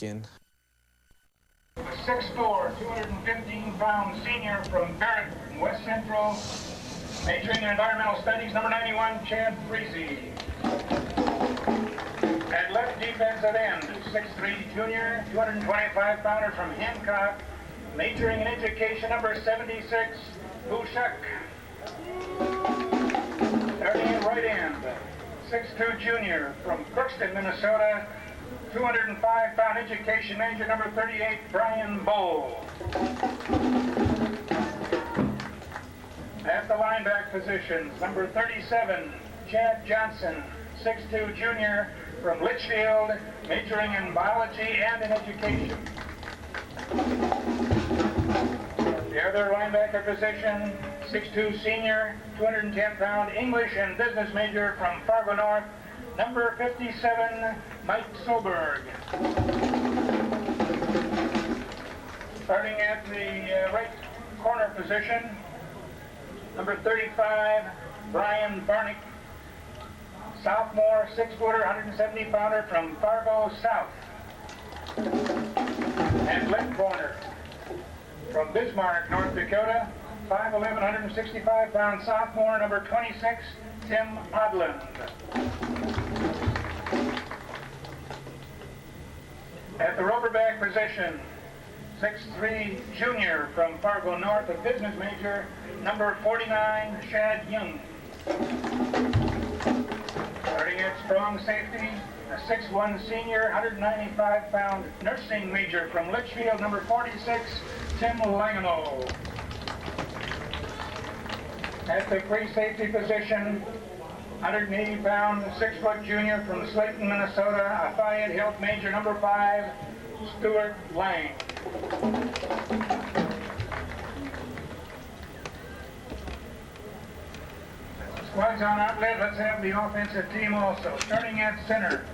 Again. 6'4", 215-pound senior from Barrett, West Central, majoring in environmental studies, number 91, Chad Freese. At left defensive end, 6'3", junior, 225-pounder from Hancock, majoring in education, number 76, Bushak. Starting at right end, 6'2", junior from Crookston, Minnesota, 205-pound education major, number 38, Brian Bowl. At the linebacker positions, number 37, Chad Johnson, 6'2", junior from Litchfield, majoring in biology and in education. The other linebacker position, 6'2", senior, 210-pound English and business major from Fargo North, number 57, Mike Solberg. Starting at the right corner position, number 35, Brian Barnick, sophomore, 6-footer, 170-pounder from Fargo South. And left corner, from Bismarck, North Dakota, 5'11", 165-pound sophomore, number 26, Tim Odland. At the rubberback position, 6'3", junior from Fargo North, a business major, number 49, Shad Young. Starting at strong safety, a 6'1", senior, 195-pound nursing major from Litchfield, number 46, Tim Langano. At the free safety position, 180-pound, 6-foot junior from Slayton, Minnesota, a Fayette Health major, number 5, Stuart Lang. Squads on outlet, let's have the offensive team also. Starting at center,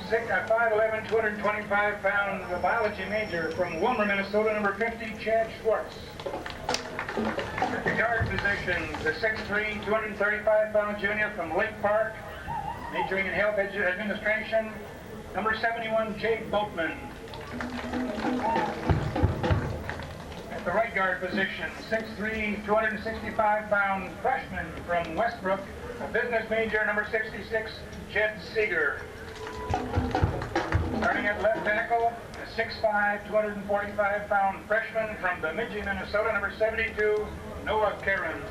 5'11", 225-pound biology major from Wilmer, Minnesota, number 50, Chad Schwartz. At the guard position, the 6'3", 235-pound junior from Lake Park, majoring in health administration, number 71, Jake Boatman. At the right guard position, 6'3", 265-pound freshman from Westbrook, a business major, number 66, Jed Seeger. Starting at left tackle, a 6'5", 245-pound freshman from Bemidji, Minnesota, number 72, Noah Karen.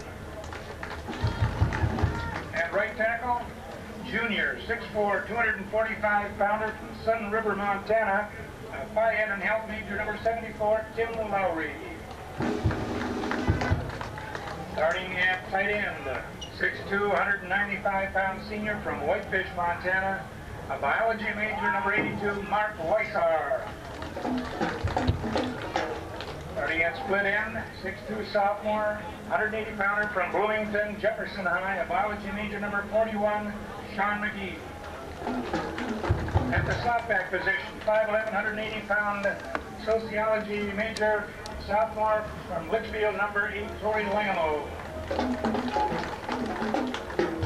At right tackle, junior, 6'4", 245-pounder from Sun River, Montana, a Fayette and health major, number 74, Tim Lowry. Starting at tight end, 6'2", 195-pound senior from Whitefish, Montana, a biology major, number 82, Mark Weissar. Starting at split end, 6'2", sophomore, 180-pounder from Bloomington, Jefferson High, a biology major, number 41, Sean McGee. At the slotback position, 5'11", 180-pound sociology major, sophomore from Litchfield, number 8, Tori Langamo.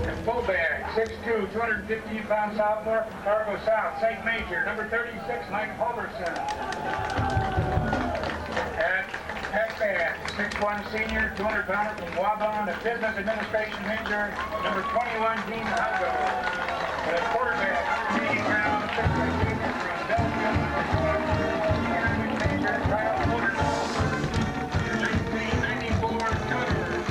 And fullback, 6'2", 215-pound sophomore from Fargo South, St. Major, number 36, Mike Halverson. At halfback, 6'1", senior, 200-pounder from Wabon, a business administration major, number 21, Dean Hugo. And at quarterback, 180-pound, 6'6", senior from Belgium, major, Kyle Woodard. 1994 Cougars.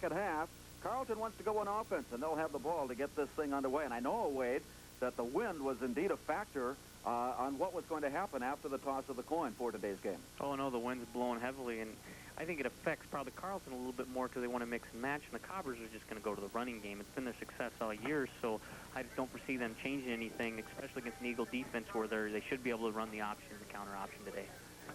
second half. Carleton wants to go on offense, and they'll have the ball to get this thing underway. And I know, Wade, that the wind was indeed a factor on what was going to happen after the toss of the coin for today's game. Oh, no, the wind's blowing heavily, and I think it affects probably Carleton a little bit more because they want to mix and match, and the Cobbers are just going to go to the running game. It's been their success all year, so I just don't foresee them changing anything, especially against an Eagle defense where they should be able to run the option, the counter option today.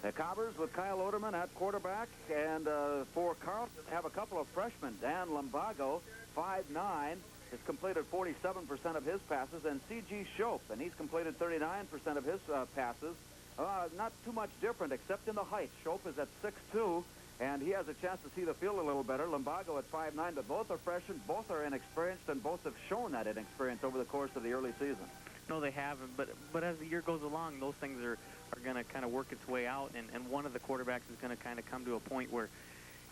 The Cobbers with Kyle Oderman at quarterback, and for Carleton, have a couple of freshmen. Dan Lumbago, 5'9", has completed 47% of his passes, and C.G. Shope, and he's completed 39% of his passes. Not too much different, except in the height. Shope is at 6'2", and he has a chance to see the field a little better. Lumbago at 5'9", but both are freshmen, both are inexperienced, and both have shown that inexperience over the course of the early season. No, they haven't, but as the year goes along, those things are going to kind of work its way out, and one of the quarterbacks is going to kind of come to a point where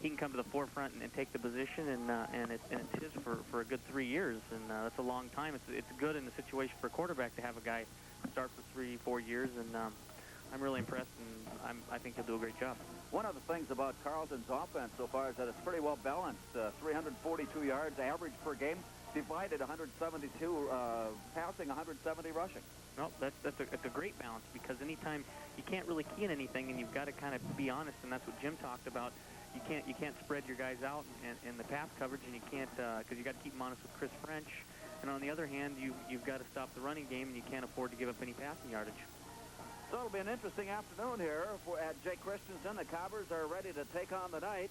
he can come to the forefront and take the position, and it's his for a good 3 years, and that's a long time. It's good in the situation for a quarterback to have a guy start for 3-4 years, and I'm really impressed, and I think he'll do a great job. One of the things about Carleton's offense so far is that it's pretty well balanced. 342 yards average per game, divided 172 passing, 170 rushing. No, that's a great balance, because anytime you can't really key in anything, and you've got to kind of be honest, and that's what Jim talked about. You can't spread your guys out in the pass coverage, and you can't because you got to keep them honest with Chris French. And on the other hand, you've got to stop the running game, and you can't afford to give up any passing yardage. So it'll be an interesting afternoon here at Jake Christensen. The Cobbers are ready to take on the night.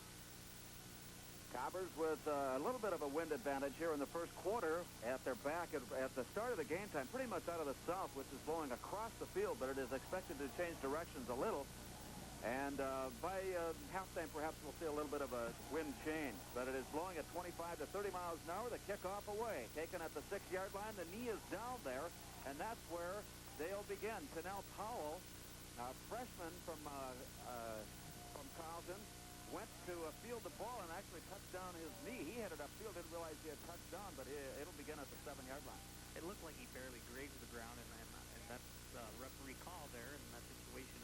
Cobbers with a little bit of a wind advantage here in the first quarter at their back at the start of the game time, pretty much out of the south, which is blowing across the field, but it is expected to change directions a little. And by halftime, perhaps we'll see a little bit of a wind change. But it is blowing at 25 to 30 miles an hour. The kickoff away, taken at the 6-yard line. The knee is down there, and that's where they'll begin. Tennell Powell, a freshman from Carleton, went to field the ball and actually touched down his knee. He headed upfield, didn't realize he had touched down, but it'll begin at the 7-yard line. It looked like he barely grazed the ground, and that's referee call there in that situation.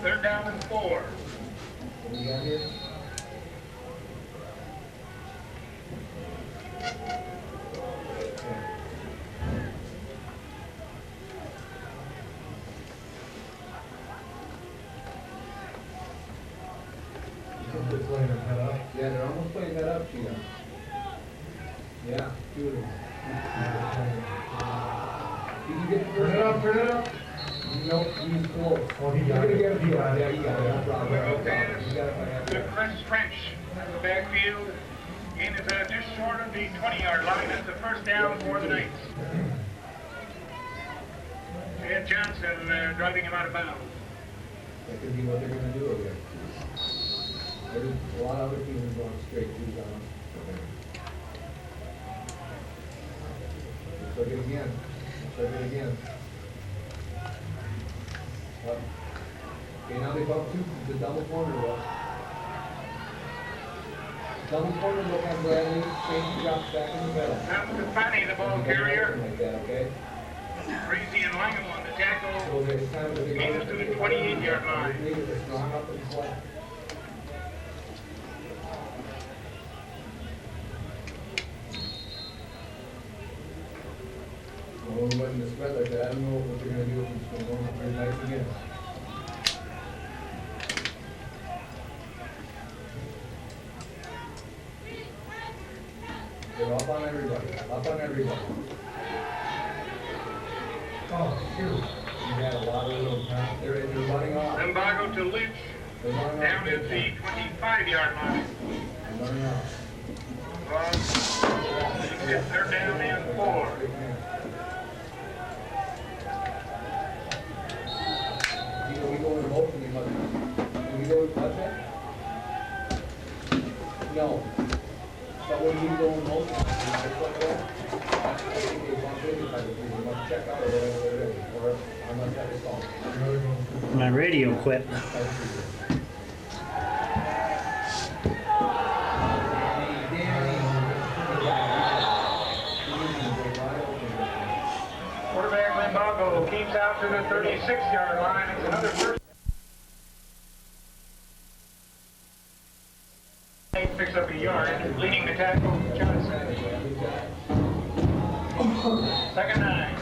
Third down and 4. What do you got here? They're playing their head up. Yeah, they're almost playing that up, Gina. Yeah, two of them. Did you get the first down? Turn it up. Nope, he's close. Oh, he got it. Yeah, he got it. No problem. To Chris French in the backfield. Gain is just short of the 20-yard line. That's the first down for the Knights. Ed Johnson driving him out of bounds. That could be what they're going to do over there. There's a lot of other teams going straight through down. Let's look it again. Let's look it again. Okay, now they bump to the double corner look. Double corner look on Bradley. Change drops back in the middle. Now to Fanny, the ball carrier. Like that, okay? Breezy and Langham on the tackle. So it's time to Gain is to the 28-yard line. It's not up and flat. when we went in the spread like that, I don't know what they're gonna do if it's going on very nice again. They're up on everybody, up on everybody. Oh, shoot. You had a lot of little, they're running off. Limbago to Lynch, down at the 25-yard line. They're running off. They're down in 4. We go into motion, we must. Can we go with that? No. But when we go in motion, I think they bump into each other, we must check out or whatever it is, or unless that is all. My radio quit. Quarterback Limbago keeps out to the 36-yard line. It's another first. Picks up a yard, leading the tackle, Johnson. Second 9.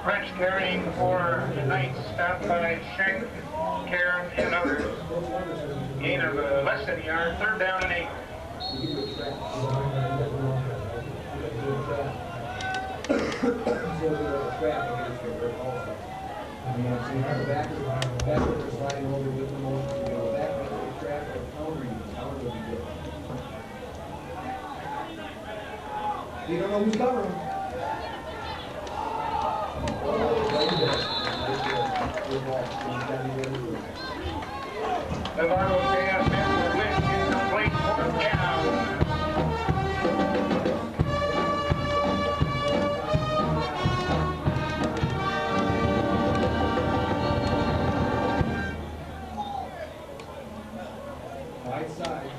French carrying for the Knights, stopped by Schenk, Karen, and others. Gain of less than a yard, third down and 8. You don't know who's covering them. Limbago KS will win, incomplete, 4th down. Right side.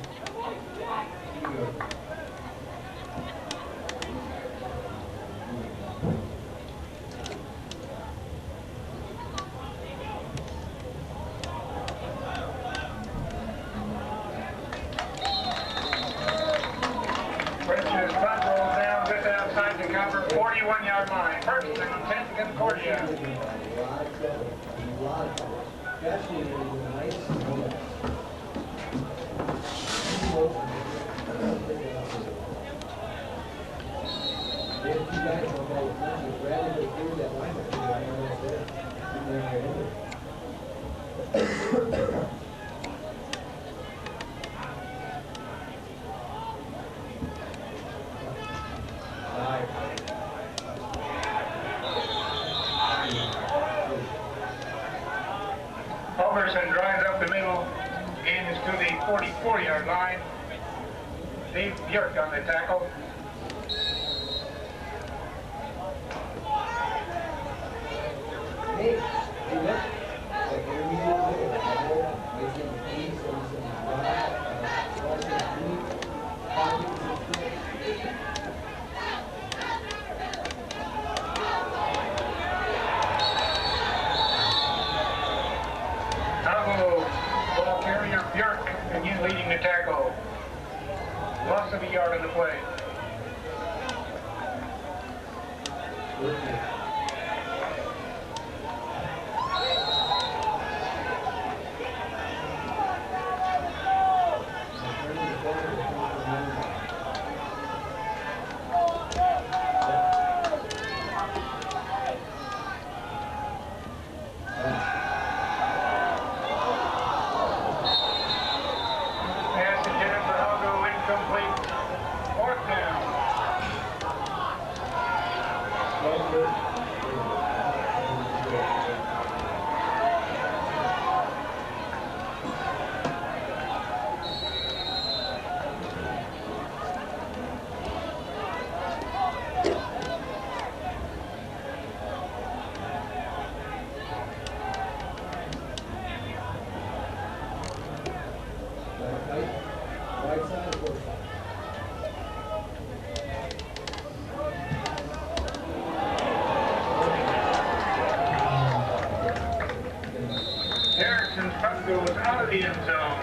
French's punt rolls down just outside the cover, 41-yard line. First and 10 against Cordia. Overson drives up the middle, and is to the 44-yard line. Steve Bjork on the tackle. Hey, look. Ball carrier Bjork again leading the tackle. Loss of a yard on the play. Pass intended for Algo, incomplete. 4th down. goes out of the end zone.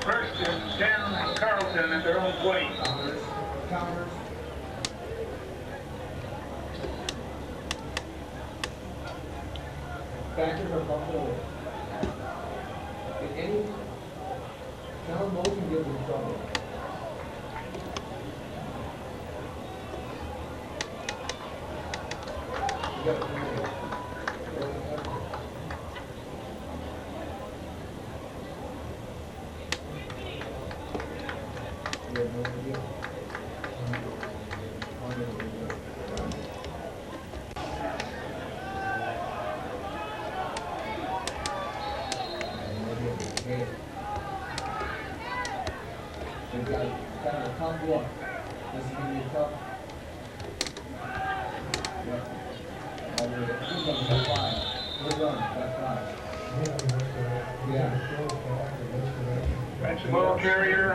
First and 10, Carlton at their own 20. Counters. Backers are bumped over. If any counter motion gives them trouble. You got to They've got kind of a tough look. This is going to be tough. Yep. That's 5. Good run. That's 5. Yeah. That's the ball carrier.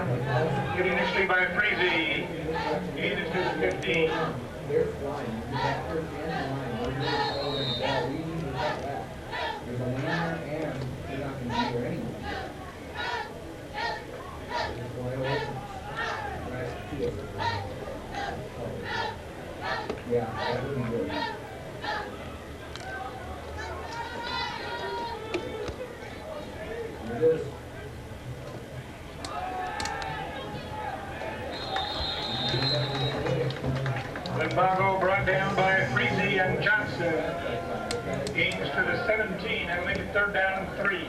Hit initially by Freezy. Gain it to the 15. They're flying. The backers and the line. They're really throwing the ball. We need to cut back. There's a lane there, and they're not going to be there anyway. Just wide open. Nice field. Yeah, that would be good. Here it is. Limbago brought down by Freezy and Johnson. Gains to the 17. That'll make it 3rd down and 3.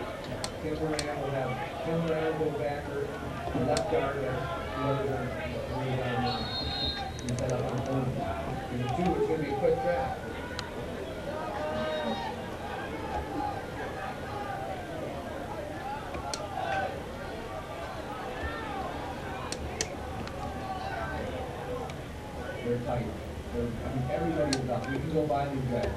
Timberland will have Timberland go backer, the left guard, the other guard, three down. You set up on the phone. In the 2, it's going to be a quick track. They're tight. Everybody's up. We can go by these guys.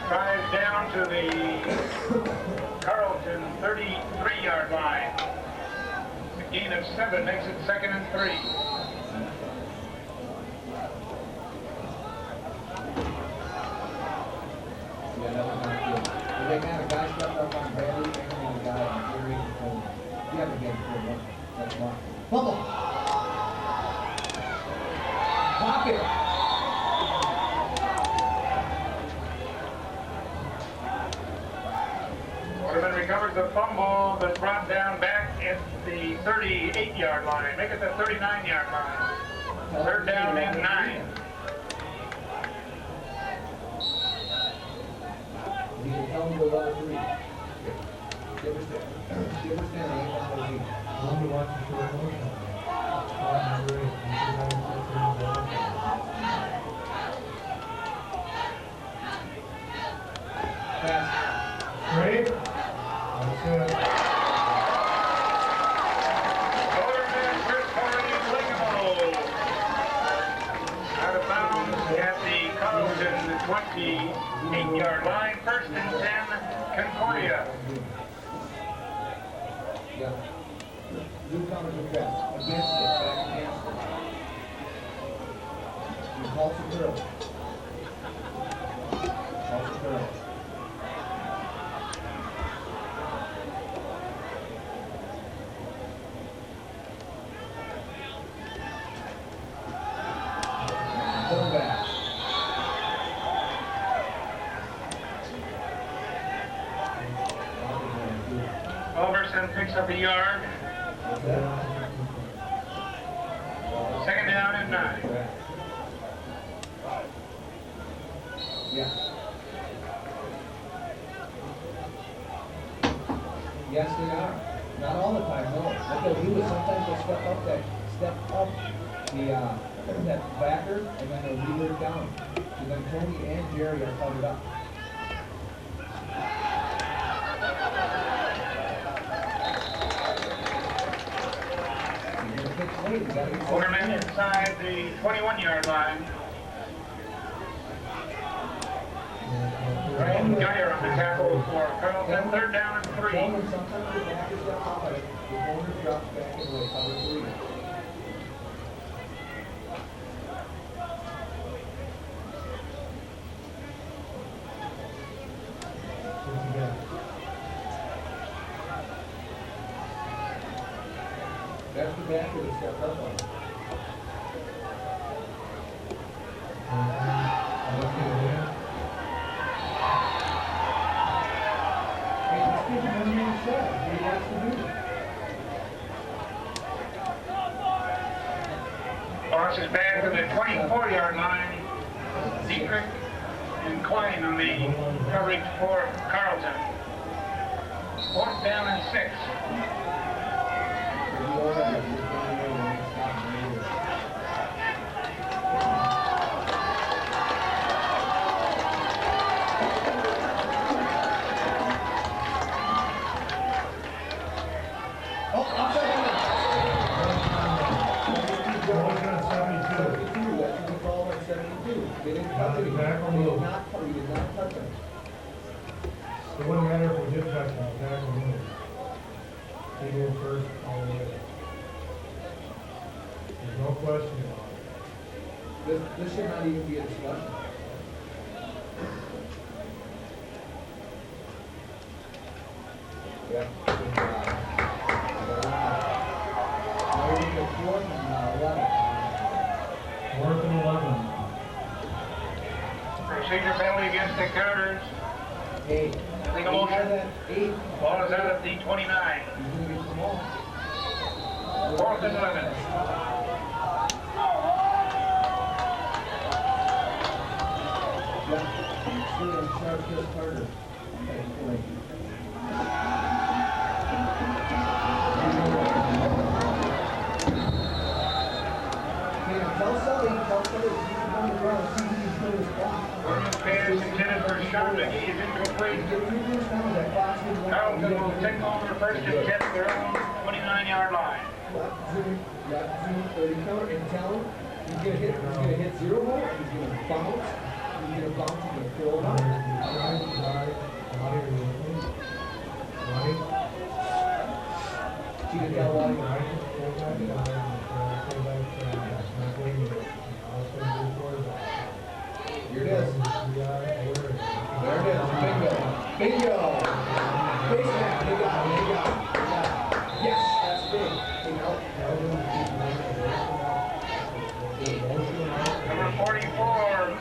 Drives down to the Carlton 33-yard line. A gain of 7 makes it 2nd and 3. Yeah, that was not good. But they had a guy stepped up on Bailey and a guy on Fury and told him, you have a game for one. That's one. Bubble! Pop it! Waterman recovers the fumble, but brought down back at the 38-yard line. Make it the 39-yard line. 3rd down and 9. You can tell them to go level 3. Give us 10. Ain't that easy. I'm to watch the short motion. Pass. Great. That's it. Waterman, Chris Corey, out of bounds at the Carlton 28-yard line. 1st and 10, Concordia. Yeah. Blue counters are best. Against it, back against it. You call for curl. Call for curl. Pull back. Overson picks up a yard. Second down and 9. Yeah. Yes, they are. Not all the time, no. What they'll do is sometimes they'll step up the that backer, and then they'll lever it down. So then Tony and Jerry are covered up. Overman inside the 21-yard line. Ryan Geyer on the tackle for Carlton. Third down and 3. Sometimes the backers step up, but the corner drops back in the way, cover 3. That's the backer that stepped up on it. Hey, let's give him 1 minute shot. What he wants to do. Boss is back to the 24-yard line. Dietrich and Klein on the coverage for Carlton. Fourth down and 6. They didn't touch it. They did not touch him. It wouldn't matter if we did touch him, back or move. He go first all the way. There's no question about it. This should not even be a discussion. Yeah. Now we're at 4th and 11. 4th and 11. Procedure penalty against the Carters. 8. Legal motion. 8. Ball is out at the 29. He's going to get some more. 4th and 11. Yeah. See him sharp Chris Carter. Tell Sully, he's on the ground, see if he's going to spot. Gordon's pass intended for Sharp, he is incomplete. Carlton will take over first and 10 at their own 29-yard line. Zoom, 30 counter, and tell him he's going to hit 0 ball, he's going to bounce, he's going to throw it up. See the tell Here it is. There it is. Bingo. Bingo. Face back. They got it. Yes, that's big. Number 44,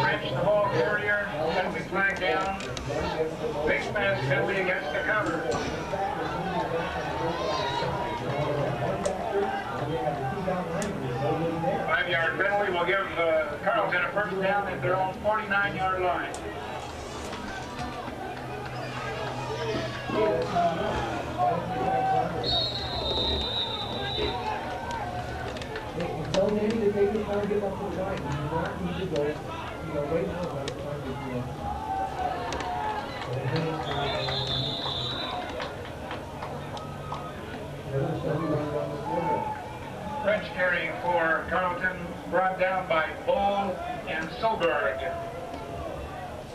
French, the ball carrier, penalty flag down. Face mask penalty against the cover. 5-yard penalty will give Carlton a first down at their own 49-yard line. Tell Danny to take the time to get up to the line. You do not need to go, right now, by the time French carrying for Carlton, brought down by Bull and Solberg.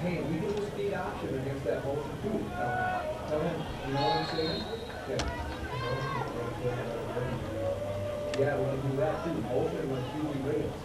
Hey, we get the speed option against that motion too. Tell him, you know what I'm saying? Yeah. Yeah, we can do that too. Open with Huey Wiggins.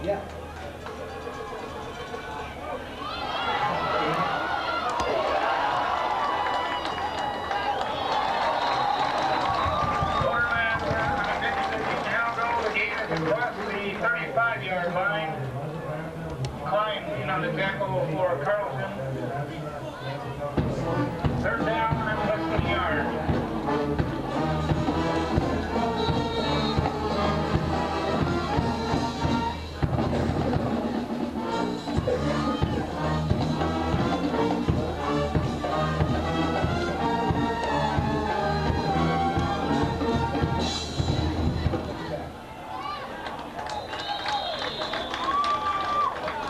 Yeah. Across the 35-yard line, Klein in on the tackle for Carlton. Third down and less than a yard.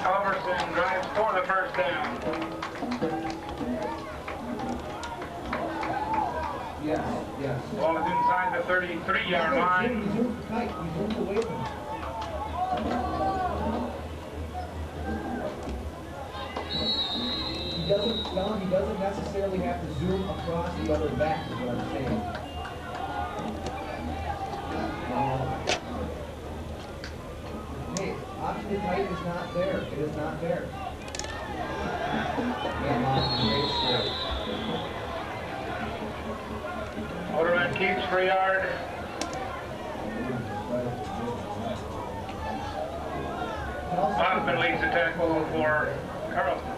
Albertson drives for the first down. Yes, yes. Ball is inside the 33-yard line. He's moved tight. He's moved away from it. He doesn't necessarily have to zoom across the other back, is what I'm saying. Hey, option to tight is not there. It is not there. Motorman keeps for a yard. Hoffman leads the tackle for Carlton.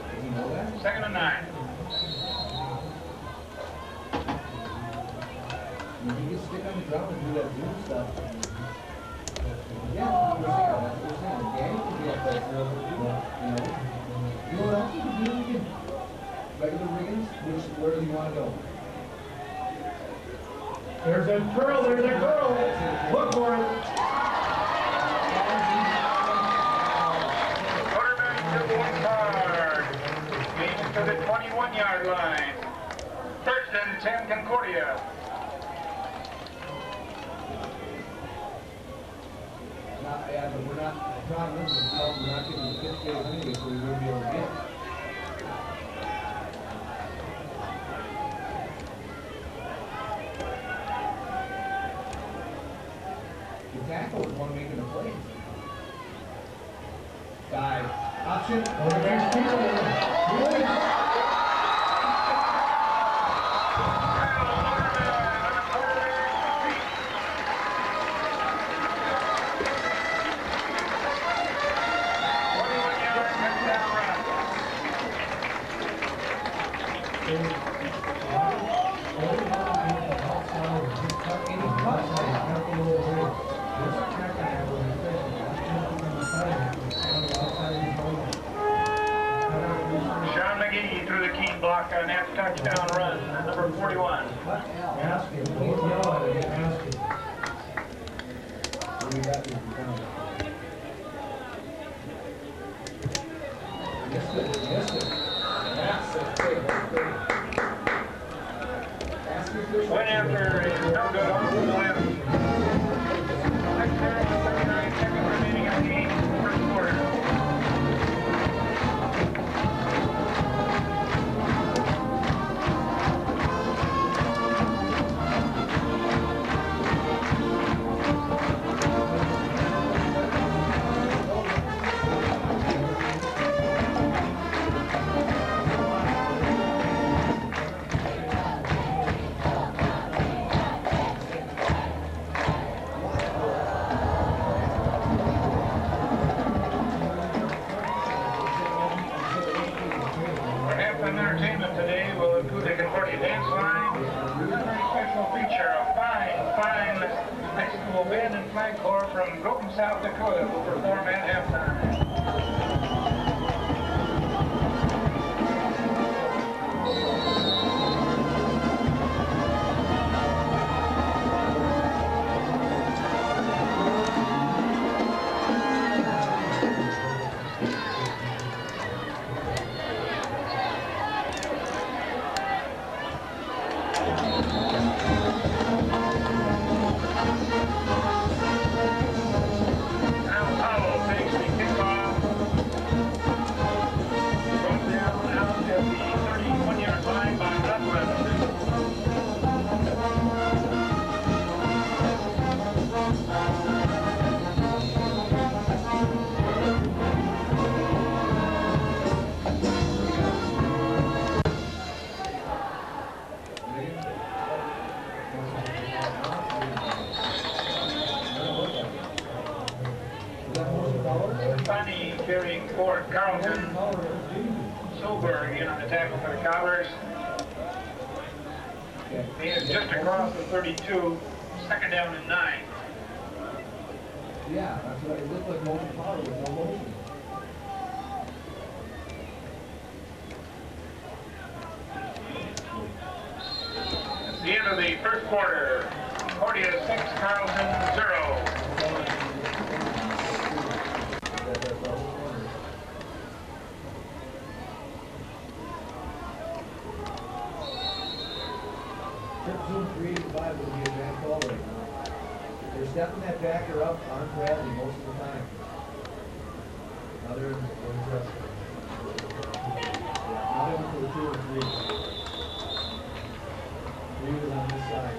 Second and 9. You can stick on the ground and do that zoom stuff. Yeah, that's what we're saying. Danny can be up there for a little bit, you know what else you can do? You can regular riggings, where do you want to go? There's a curl, there's a curl. Look for it. Quarterback to one card. Gains to the 21-yard line. First and 10, Concordia. Yeah, but we're not, the problem is, we're not getting the 5th grade anyway, so we won't be able to get. The tackle is one making the play. Dive. Option. Quarterback's keeper. Through the key block on that touchdown run, number 41. Ask him. Don't yell at him. Ask him. Yes, sir. Went after is no good on the left. 39 seconds remaining on the first quarter. catcher, a fine high school band and flag corps from Groton, South Dakota, will perform at halftime. Carrying for Carlton. Soberg in on the tackle for the Cobblers. He is just across the 32, second down and 9. Yeah, that's what it looked like, motion power with no motion. It's the end of the first quarter. Concordia 6, Carlton 0. Zoom 385 would be a bad call right now. They're stepping that backer up on Bradley most of the time. Now they're in Justin. Now they're into the 2 and 3. 3 was on this side.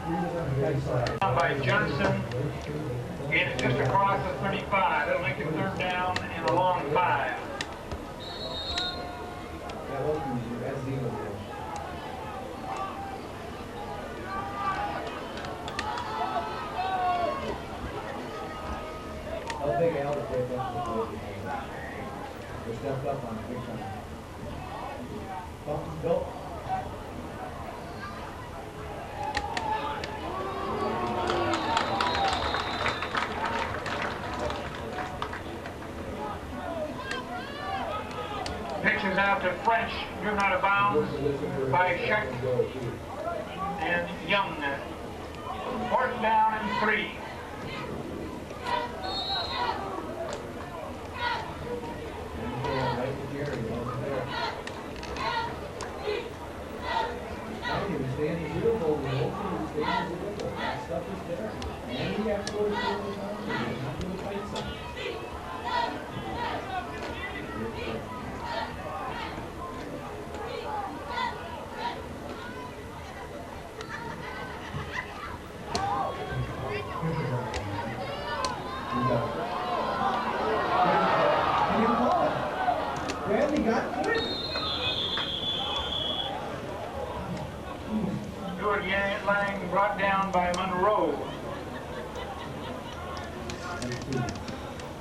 3 was on the right side. Down by Johnson. And it's just across the 35. It'll make it third down and a long 5. That was easy. That's Zeno there. How big Al to take up the play? They stepped up on it big time. Bump is built. Pitches out to French, driven out of bounds by Scheck and Young. Fourth down and 3. Stuff is there. And you have to go to the house and not do the fight something. Bradley got it. Stuart Lang brought down by Monroe.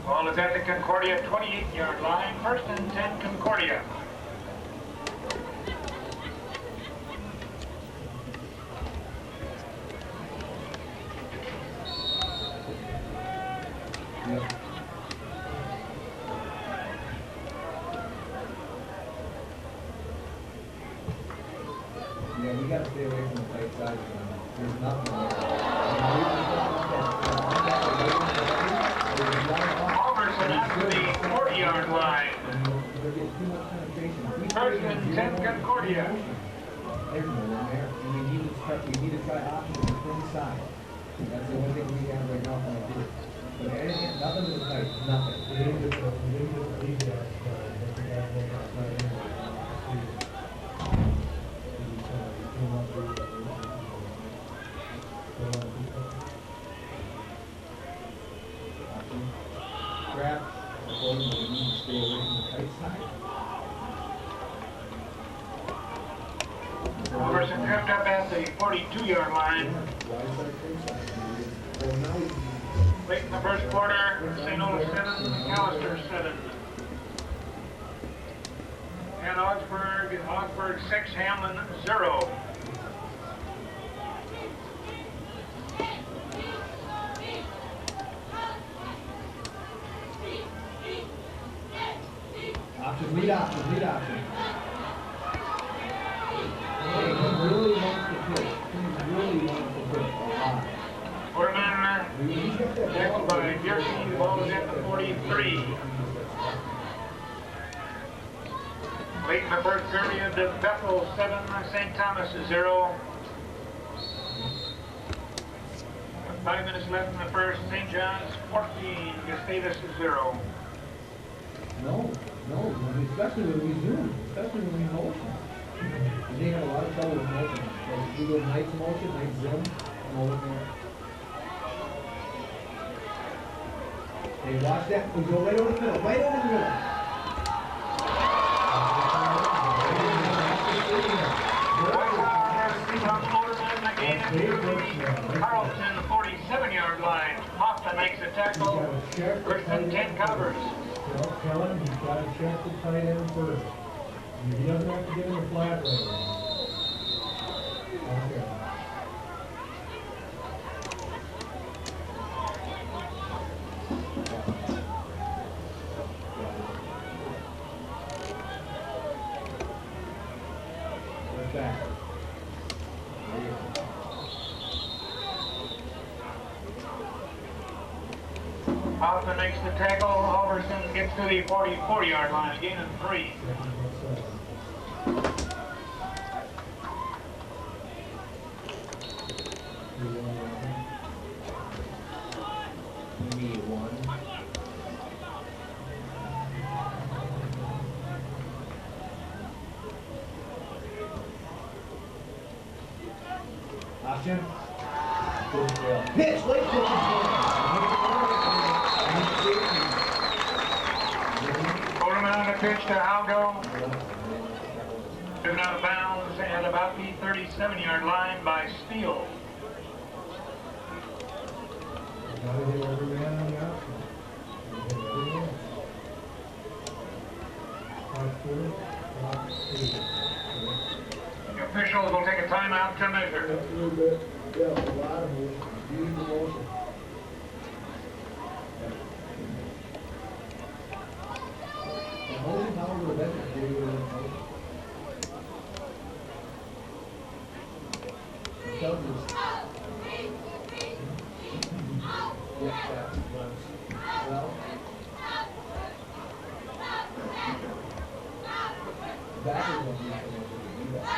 Ball is at the Concordia 28-yard line. First and 10, Concordia. Yep. Yeah, we got to stay away from the tight side. There's nothing there. Alderson after the 40-yard line. First and 10, Concordia. Everywhere in there, and we need to try options inside. That's the only thing we have right now from the group. But anything, nothing to the tight, nothing. Grab, accordingly, we need to stay away from the tight side. Alderson tripped up at the 42-yard line. Late in the first quarter, St. Louis 7, Callister 7. And Augsburg 6, Hamlin 0. Tackled by Bierke, the ball is at the 43. Late in the first period, Bethel 7, St. Thomas 0. With 5 minutes left in the first, St. John's 14, Gustavus 0. No, especially when we zoom, especially when we motion. And they have a lot of trouble with motion. So if you go night motion, night zoom, and over there. Hey, watch that. We go right over the middle, right over the middle. Carlton, 47-yard line. Hoffman makes a tackle. Christian 10 covers. Tell him he's got to check the tight end first. He doesn't have to get in the flat right away. Okay. Back. Hoffman makes the tackle. Halverson gets to the 40-yard line. Again in 3. Option. Pitch, late pitch. Holding on the pitch to Algo. Driven out of bounds at about the 37-yard line by Steele. Gotta get every man on the option. The officials will take a timeout to measure. A little bit, yeah, a lot of motion, use the motion. The motion power of the bench is really motion. Yeah, that's well. Back is what we have to do that.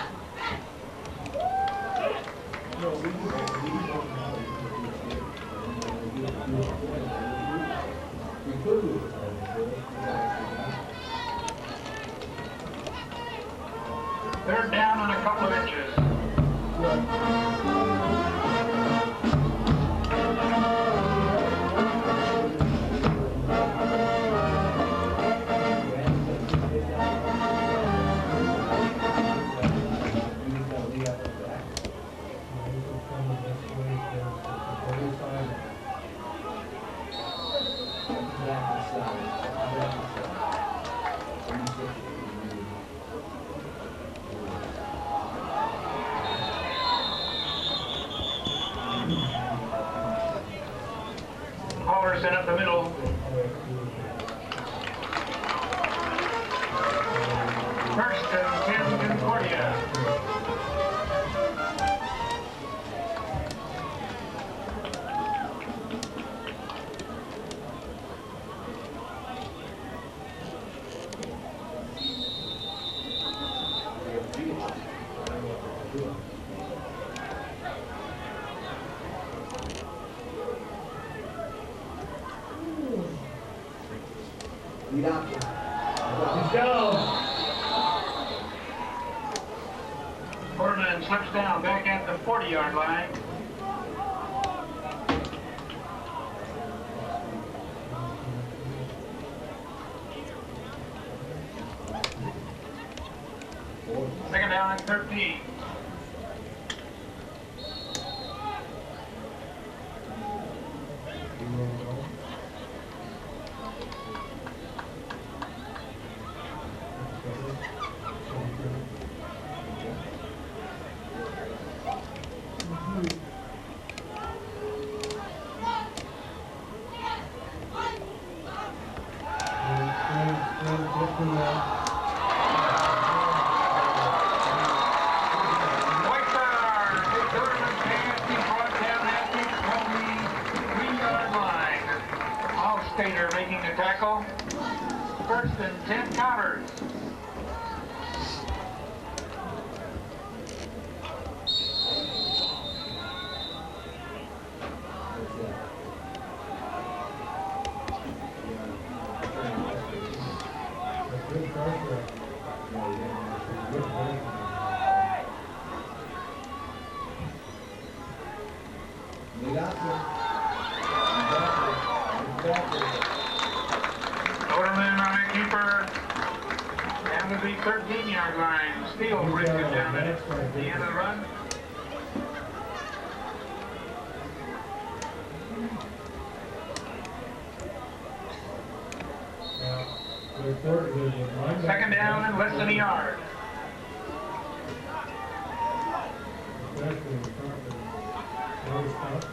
No, we don't know how to do it. We could do it. They're down on a couple of inches. Halverson up the middle. First and 10, Concordia. Lead option. Let's go. Quarterman slips down back at the 40-yard line. Second down and 13. tackle. 1st and 10 Cobbers. Good pressure. Good pressure. They got you. Exactly. Overman on a keeper. Down to the 13-yard line. Steele brings it down at the end of the run. Second down and less than a yard. Especially in front of the nose top.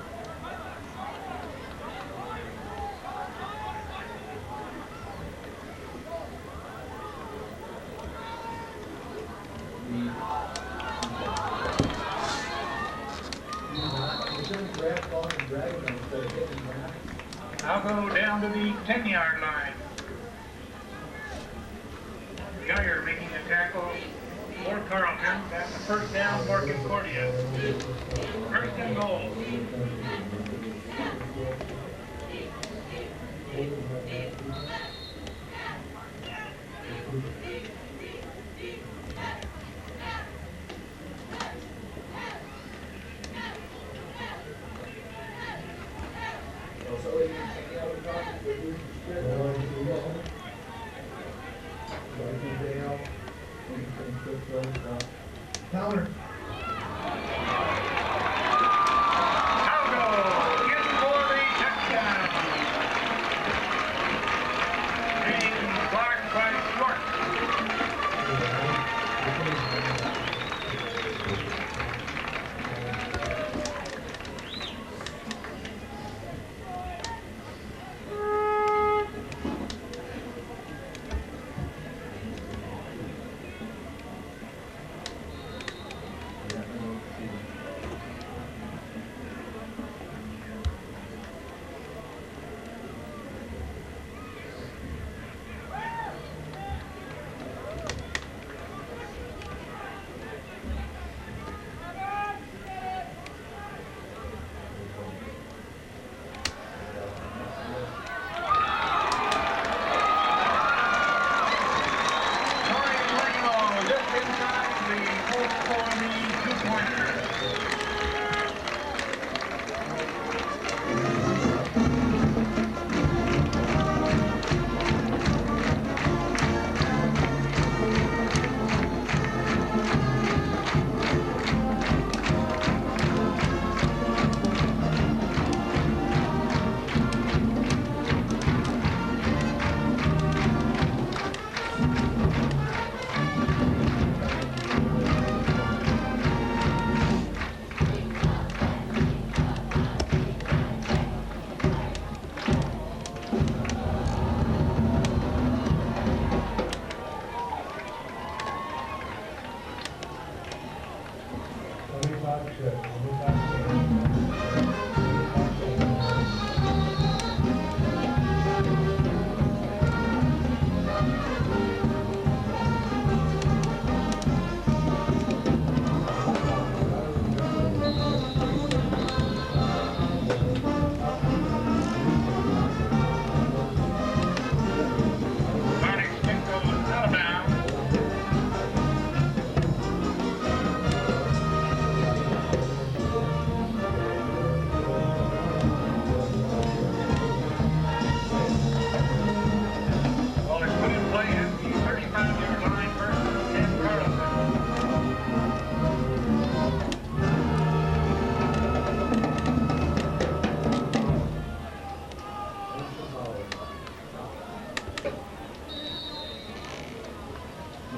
I'll go down to the 10-yard line. Geyer making a tackle for Carlton. That's the 1st down for Concordia. 1st and goal. Counter. Algo in for the touchdown. Being blocked by Schwartz.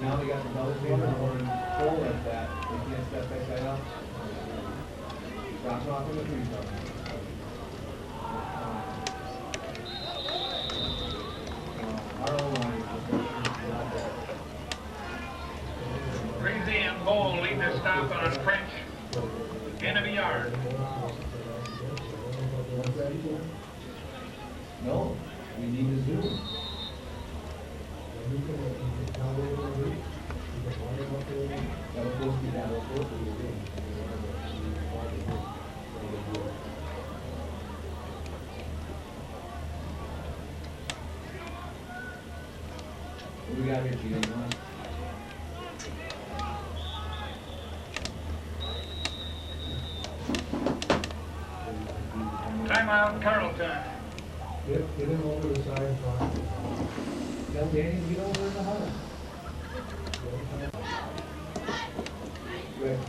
Now they got the double team and full like that. They can't step that guy up. Drops off in the free throw. Our own line is not there. Breezy and Bowl lead the stop on French. End of a yard. No, we need to zoom. Savage, you know. Timeout, Carlton. Get him over the side, Ron. Tell Danny to get over in the huddle. Good.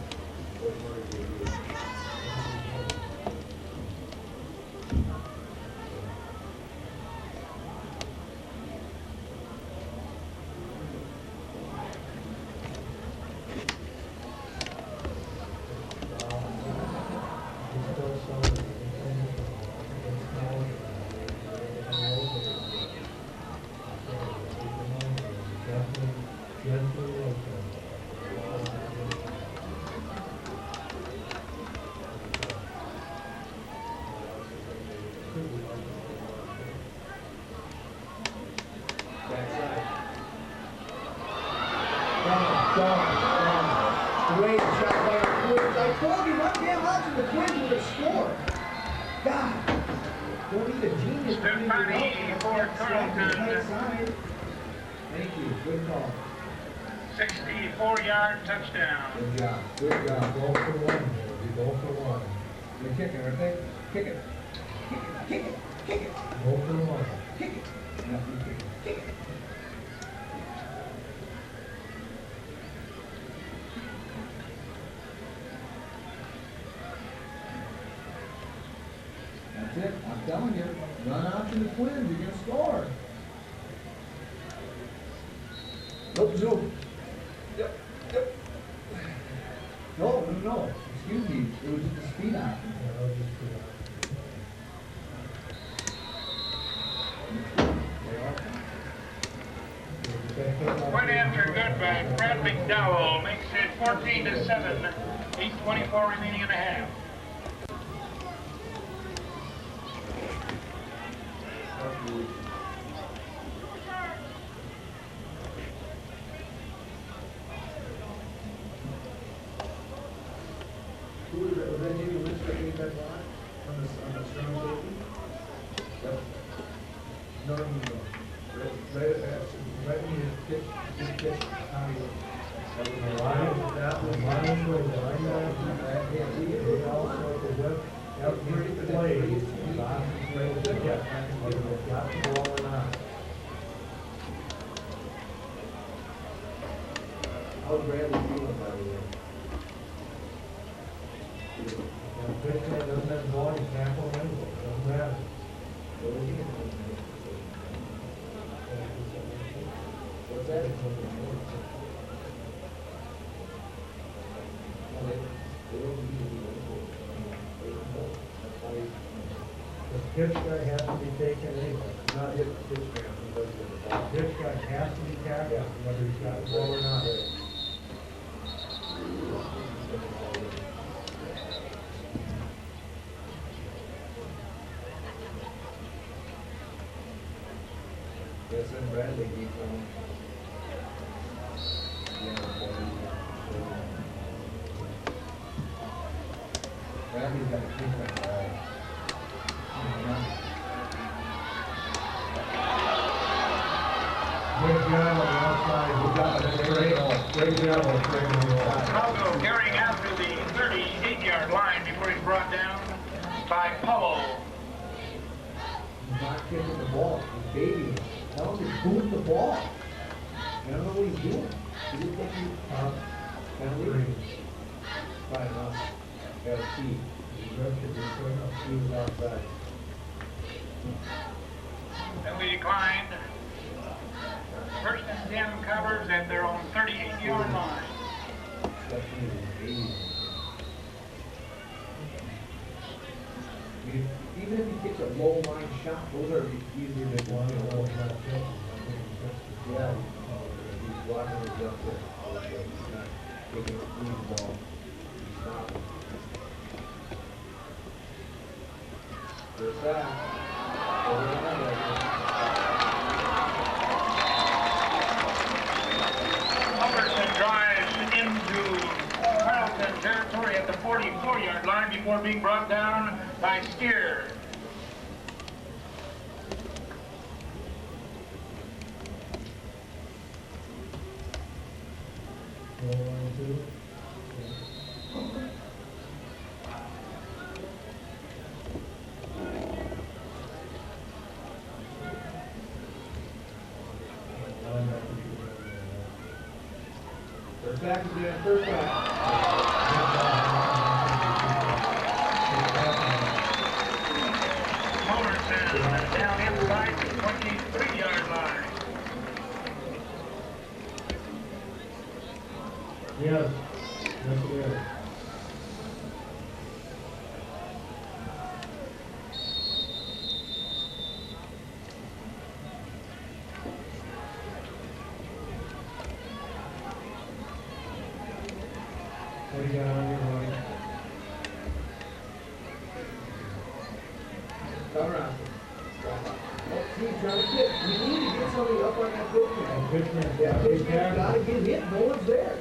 Great shot by the Twins. I told you, one damn option, the Twins would have scored. God, don't need a genius. Stefani for Carlton. Thank you, good call. 64-yard touchdown. Good job, good job. Go for one, baby, go for one. You're kicking, aren't they? Kick it. Kick it, kick it, kick it. Go for one. Kick it. Yeah, you kick it. Kick it. That's it. I'm telling you. Run option the Twins. You're going to score. Nope, zoom. Yep, yep. No. Excuse me. It was just a speed option. Point after good by Brad McDowell makes it 14-7. 8:24 remaining in the half. Who was that? Was that Jimmy Lynch that made that line on the strong safety? Yep. No. Right when you pitch, just pitch, how you. They also, the web, every play, the last play, whether they've got the ball or not. How's Bradley feeling, by the way? And pitch that doesn't have the ball, you can't pull in, doesn't matter. What's that? The pitch guy has to be taken anyway. Not hit the pitch man, he doesn't get the ball. The pitch guy has to be tackled, whether he's got the ball or not. Yes, and Bradley keeps on. Bradley's got to keep that ball. Good job on the outside. Good job. Great job on the outside. Chicago carrying after the 38-yard line before he's brought down by Powell. He's not kicking the ball. He's babying. Tell him to boot the ball. I don't know what he's doing. He just thinking, penalty. Fine enough. Got a key. He was outside. Then we declined. First and 10 Covers at their own 38-yard line. Even if he gets a low line shot, those are easier to one. Yeah. He's blocking his jump there. He's not taking a clean ball. He's stopping. There's that. Over the line. Alderson drives into Carlton territory at the 44-yard line before being brought down by Steer. Line two. First back again, first back. Culbertson down inside the 23-yard line. Yes, yes it is. What do you got on your line? Come around. Oh, see, trying to get, you need to get somebody up on that pitchman. Pitchman, Yeah, big pitchman's tackle. gotta get hit, no one's there.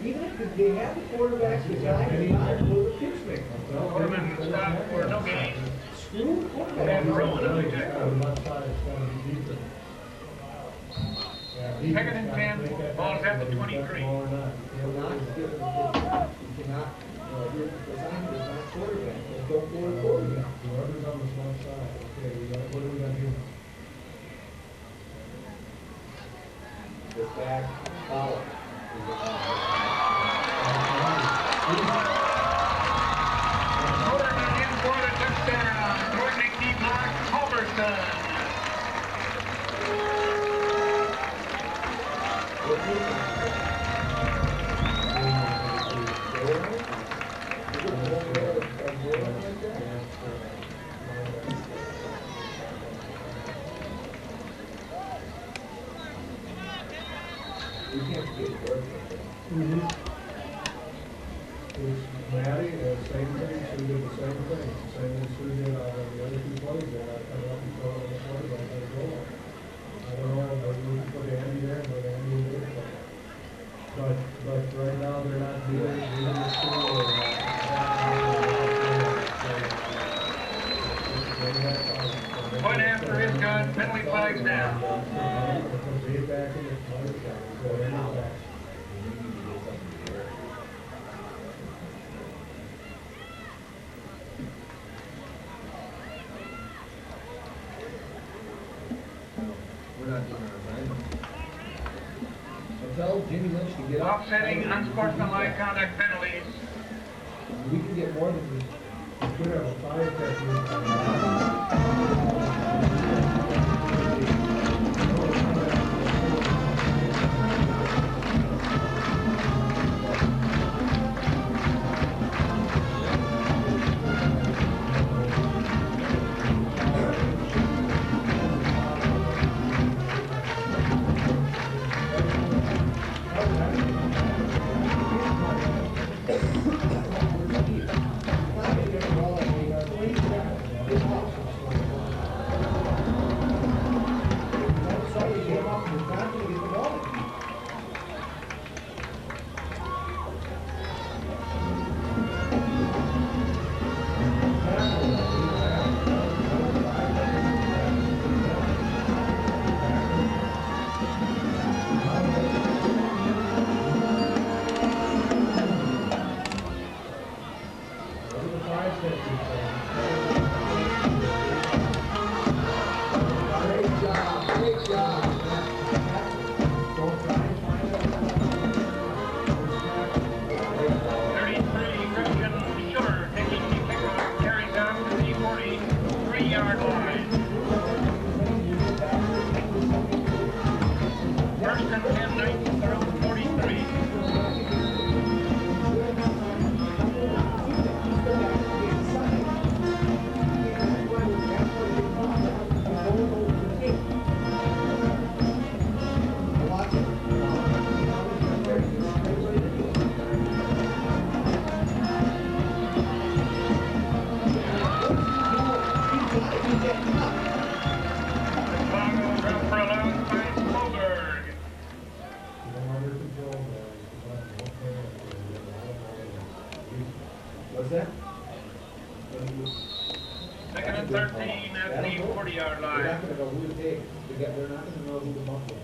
Even if they have the quarterback, the guy can not pull the pitchman. Quarterman stopped for no gain. Screw the quarterback. And throwing it. Left side is going to be deeper. Yeah, defense Second and gotta 10, make that ball's happen, at the whether you 23. got ball or not. You're not giving the pitchman. You cannot, your assignment is not quarterback. Don't go to quarterback. Whoever's on this left side, okay, what do we got here? This back, follow. Quarterman in for the touchdown. Northern key block, Culbertson. You can't get it working. Mm-hmm. Maddie, same thing, she did the same thing, same as Sue did on the other two plays there, I come up and throw it on the quarterback, let it go. I don't know, but we can put Andy there, but Andy will do it. But right now, they're not doing the school or Point after is good, penalty flag's down. Get back in the touchdown, so they're not back. We're not doing our assignment. So tell Jimmy Lynch to get up. Offsetting unsportsmanlike conduct penalties. We can get more than this. We could have a fire Great job. Don't try and find out. 33, Christian Schiller taking the kickoff, carries out to the 43-yard line. First and 10, 19 through 43. What's that? Second and 13 at the 40-yard They're line. not gonna know who to take. They're not gonna know who to bump with.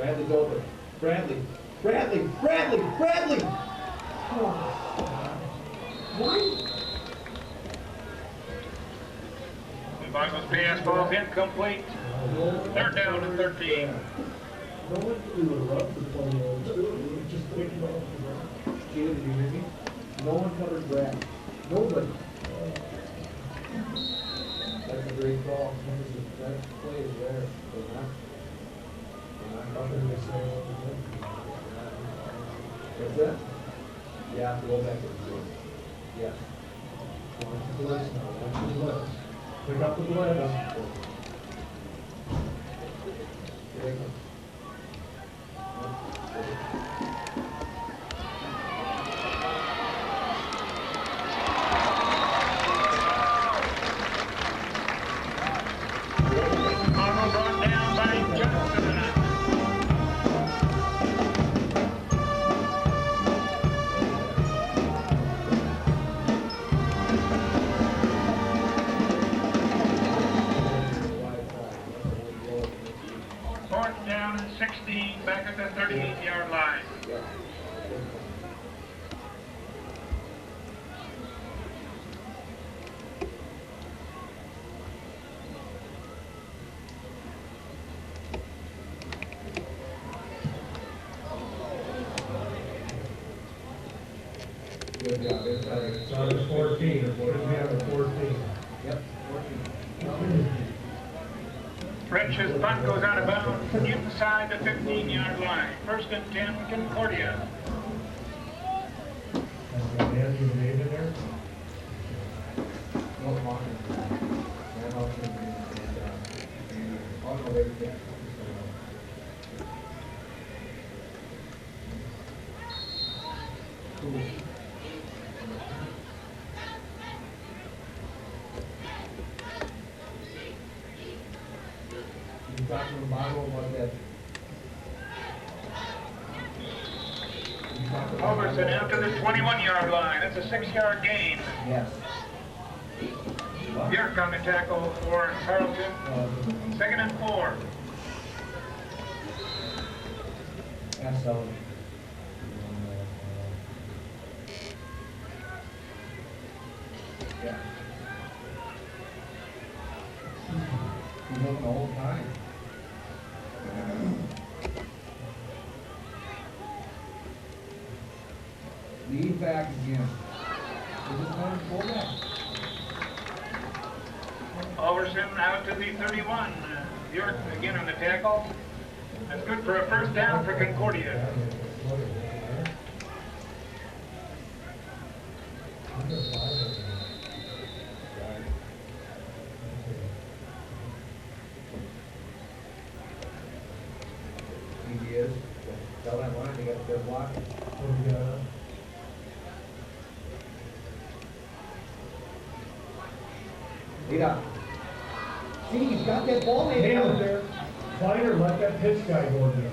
Bradley's open. Bradley. Oh. Why? The Bengals pass ball's incomplete. Third down and 13. No one we would have run for 20 yards too. We would just pick him off the ground. Jalen, did you hear me? No one covered Brad. Nobody. That's a great call. That play is there. But not. Nothing to say what to do. What's that? Yeah, go back. Yeah. Watch the blitz now, watch the blitz. Pick up the blitz. Here they come. Ball brought down by Johnson. Fourth down and 16, back at the 38-yard line. Good job. It's on the 14, it should be on the 14. Yep, 14. French's punt goes out of bounds inside the 15-yard line. First and 10, Concordia. Has got Andrew's name in there? No, Hawkins. And Hawkins and, oh, no, they can't. Cool. You talking to Mago about that? Overson out to the 21-yard line. That's a 6-yard gain. Yes. Bjork on the tackle for Carlton. Second and 4. That's so. Yeah. He's looking the whole time. Lead back again. This is going to pull back. Overson out to the 31. Bjork again on the tackle. That's good for a first down for Concordia. He is. Tell that line, they got their block. Lead up. See, he's got that ball man out there. Kleiner, let that pitch guy go there.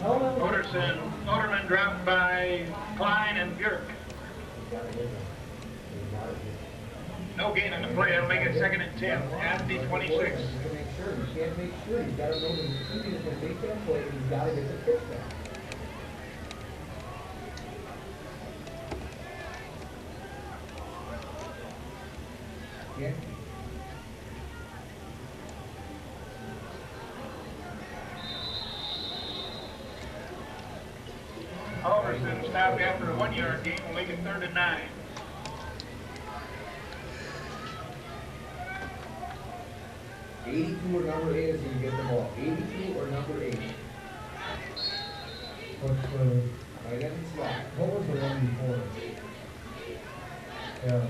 Tell him. Oderman dropped by Klein and Bjork. No gain on the play. That'll make it second and 10 at the 26. You make sure. You can't make sure. He's got to know when he's going to make that play. He's got to get the pitch back. Yeah. Overson stopped after a 1-yard gain. Will make it third and 9. $82 or number 8 is going to get the ball. 82 or number 8. What's Right in the slot. what was the one before? Yeah.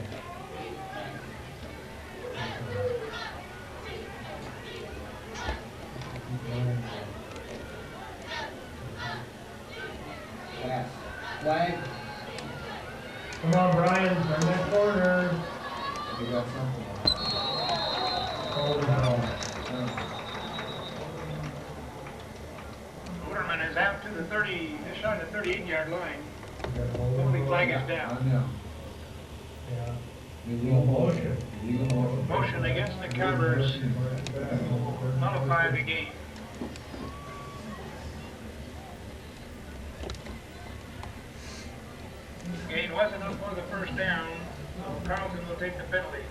Pass. Flag. Come on, Brian, turn that corner. We got something. Hold it down. Oderman is out to the 30, just shy of the 38-yard line. Hold Holding it. flag is down. No. Yeah. Illegal motion. Illegal motion. Motion against the covers. Nullify the game. Carlton will take the penalty.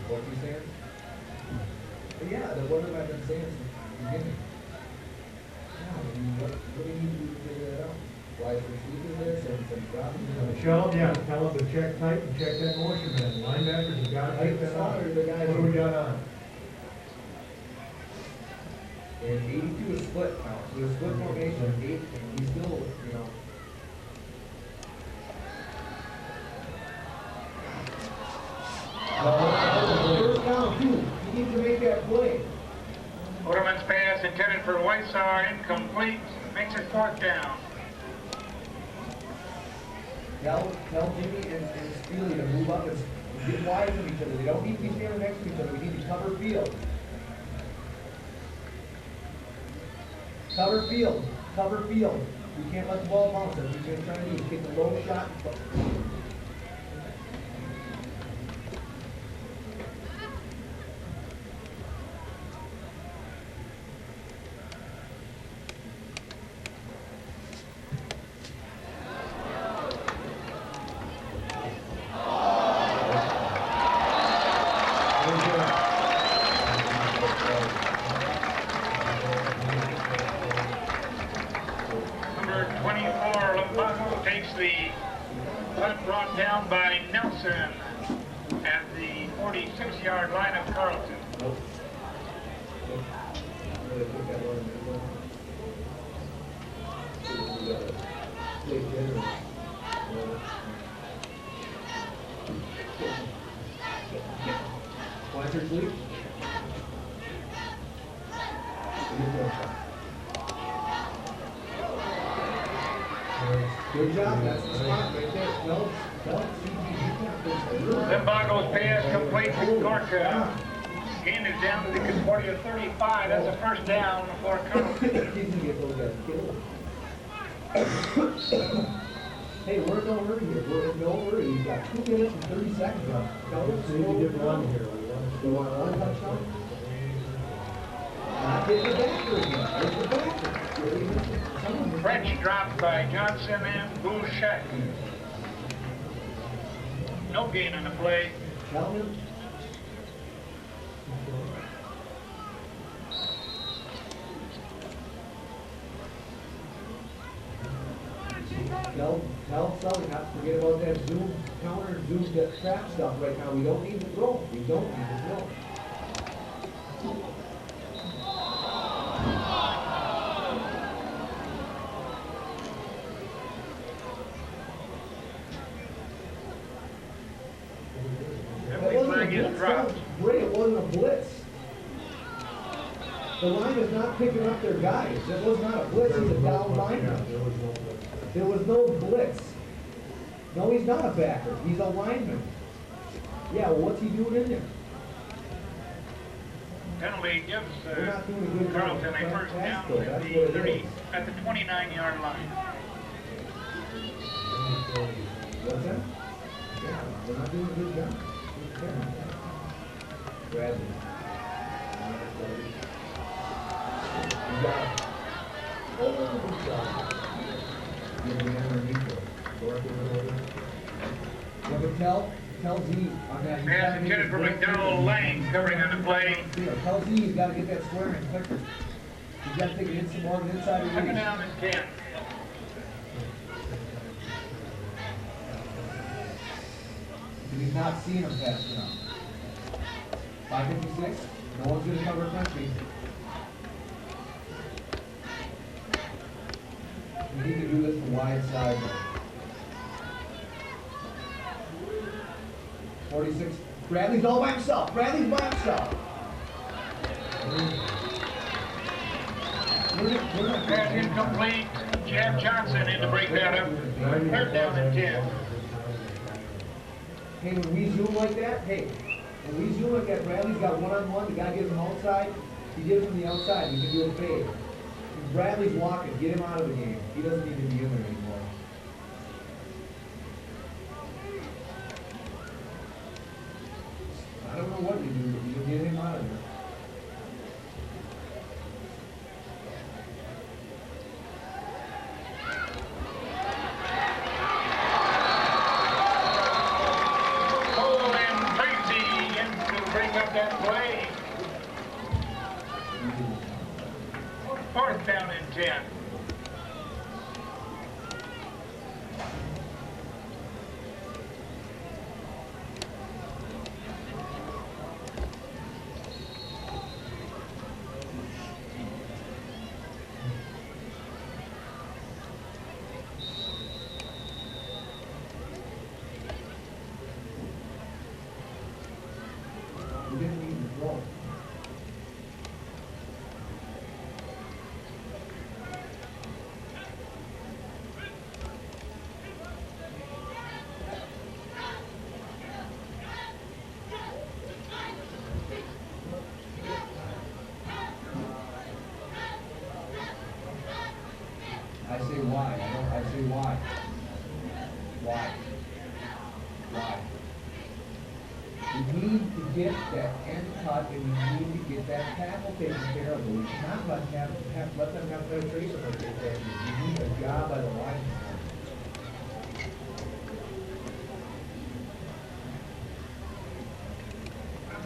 What you saying? Yeah, the one that I've been saying since the beginning. Yeah, I mean, what do you need to do to figure that out? Why is receivers there, some dropping? Michelle, yeah, tell them to check tight and check that motion, man. Linebackers have got to take that on. The guys. What do we got on? And 82 is split now, so the split formation, 8, and he's still, you know. First down, 2. You need to make that play. Oderman's pass intended for Weissar, incomplete, makes it 4th down. Tell Jimmy and Steely to move up and get wide from each other. They don't need to be standing next to each other. We need to cover field. Cover field. Cover field. We can't let the ball bounce. That's what we're trying to do is get the low shot. Takes the punt brought down by Nelson at the 46-yard line of Carlton. Watch your sleep. Good job, that's the spot right there. Limbago's pass complete to Gorka. Gain is down to the 40 or 35. That's a first down for Carlton. Hey, we're in no hurry here. We're in no hurry. You've got 2 minutes and 30 seconds left. So you can get one here. You want one touchdown? Not getting the backer again. There's the backer. French dropped by Johnson and Bouchette. No gain on the play. Tell him. Tell Sully not to forget about that zoom counter, zoom that trap stuff right now. We don't need to throw. We don't need to throw. Great, it wasn't a blitz. The line is not picking up their guys. It was not a blitz, he's a down lineman. There was no blitz. No, he's not a backer. He's a lineman. Yeah, well, what's he doing in there? Penalty gives We're not doing a good job Carlton a of first down pass, though. at That's the what it 30, is. at the 29-yard line. What's that? Yeah, we're not doing a good job. Bradley. You got it. Oh, good job. Give me underneath it. Work it over. Yeah, but tell Z on that. Pass intended for McDonald Lang covering on the play. Tell Z he's got to get that square in quicker. He's got to take it in more inside of the Second down and 10. He's not seeing him fast enough. 5:56. No one's going to cover country. We need to do this from wide side. 46. Bradley's all by himself. Bradley's by himself. Pass incomplete. Chad Johnson in to break that up. Third down and 10. Hey, when we zoom like that, Bradley's got one-on-one, the guy gives him outside, he gives him the outside, he can do a fade. If Bradley's walking, get him out of the game. He doesn't need to be in there anymore. I don't know what you do, but you get him out of there. up that play. 4th down and 10. We didn't need to throw. I say why. I say why. Why? Why? We need to get that end cut and we need to get that tackle taken care of. We cannot let them have penetration or get that. We need a job by the line.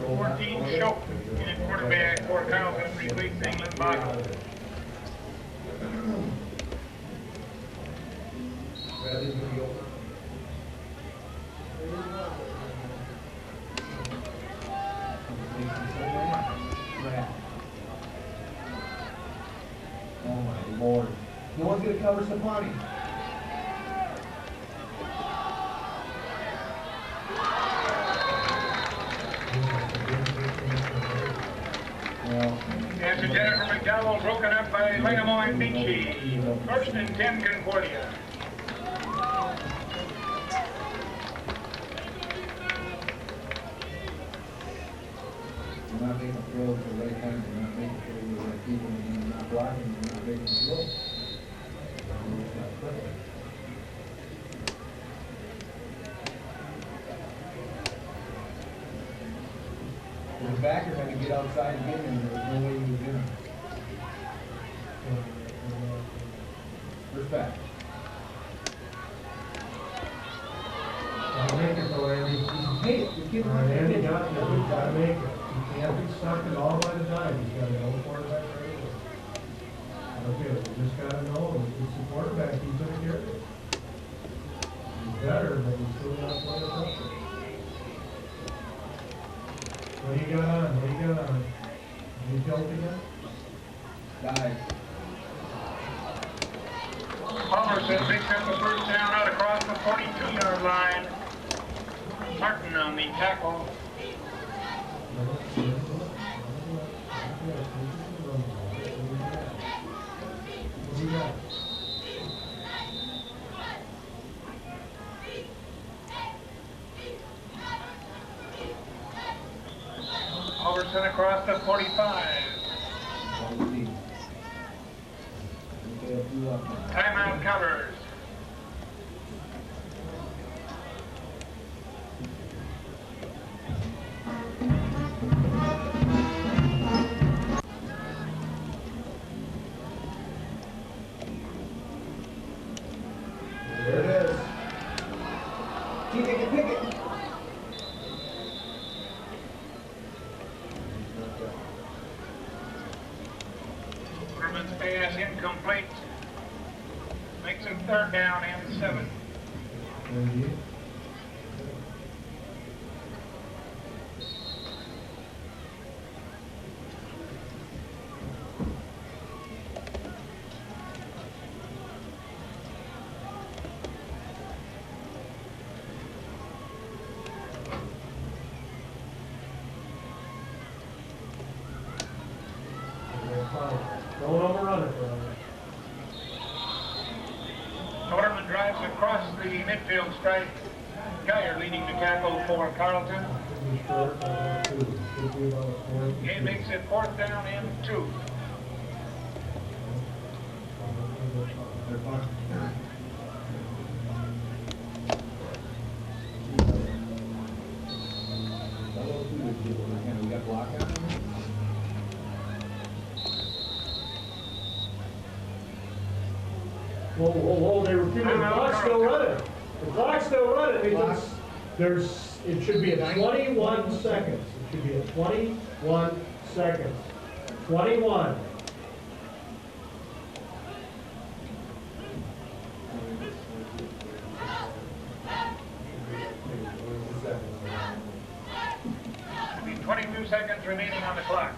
Number 14, Shope, in quarterback for Carlton, releasing England Bottom. That is going to be over. Oh my Lord. No one's going to cover Sapani. After Jennifer McDowell broken up by Langamo and Beachy. 1st and 10, Concordia. You're not making throws at the right time, you're not making throws with the right people, and you're not blocking, you're not making throws. The backer had to get outside and get him, there was no way he was in him. Respect. Gotta make it though, Andy. Hey, the kid wants to Andy hit. got it, he's gotta make it. He can't be stuck at all by the dime, he's gotta know the quarterback right away. Okay, we just gotta know, it's the quarterback, he's gonna get it. He's better, but he's still not playing the pressure. What do you got on? What do you got on? You tilt again? Dive. Palmerson picks up the 1st down out across the 42-yard line. Martin on the tackle. What do you got? Overson across the 45. Timeout covers. There it is. Keep it, pick it. Herman's pass incomplete. Makes it 3rd down and 7. Andy? Don't overrun it, brother. Norman drives across the midfield stripe. Geyer leading the tackle for Carlton. Should be short, 2. Should be about a 4. It makes it 4th down and 2. They're fine. We got block out. Whoa, whoa, whoa, the clock's still running. The clock's still running. They just, It should be at 21 seconds. It should be at 21 seconds. 21. Be 22 seconds remaining on the clock.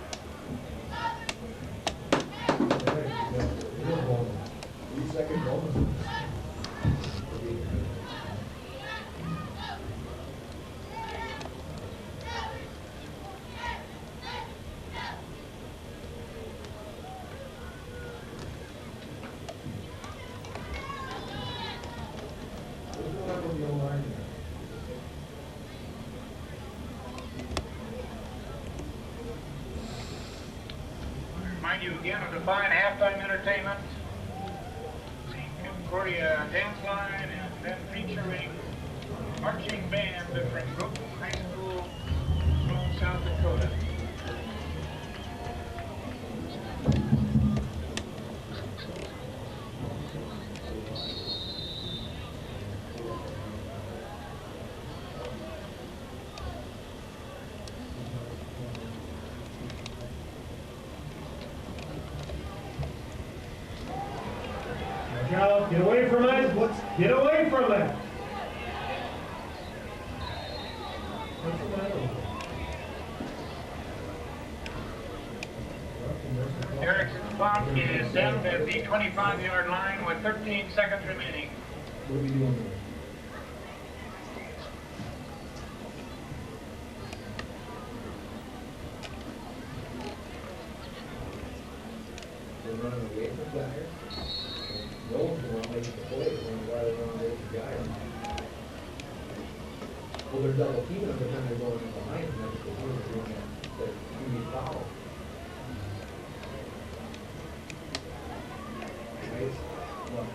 Remind you again of the fine halftime entertainment. The Concordia dance line and then featuring marching band from Brooklyn High School from South Dakota. Now, get away from it. Get away from it. What's the matter with it? Erickson's clock is down at the 25-yard line with 13 seconds remaining. What are we doing there? They're running away from the guy. No one's going to make the play, they're going to run away from the guy. Well, they're double teaming every time they're going in behind him, that's what they're doing, that you need foul. Right? Well,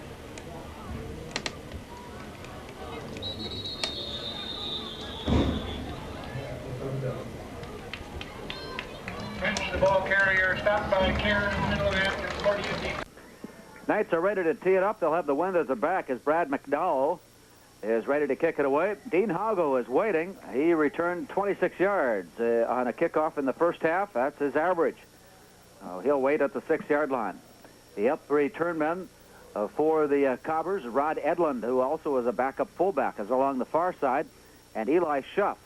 French, the ball carrier, stopped by Karen in the middle of that, Concordia defense. Knights are ready to tee it up. They'll have the wind at the back as Brad McDowell is ready to kick it away. Dean Hago is waiting. He returned 26 yards on a kickoff in the first half. That's his average. He'll wait at the 6-yard line. The up return men for the Cobbers, Rod Edlund, who also is a backup fullback, is along the far side, and Eli Schuff,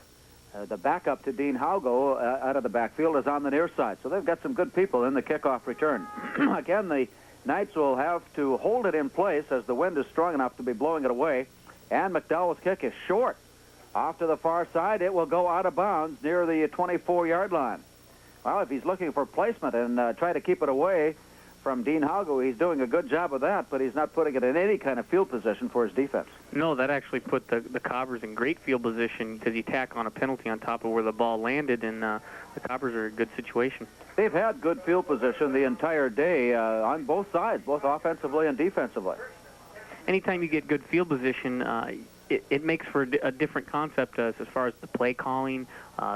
the backup to Dean Hago out of the backfield, is on the near side. So they've got some good people in the kickoff return. Again, the Knights will have to hold it in place as the wind is strong enough to be blowing it away. And McDowell's kick is short. Off to the far side, it will go out of bounds near the 24-yard line. Well, if he's looking for placement and try to keep it away from Dean Hago, he's doing a good job of that, but he's not putting it in any kind of field position for his defense. No, that actually put the Cobbers in great field position because you tack on a penalty on top of where the ball landed, and the Cobbers are in a good situation. They've had good field position the entire day on both sides, both offensively and defensively. Anytime you get good field position, it makes for a different concept as far as the play calling,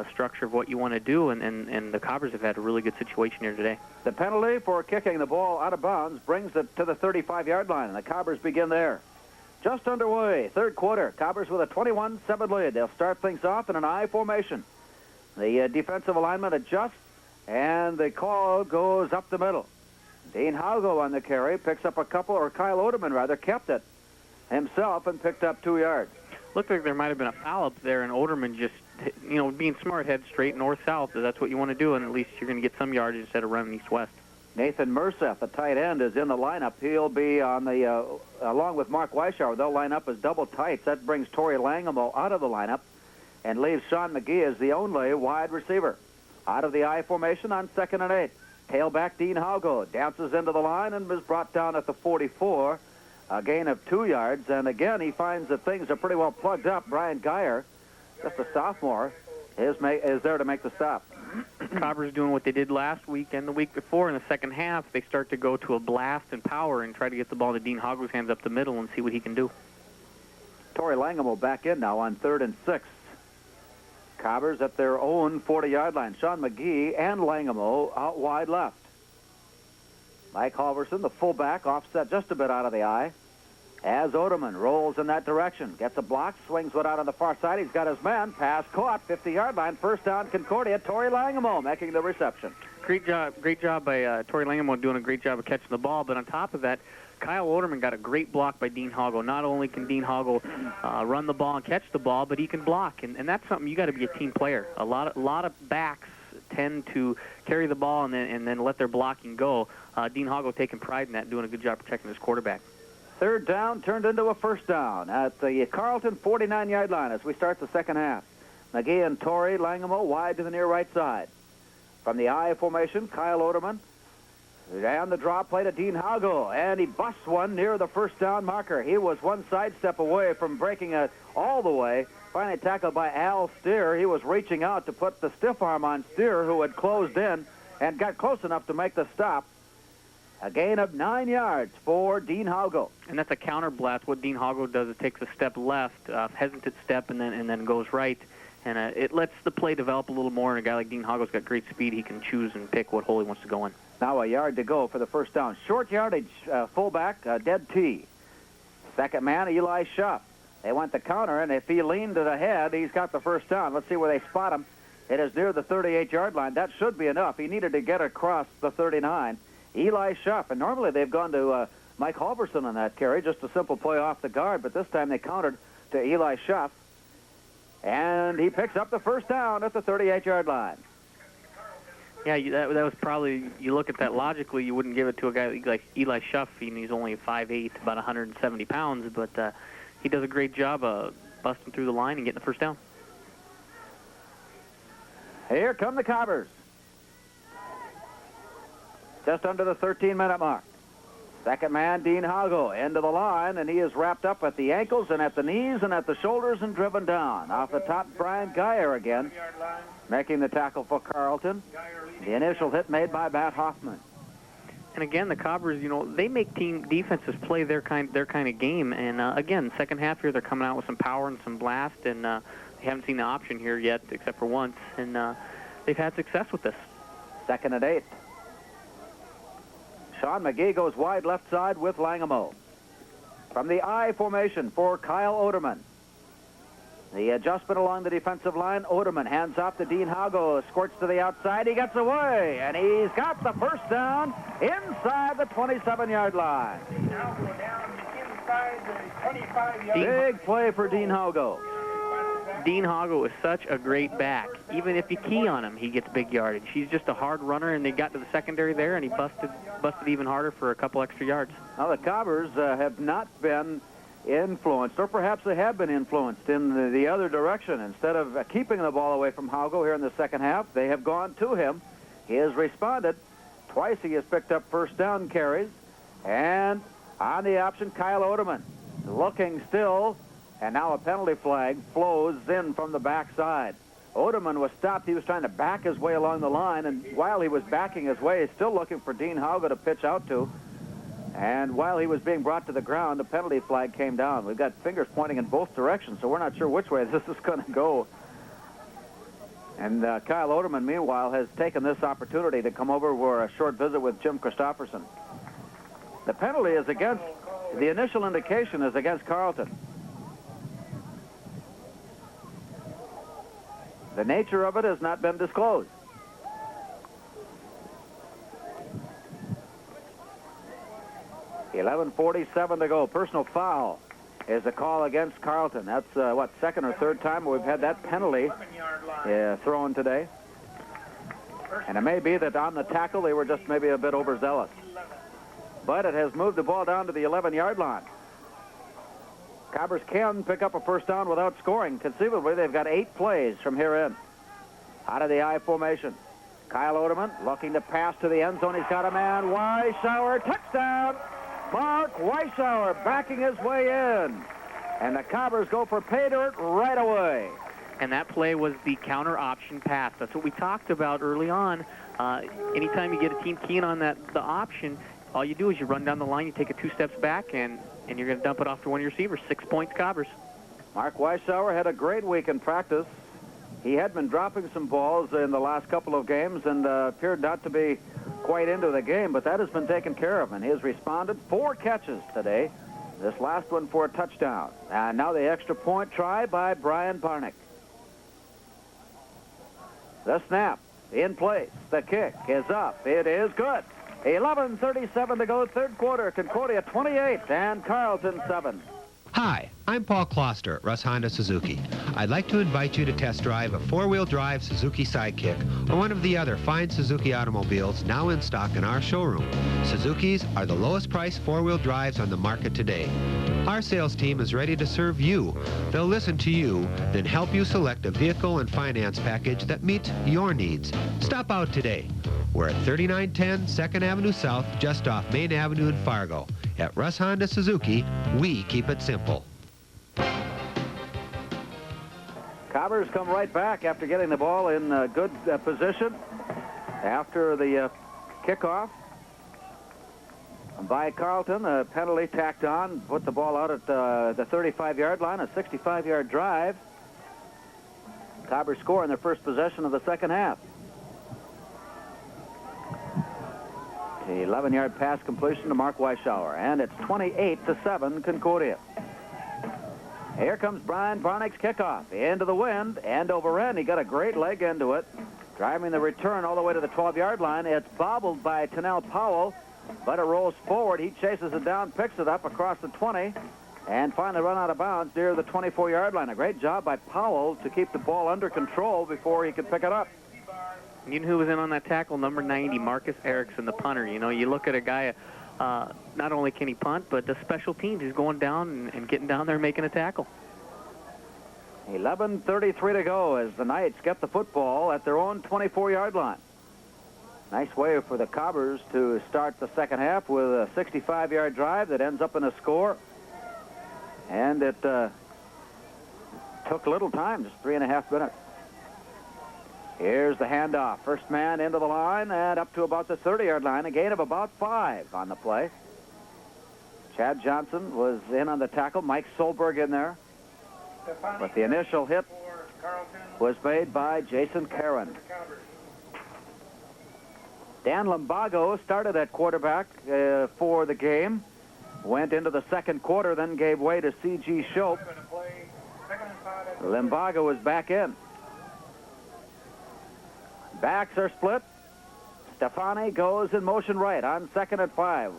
structure of what you want to do, and the Cobbers have had a really good situation here today. The penalty for kicking the ball out of bounds brings it to the 35-yard line, and the Cobbers begin there. Just underway, third quarter. Cobbers with a 21-7 lead. They'll start things off in an I formation. The defensive alignment adjusts, and the call goes up the middle. Dean Hago on the carry picks up a couple, or Kyle Oderman rather, kept it himself and picked up 2 yards. Looked like there might have been a foul up there, and Oderman just, being smart, head straight north-south. That's what you want to do, and at least you're going to get some yardage instead of running east-west. Nathan Merseth, the tight end, is in the lineup. He'll be on the, along with Mark Weishauer, they'll line up as double tights. That brings Torrey Langamo out of the lineup and leaves Sean McGee as the only wide receiver. Out of the I formation on 2nd and 8. Tailback Dean Hago dances into the line and is brought down at the 44, a gain of 2 yards. And again, he finds that things are pretty well plugged up. Brian Geyer, just a sophomore, is there to make the stop. Cobbers doing what they did last week and the week before. In the second half, they start to go to a blast and power and try to get the ball to Dean Hago's hands up the middle and see what he can do. Torrey Langamo back in now on 3rd and 6. Cobbers at their own 40-yard line. Sean McGee and Langamo out wide left. Mike Halverson, the fullback, offset just a bit out of the eye. as Oderman rolls in that direction. Gets a block, swings one out on the far side. He's got his man. Pass caught, 50-yard line. First down, Concordia. Torrey Langamo making the reception. Great job by Torrey Langamo, doing a great job of catching the ball. But on top of that, Kyle Oderman got a great block by Dean Hoggle. Not only can Dean Hoggle run the ball and catch the ball, but he can block, and that's something you got to be a team player. A lot of backs tend to carry the ball and then let their blocking go. Dean Hoggle taking pride in that, doing a good job protecting his quarterback. Third down turned into a first down at the Carleton 49-yard line as we start the second half. McGee and Torrey Langamo wide to the near right side. From the I formation, Kyle Oderman. And the draw play to Dean Hoggle, and he busts one near the first down marker. He was one sidestep away from breaking it all the way. Finally tackled by Al Steer. He was reaching out to put the stiff arm on Steer, who had closed in and got close enough to make the stop. A gain of 9 yards for Dean Hoggle. And that's a counter blast. What Dean Hoggle does is takes a step left, hesitant step, and then goes right. And it lets the play develop a little more. And a guy like Dean Hoggle's got great speed. He can choose and pick what hole he wants to go in. Now a yard to go for the first down. Short yardage, fullback, dead T. Second man, Eli Schupp. They went the counter, and if he leaned it ahead, he's got the first down. Let's see where they spot him. It is near the 38-yard line. That should be enough. He needed to get across the 39. Eli Schupp, and normally they've gone to Mike Halverson on that carry, just a simple play off the guard, but this time they countered to Eli Schupp, and he picks up the first down at the 38-yard line. Yeah, that was probably, you look at that logically, you wouldn't give it to a guy like Eli Schupp. He's only 5'8", about 170 pounds, but he does a great job of busting through the line and getting the first down. Here come the Cobbers. Just under the 13-minute mark. Second man, Dean Hoggle, into the line, and he is wrapped up at the ankles and at the knees and at the shoulders and driven down. Off the top, Brian Geyer again, making the tackle for Carleton. The initial hit made by Matt Hoffman. And again, the Cobbers, they make team defenses play their kind of game. And again, second half here, they're coming out with some power and some blast, and they haven't seen the option here yet, except for once. And they've had success with this. 2nd and 8. Sean McGee goes wide left side with Langamo. From the I formation for Kyle Oderman. The adjustment along the defensive line. Oderman hands off to Dean Hoggle. Squirts to the outside. He gets away, and he's got the first down inside the 27-yard line. Now go down inside the 25-yard. Big play for Dean Hoggle. Dean Hoggle is such a great back. Even if you key on him, he gets big yardage. He's just a hard runner, and they got to the secondary there, and he busted even harder for a couple extra yards. Now, the Cobbers have not been influenced, or perhaps they have been influenced in the other direction. Instead of keeping the ball away from Hoggle here in the second half, they have gone to him. He has responded. Twice he has picked up first down carries. And on the option, Kyle Oderman looking still. And now a penalty flag flows in from the backside. Oderman was stopped. He was trying to back his way along the line, and while he was backing his way, he's still looking for Dean Hoggle to pitch out to. And while he was being brought to the ground, the penalty flag came down. We've got fingers pointing in both directions, so we're not sure which way this is going to go. And Kyle Oderman, meanwhile, has taken this opportunity to come over for a short visit with Jim Christopherson. The penalty is against, the initial indication is against Carleton. The nature of it has not been disclosed. .11:47 to go. Personal foul is a call against Carleton. That's, second or third time we've had that penalty thrown today. And it may be that on the tackle they were just maybe a bit overzealous. But it has moved the ball down to the 11-yard line. Cobbers can pick up a first down without scoring. Conceivably, they've got 8 plays from here in. Out of the I formation. Kyle Oderman looking to pass to the end zone. He's got a man. Weishauer, touchdown! Mark Weishauer backing his way in. And the Cobbers go for pay dirt right away. And that play was the counter option pass. That's what we talked about early on. Anytime you get a team keying on the option, all you do is you run down the line, you take it 2 steps back, and you're going to dump it off to one of your receivers. 6 points, Cobbers. Mark Weishauer had a great week in practice. He had been dropping some balls in the last couple of games and appeared not to be quite into the game, but that has been taken care of, and he has responded. 4 catches today This last one for a touchdown. And now the extra point try by Brian Barnick. The snap in place. The kick is up. It is good. 11:37 to go, third quarter. Concordia 28 and Carleton 7. Hi, I'm Paul Kloster at Russ Honda Suzuki. I'd like to invite you to test drive a four-wheel drive Suzuki Sidekick or one of the other fine Suzuki automobiles now in stock in our showroom. Suzuki's are the lowest priced four-wheel drives on the market today. Our sales team is ready to serve you. They'll listen to you, then help you select a vehicle and finance package that meets your needs. Stop out today. We're at 3910 2nd Avenue South, just off Main Avenue in Fargo. At Russ Honda Suzuki, we keep it simple. Cobbers come right back after getting the ball in good position after the kickoff by Carleton. A penalty tacked on, put the ball out at the 35-yard line, a 65-yard drive. Cobbers score in their first possession of the second half. The 11-yard pass completion to Mark Weishauer, and it's 28-7 Concordia. Here comes Brian Barnick's kickoff. Into the wind, end over end. He got a great leg into it. Driving the return all the way to the 12-yard line. It's bobbled by Tennell Powell, but it rolls forward. He chases it down, picks it up across the 20, and finally run out of bounds near the 24-yard line. A great job by Powell to keep the ball under control before he could pick it up. You know who was in on that tackle? Number 90, Marcus Erickson, the punter. You know, you look at a guy, not only can he punt, but the special teams, he's going down and getting down there and making a tackle. 11:33 to go as the Knights get the football at their own 24-yard line. Nice way for the Cobbers to start the second half with a 65-yard drive that ends up in a score. And it took little time, just 3.5 minutes. Here's the handoff. First man into the line and up to about the 30-yard line. A gain of about 5 on the play. Chad Johnson was in on the tackle. Mike Solberg in there. But the initial hit was made by Jason Caron. Dan Lumbago started at quarterback for the game. Went into the second quarter, then gave way to C.G. Shope. Lumbago was back in. Backs are split. Stefani goes in motion right on 2nd and 5.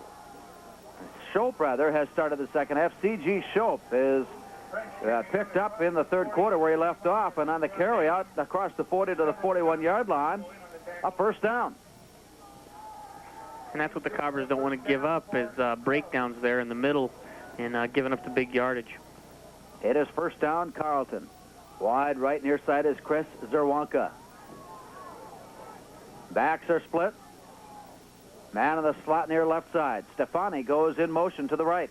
Shope, rather, has started the second half. C.G. Shope is picked up in the third quarter where he left off, and on the carry out across the 40 to the 41-yard line, a first down. And that's what the Cobbers don't want to give up, is breakdowns there in the middle and giving up the big yardage. It is first down, Carleton. Wide right near side is Chris Zerwanka. Backs are split. Man in the slot near left side. Stefani goes in motion to the right.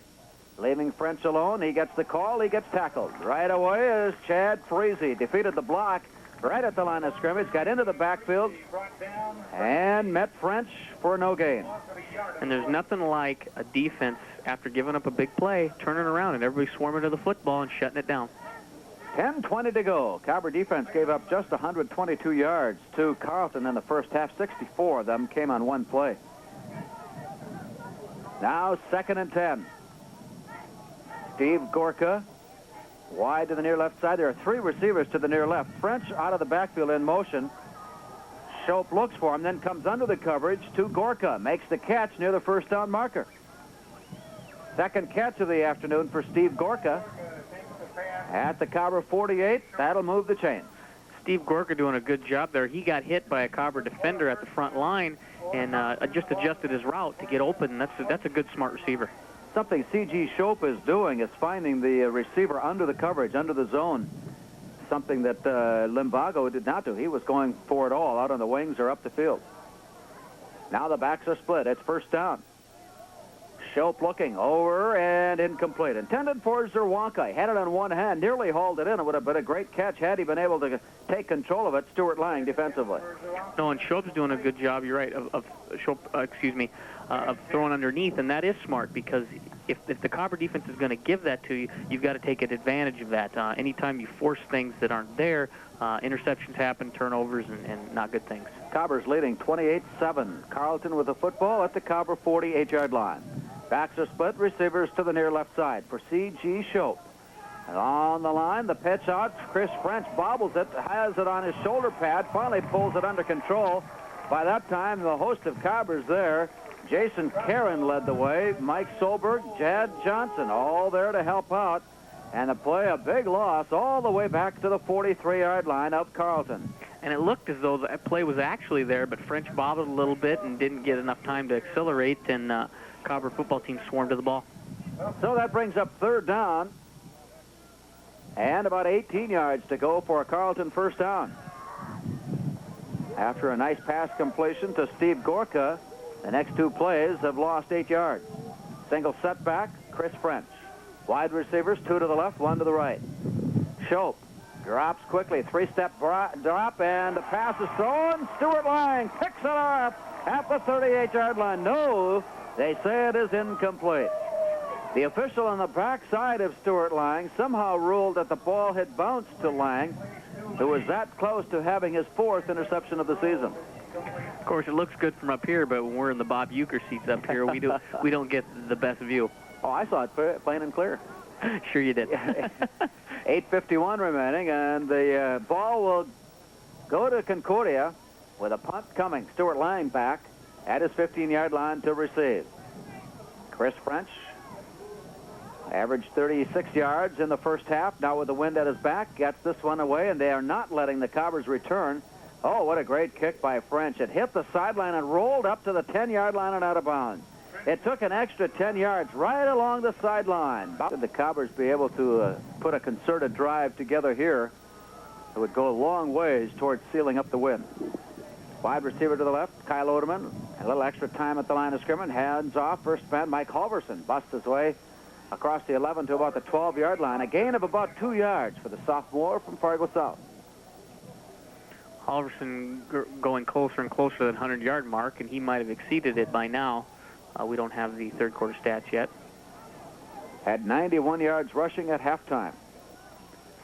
Leaving French alone. He gets the call. He gets tackled. Right away is Chad Freese. Defeated the block right at the line of scrimmage. Got into the backfield and met French for no gain. And there's nothing like a defense, after giving up a big play, turning around and everybody swarming to the football and shutting it down. 10:20 to go. Cobber defense gave up just 122 yards to Carleton in the first half. 64 of them came on one play. Now 2nd and 10. Steve Gorka wide to the near left side. There are 3 receivers to the near left. French out of the backfield in motion. Shope looks for him, then comes under the coverage to Gorka. Makes the catch near the first down marker. Second catch of the afternoon for Steve Gorka. At the Cobber 48, that'll move the chain. Steve Gorka doing a good job there. He got hit by a Cobber defender at the front line and just adjusted his route to get open. That's a good, smart receiver. Something C.G. Shope is doing is finding the receiver under the coverage, under the zone. Something that Lumbago did not do. He was going for it all, out on the wings or up the field. Now the backs are split. It's first down. Shope looking over and incomplete. Intended for Zerwanka. He had it on one hand, nearly hauled it in. It would have been a great catch had he been able to take control of it. Stuart Lang defensively. No, and Shope's doing a good job. You're right of throwing underneath, and that is smart because if the Cobber defense is going to give that to you, you've got to take advantage of that. Anytime you force things that aren't there, interceptions happen, turnovers, and not good things. Cobbers leading 28-7. Carleton with the football at the Cobber 48-yard line. Backs are split. Receivers to the near left side for C.G. Shope. And on the line, the pitch out. Chris French bobbles it, has it on his shoulder pad, finally pulls it under control. By that time, the host of Cobbers there, Jason Caron, led the way. Mike Solberg, Jad Johnson, all there to help out. And the play, a big loss all the way back to the 43-yard line of Carleton. And it looked as though the play was actually there, but French bobbled a little bit and didn't get enough time to accelerate, and Cobber football team swarmed to the ball. So that brings up third down. And about 18 yards to go for a Carleton first down. After a nice pass completion to Steve Gorka, the next two plays have lost 8 yards. Single setback, Chris French. Wide receivers, 2 to the left, 1 to the right. Shope drops quickly, 3-step drop, and the pass is thrown. Stuart Lang picks it up at the 38-yard line. No, they say it is incomplete. The official on the backside of Stuart Lang somehow ruled that the ball had bounced to Lang, who was that close to having his 4th interception of the season. Of course, it looks good from up here, but when we're in the Bob Euchre seats up here, we don't get the best view. Oh, I saw it plain and clear. Sure you did. 8:51 remaining, and the ball will go to Concordia with a punt coming. Stuart Lang back at his 15-yard line to receive. Chris French averaged 36 yards in the first half. Now with the wind at his back, gets this one away, and they are not letting the Cobbers return. Oh, what a great kick by French. It hit the sideline and rolled up to the 10-yard line and out of bounds. It took an extra 10 yards right along the sideline. Should the Cobbers be able to put a concerted drive together here, it would go a long ways towards sealing up the win. Wide receiver to the left, Kyle Oderman. A little extra time at the line of scrimmage. Hands off. First man, Mike Halverson, busts his way across the 11 to about the 12-yard line. A gain of about 2 yards for the sophomore from Fargo South. Halverson going closer and closer to that 100-yard mark, and he might have exceeded it by now. We don't have the third quarter stats yet. Had 91 yards rushing at halftime.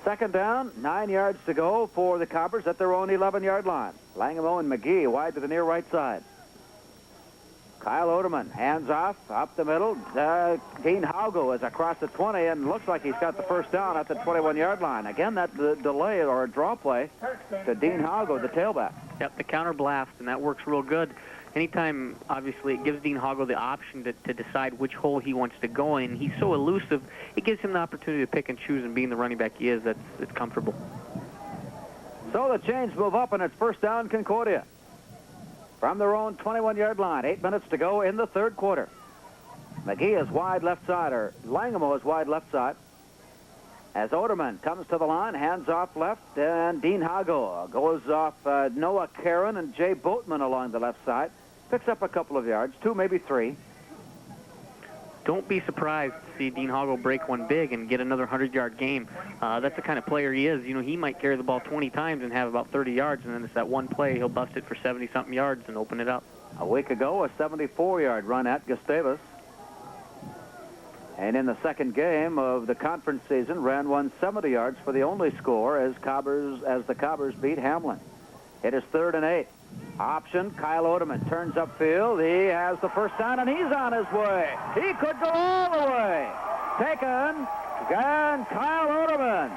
Second down, 9 yards to go for the Cobbers at their own 11-yard line. Langamo and McGee wide to the near right side. Kyle Oderman, hands off, up the middle. Dean Haugo is across the 20 and looks like he's got the first down at the 21-yard line. Again, that delay or a draw play to Dean Haugo, the tailback. Yep, the counter blast, and that works real good. Anytime, obviously, it gives Dean Haugo the option to decide which hole he wants to go in. He's so elusive, it gives him the opportunity to pick and choose, and being the running back he is, it's comfortable. So the chains move up, and it's first down Concordia. From their own 21-yard line, 8 minutes to go in the third quarter. McGee is wide left side, or Langamo is wide left side. As Oderman comes to the line, hands off left, and Dean Haugo goes off Noah Caron and Jay Boatman along the left side. Picks up a couple of yards, 2, maybe 3. Don't be surprised to see Dean Haugo break one big and get another 100-yard game. That's the kind of player he is. You know, he might carry the ball 20 times and have about 30 yards, and then it's that one play, he'll bust it for 70-something yards and open it up. A week ago, a 74-yard run at Gustavus. And in the second game of the conference season, ran 170 yards for the only score as the Cobbers beat Hamlin. It is 3rd and 8. Option, Kyle Oderman turns upfield. He has the first down, and he's on his way. He could go all the way. Taken, and Kyle Oderman.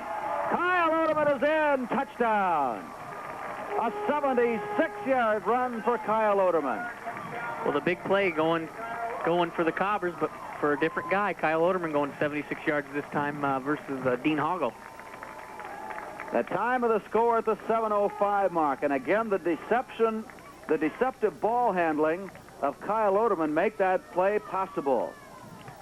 Kyle Oderman is in. Touchdown. A 76-yard run for Kyle Oderman. Well, the big play going for the Cobbers, but for a different guy. Kyle Oderman going 76 yards this time versus Dean Haugo. The time of the score at the 7:05 mark, and again the deceptive ball handling of Kyle Oderman make that play possible.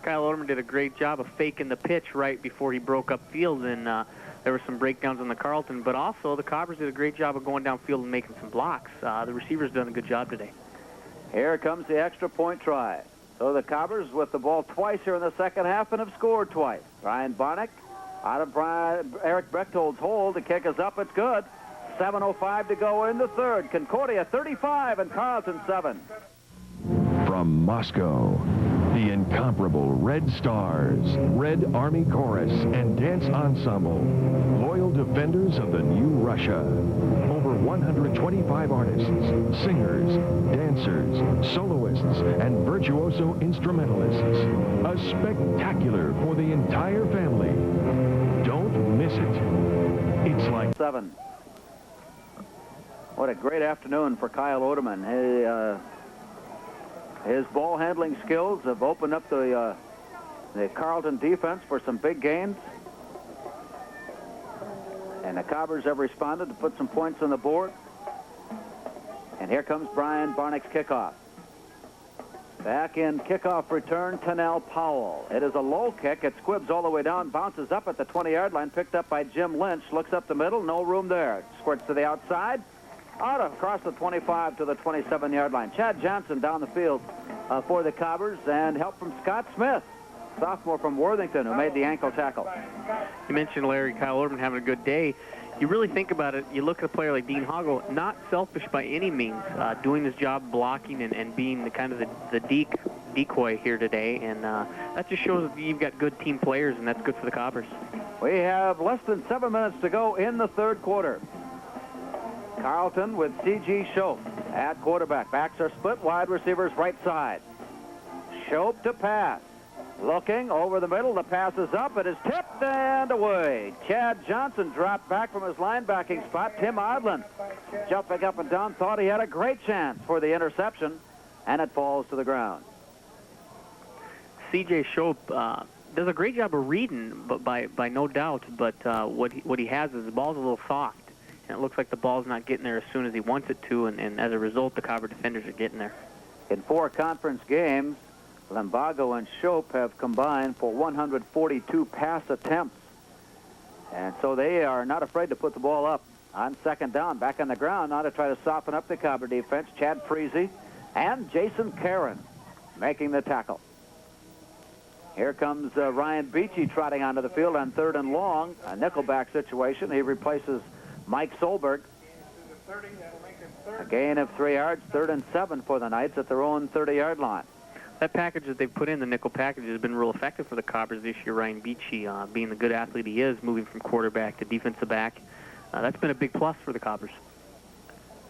Kyle Oderman did a great job of faking the pitch right before he broke up field, and there were some breakdowns on the Carleton, but also the Cobbers did a great job of going downfield and making some blocks. The receivers done a good job today. Here comes the extra point try. So the Cobbers with the ball twice here in the second half and have scored twice. Brian Barnick out of Eric Brechthold's hold. The kick is up. It's good. 7:05 to go in the third. Concordia 35 and Carleton 7. From Moscow, The incomparable Red Stars, Red Army Chorus, and Dance Ensemble. Loyal defenders of the new Russia. Over 125 artists, singers, dancers, soloists, and virtuoso instrumentalists. A spectacular for the entire family. Don't miss it. It's like 7. What a great afternoon for Kyle Oderman. His ball handling skills have opened up the Carleton defense for some big gains. And the Cobbers have responded to put some points on the board. And here comes Brian Barnick's kickoff. Back in kickoff return, Tennell Powell. It is a low kick. It squibs all the way down, bounces up at the 20-yard line, picked up by Jim Lynch, looks up the middle, no room there. Squirts to the outside, out across the 25 to the 27-yard line. Chad Johnson down the field for the Cobbers, and help from Scott Smith, sophomore from Worthington, who made the ankle tackle. You mentioned Larry Kyle Oderman having a good day. You really think about it, you look at a player like Dean Hoggle, not selfish by any means, doing his job blocking and being the kind of the decoy here today, and that just shows that you've got good team players, and that's good for the Cobbers. We have less than 7 minutes to go in the third quarter. Carleton with C.G. Shope at quarterback. Backs are split, wide receivers right side. Shope to pass. Looking over the middle, the pass is up, it is tipped and away. Chad Johnson dropped back from his linebacking spot. Tim Odland jumping up and down, thought he had a great chance for the interception, and it falls to the ground. C.J. Shope does a great job of reading, but by no doubt, but what he has is the ball's a little soft, and it looks like the ball's not getting there as soon as he wants it to, and as a result, the Cobber defenders are getting there. In 4 conference games, Limbago and Shope have combined for 142 pass attempts. And so they are not afraid to put the ball up on second down. Back on the ground now to try to soften up the Cobber defense. Chad Freese and Jason Karen making the tackle. Here comes Ryan Beachy trotting onto the field on 3rd and long. A nickelback situation. He replaces Mike Solberg. A gain of 3 yards, 3rd and 7 for the Knights at their own 30-yard line. That package that they've put in, the nickel package, has been real effective for the Cobbers this year. Ryan Beachy, being the good athlete he is, moving from quarterback to defensive back, that's been a big plus for the Cobbers.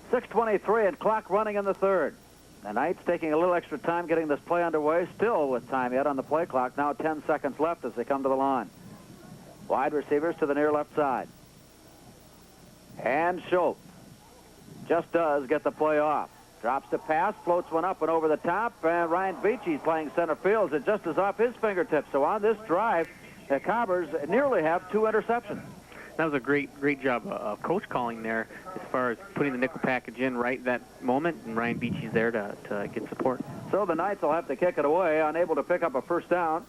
6:23 and clock running in the third. The Knights taking a little extra time getting this play underway, still with time yet on the play clock. Now 10 seconds left as they come to the line. Wide receivers to the near left side. And Shope just does get the play off. Drops the pass, floats one up and over the top, and Ryan Beachy's playing center field. It just is off his fingertips. So on this drive, the Cobbers nearly have 2 interceptions. That was a great job of coach calling there as far as putting the nickel package in right that moment, and Ryan Beachy's there to get support. So the Knights will have to kick it away, unable to pick up a first down.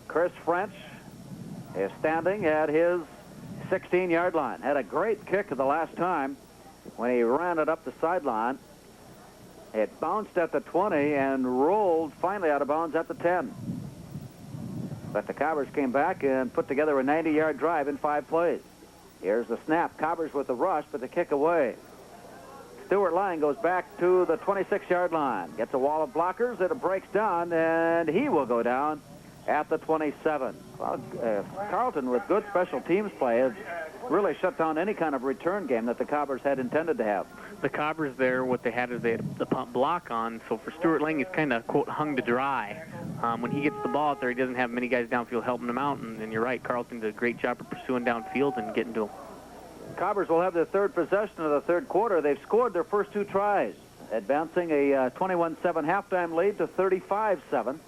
Chris French is standing at his 16-yard line. Had a great kick the last time when he ran it up the sideline. It bounced at the 20 and rolled finally out of bounds at the 10. But the Cobbers came back and put together a 90-yard drive in 5 plays. Here's the snap. Cobbers with the rush, but the kick away. Stuart Lang goes back to the 26-yard line. Gets a wall of blockers. It breaks down, and he will go down at the 27. Well, Carleton, with good special teams play, has really shut down any kind of return game that the Cobbers had intended to have. The Cobbers there, what they had is they had the pump block on, so for Stuart Lang, he's kind of, quote, hung to dry. When he gets the ball out there, he doesn't have many guys downfield helping him out, and you're right, Carleton did a great job of pursuing downfield and getting to him. Cobbers will have their third possession of the third quarter. They've scored their first 2 tries, advancing a 21-7 halftime lead to 35-7.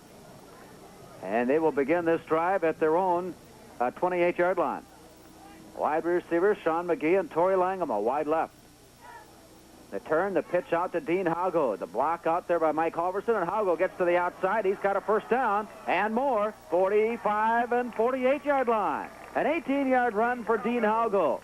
And they will begin this drive at their own 28-yard line. Wide receivers, Sean McGee and Torrey Langham, wide left. The turn, the pitch out to Dean Haugo. The block out there by Mike Halverson, and Haugo gets to the outside. He's got a first down and more. 45 and 48-yard line. An 18-yard run for Dean Haugo.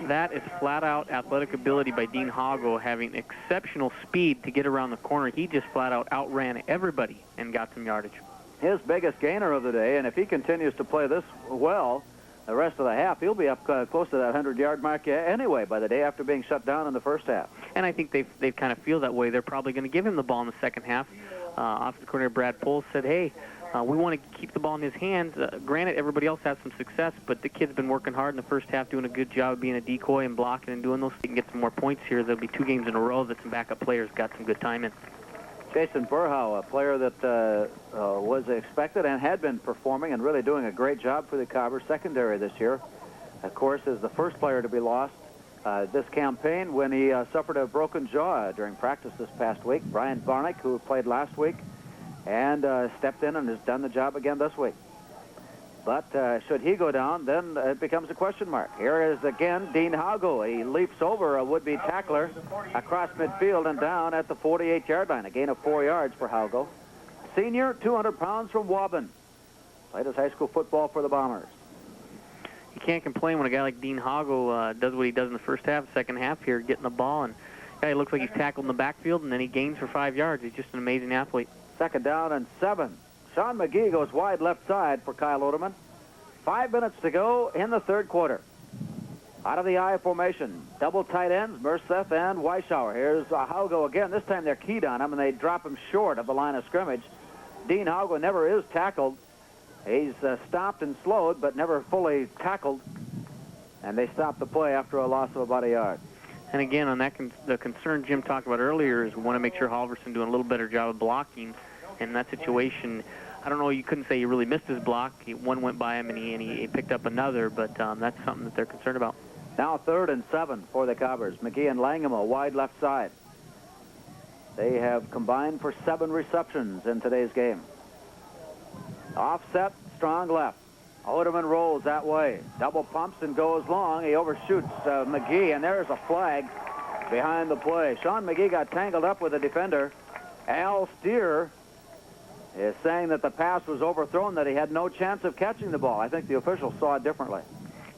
That is flat-out athletic ability by Dean Haugo, having exceptional speed to get around the corner. He just flat-out outran everybody and got some yardage. His biggest gainer of the day, and if he continues to play this well, the rest of the half, he'll be up close to that 100-yard mark anyway by the day after being shut down in the first half. And I think they kind of feel that way. They're probably going to give him the ball in the second half. Offensive coordinator Brad Pohl said, hey, we want to keep the ball in his hands. Granted, everybody else has some success, but the kid's been working hard in the first half, doing a good job of being a decoy and blocking and doing those. He can get some more points here. There'll be 2 games in a row that some backup players got some good time in. Jason Burhow, a player that was expected and had been performing and really doing a great job for the Cobbers secondary this year. Of course, is the first player to be lost this campaign when he suffered a broken jaw during practice this past week. Brian Barnick, who played last week, and stepped in and has done the job again this week. But should he go down, then it becomes a question mark. Here is again Dean Haugo. He leaps over a would-be tackler across midfield and down at the 48-yard line. A gain of 4 yards for Haugo. Senior, 200 pounds from Waubun. Played his high school football for the Bombers. You can't complain when a guy like Dean Haugo does what he does in the first half, second half here, getting the ball. And guy looks like he's tackled in the backfield, and then he gains for 5 yards. He's just an amazing athlete. 2nd down and 7. Sean McGee goes wide left side for Kyle Oderman. 5 minutes to go in the third quarter. Out of the I formation, double tight ends, Merseth and Weishauer. Here's Haugo again. This time they're keyed on him, and they drop him short of the line of scrimmage. Dean Haugo never is tackled. He's stopped and slowed, but never fully tackled. And they stop the play after a loss of about a yard. And again, on that, the concern Jim talked about earlier is we want to make sure Halverson doing a little better job of blocking. In that situation, I don't know, you couldn't say he really missed his block. One went by him, and he picked up another, but that's something that they're concerned about. Now 3rd and 7 for the Cobbers. McGee and Langema wide left side. They have combined for 7 receptions in today's game. Offset, strong left. Oderman rolls that way. Double pumps and goes long. He overshoots McGee, and there's a flag behind the play. Sean McGee got tangled up with a defender. Al Steer is saying that the pass was overthrown, that he had no chance of catching the ball. I think the officials saw it differently.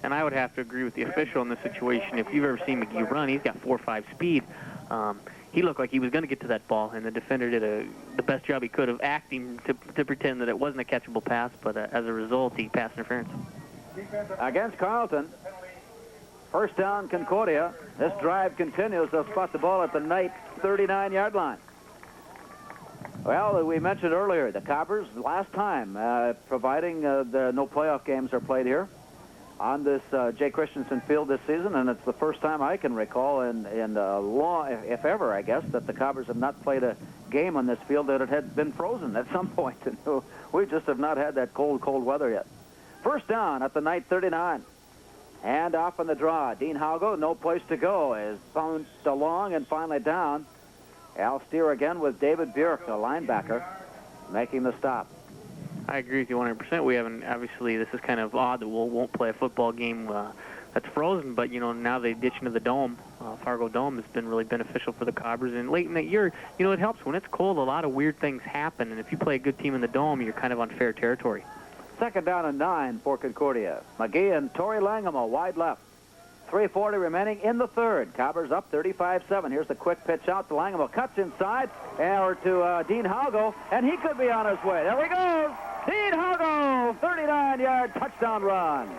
And I would have to agree with the official in this situation. If you've ever seen McGee run, he's got 4.5 speed. He looked like he was going to get to that ball, and the defender did the best job he could of acting to pretend that it wasn't a catchable pass, but as a result, he passed interference. Against Carleton, 1st down Concordia. This drive continues. They'll spot the ball at the Knight 39-yard line. Well, we mentioned earlier, the Cobbers, last time, providing no playoff games are played here on this Jay Christensen field this season, and it's the first time I can recall in long, if ever, I guess, that the Cobbers have not played a game on this field that it had been frozen at some point. And we just have not had that cold weather yet. 1st down at the Knight 39. And off on the draw. Dean Haugo, no place to go, is bounced along and finally down. Al Steer again with David Bjork, the linebacker, making the stop. I agree with you 100%. We haven't, obviously, this is kind of odd that we won't play a football game that's frozen, but, now they ditch into the dome. Fargo Dome has been really beneficial for the Cobbers. And late in the year, it helps. When it's cold, a lot of weird things happen, and if you play a good team in the dome, you're kind of on fair territory. 2nd down and 9 for Concordia. McGee and Torrey Langema wide left. 3:40 remaining in the third. Cobbers up 35-7. Here's the quick pitch out to Langema. Cuts inside, or to Dean Haugo, and he could be on his way. There he goes. Dean Haugo, 39-yard touchdown run.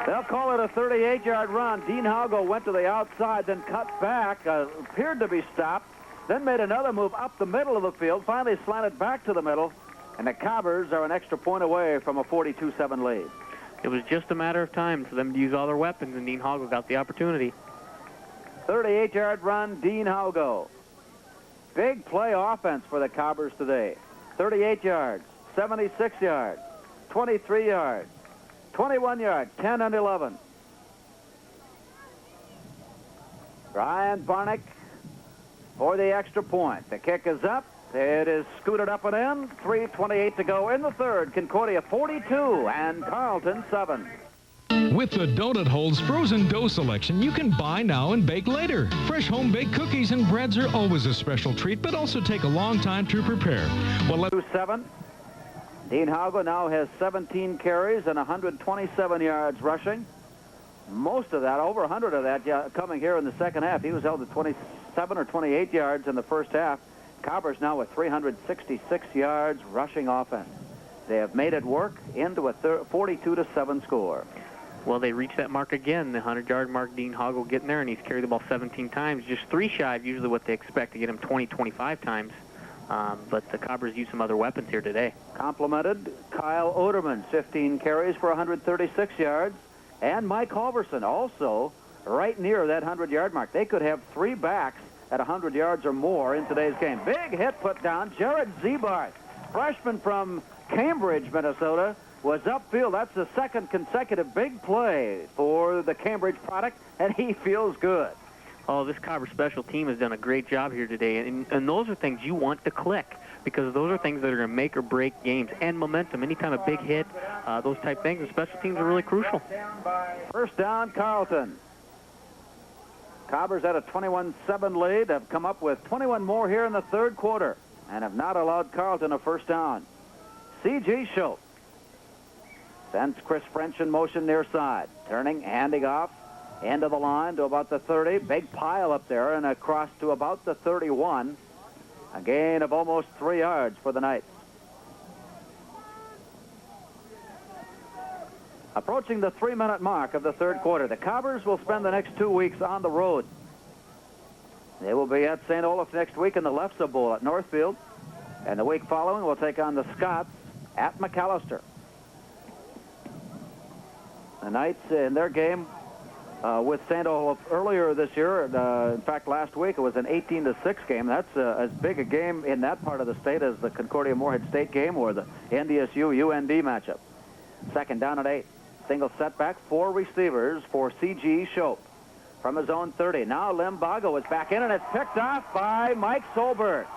They'll call it a 38-yard run. Dean Haugo went to the outside, then cut back, appeared to be stopped, then made another move up the middle of the field, finally slanted back to the middle, and the Cobbers are an extra point away from a 42-7 lead. It was just a matter of time for them to use all their weapons, and Dean Haugo got the opportunity. 38-yard run, Dean Haugo. Big play offense for the Cobbers today. 38 yards, 76 yards, 23 yards, 21 yards, 10 and 11. Brian Barnick for the extra point. The kick is up. It is scooted up and in. 3:28 to go in the third. Concordia 42 and Carleton 7. With the Donut Holes frozen dough selection, you can buy now and bake later. Fresh home-baked cookies and breads are always a special treat, but also take a long time to prepare. Well, 7. Dean Haugo now has 17 carries and 127 yards rushing. Most of that, over 100 of that, coming here in the second half. He was held at 27 or 28 yards in the first half. Cobbers now with 366 yards rushing offense. They have made it work into a 42-7 score. Well, they reached that mark again, the 100-yard mark. Dean Hoggle getting there, and he's carried the ball 17 times, just 3 shy of usually what they expect to get him 20, 25 times. But the Cobbers used some other weapons here today. Complimented Kyle Oderman, 15 carries for 136 yards. And Mike Halverson also right near that 100-yard mark. They could have 3 backs at 100 yards or more in today's game. Big hit put down. Jared Zebart, freshman from Cambridge, Minnesota, was upfield. That's the second consecutive big play for the Cambridge product, and he feels good. Oh, this Cobber special team has done a great job here today, and those are things you want to click, because those are things that are going to make or break games, and momentum. Anytime a big hit, those type things, and special teams are really crucial. First down, Carleton. Cobbers at a 21-7 lead, have come up with 21 more here in the third quarter, and have not allowed Carleton a first down. C.G. Schultz sends Chris French in motion near side, turning, handing off, end of the line to about the 30. Big pile up there and across to about the 31. A gain of almost 3 yards for the Knights. Approaching the 3-minute mark of the third quarter, the Cobbers will spend the next 2 weeks on the road. They will be at St. Olaf next week in the Lefse Bowl at Northfield, and the week following will take on the Scots at McAllister. The Knights in their game with St. Olaf earlier this year, in fact last week, it was an 18-6 game. That's as big a game in that part of the state as the Concordia Moorhead State game or the NDSU-UND matchup. Second down at 8. Single setback, 4 receivers for C.G. Shope from his own 30. Now Limbago is back in, and it's picked off by Mike Solberg.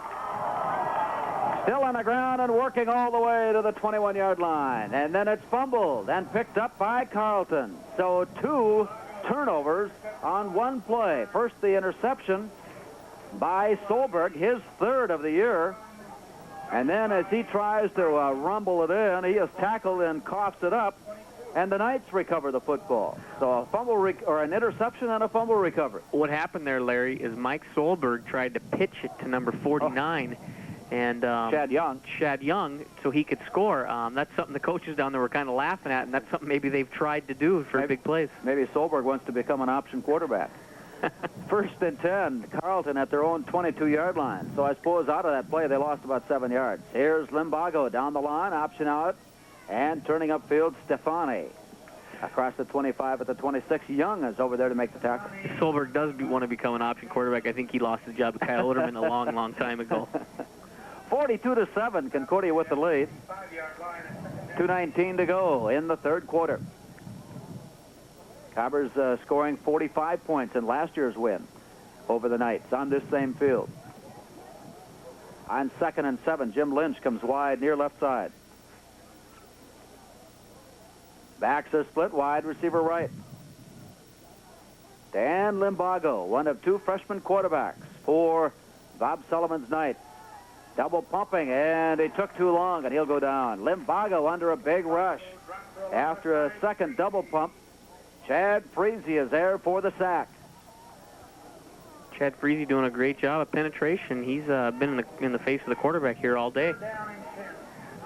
Still on the ground and working all the way to the 21-yard line. And then it's fumbled and picked up by Carleton. So 2 turnovers on 1 play. First, the interception by Solberg, his 3rd of the year. And then as he tries to rumble it in, he is tackled and coughs it up. And the Knights recover the football. So a fumble or an interception and a fumble recovery. What happened there, Larry, is Mike Solberg tried to pitch it to number 49. And Shad Young, so he could score. That's something the coaches down there were kind of laughing at, and that's something maybe they've tried to do for big plays. Maybe Solberg wants to become an option quarterback. First and 10, Carleton at their own 22-yard line. So I suppose out of that play, they lost about 7 yards. Here's Limbago down the line, option out, and turning upfield, Stefani. Across the 25 at the 26, Young is over there to make the tackle. If Solberg does want to become an option quarterback, I think he lost his job to Kyle Oderman a long, long time ago. 42-7, Concordia with the lead. 2:19 to go in the third quarter. Cobbers scoring 45 points in last year's win over the Knights on this same field. On 2nd and 7, Jim Lynch comes wide near left side. Backs are split, wide receiver right. Dan Limbago, one of 2 freshman quarterbacks for Bob Sullivan's Knights. Double pumping, and he took too long, and he'll go down. Limbago under a big rush. After a second double pump, Chad Freese is there for the sack. Chad Freese doing a great job of penetration. He's been in the face of the quarterback here all day.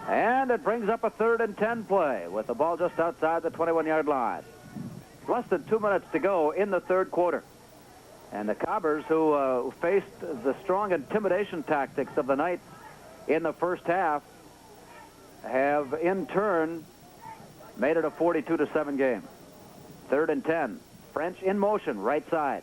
And it brings up a 3rd and 10 play with the ball just outside the 21-yard line. Less than 2 minutes to go in the third quarter. And the Cobbers, who faced the strong intimidation tactics of the Knights in the first half, have in turn made it a 42-7 game. 3rd and 10. French in motion, right side.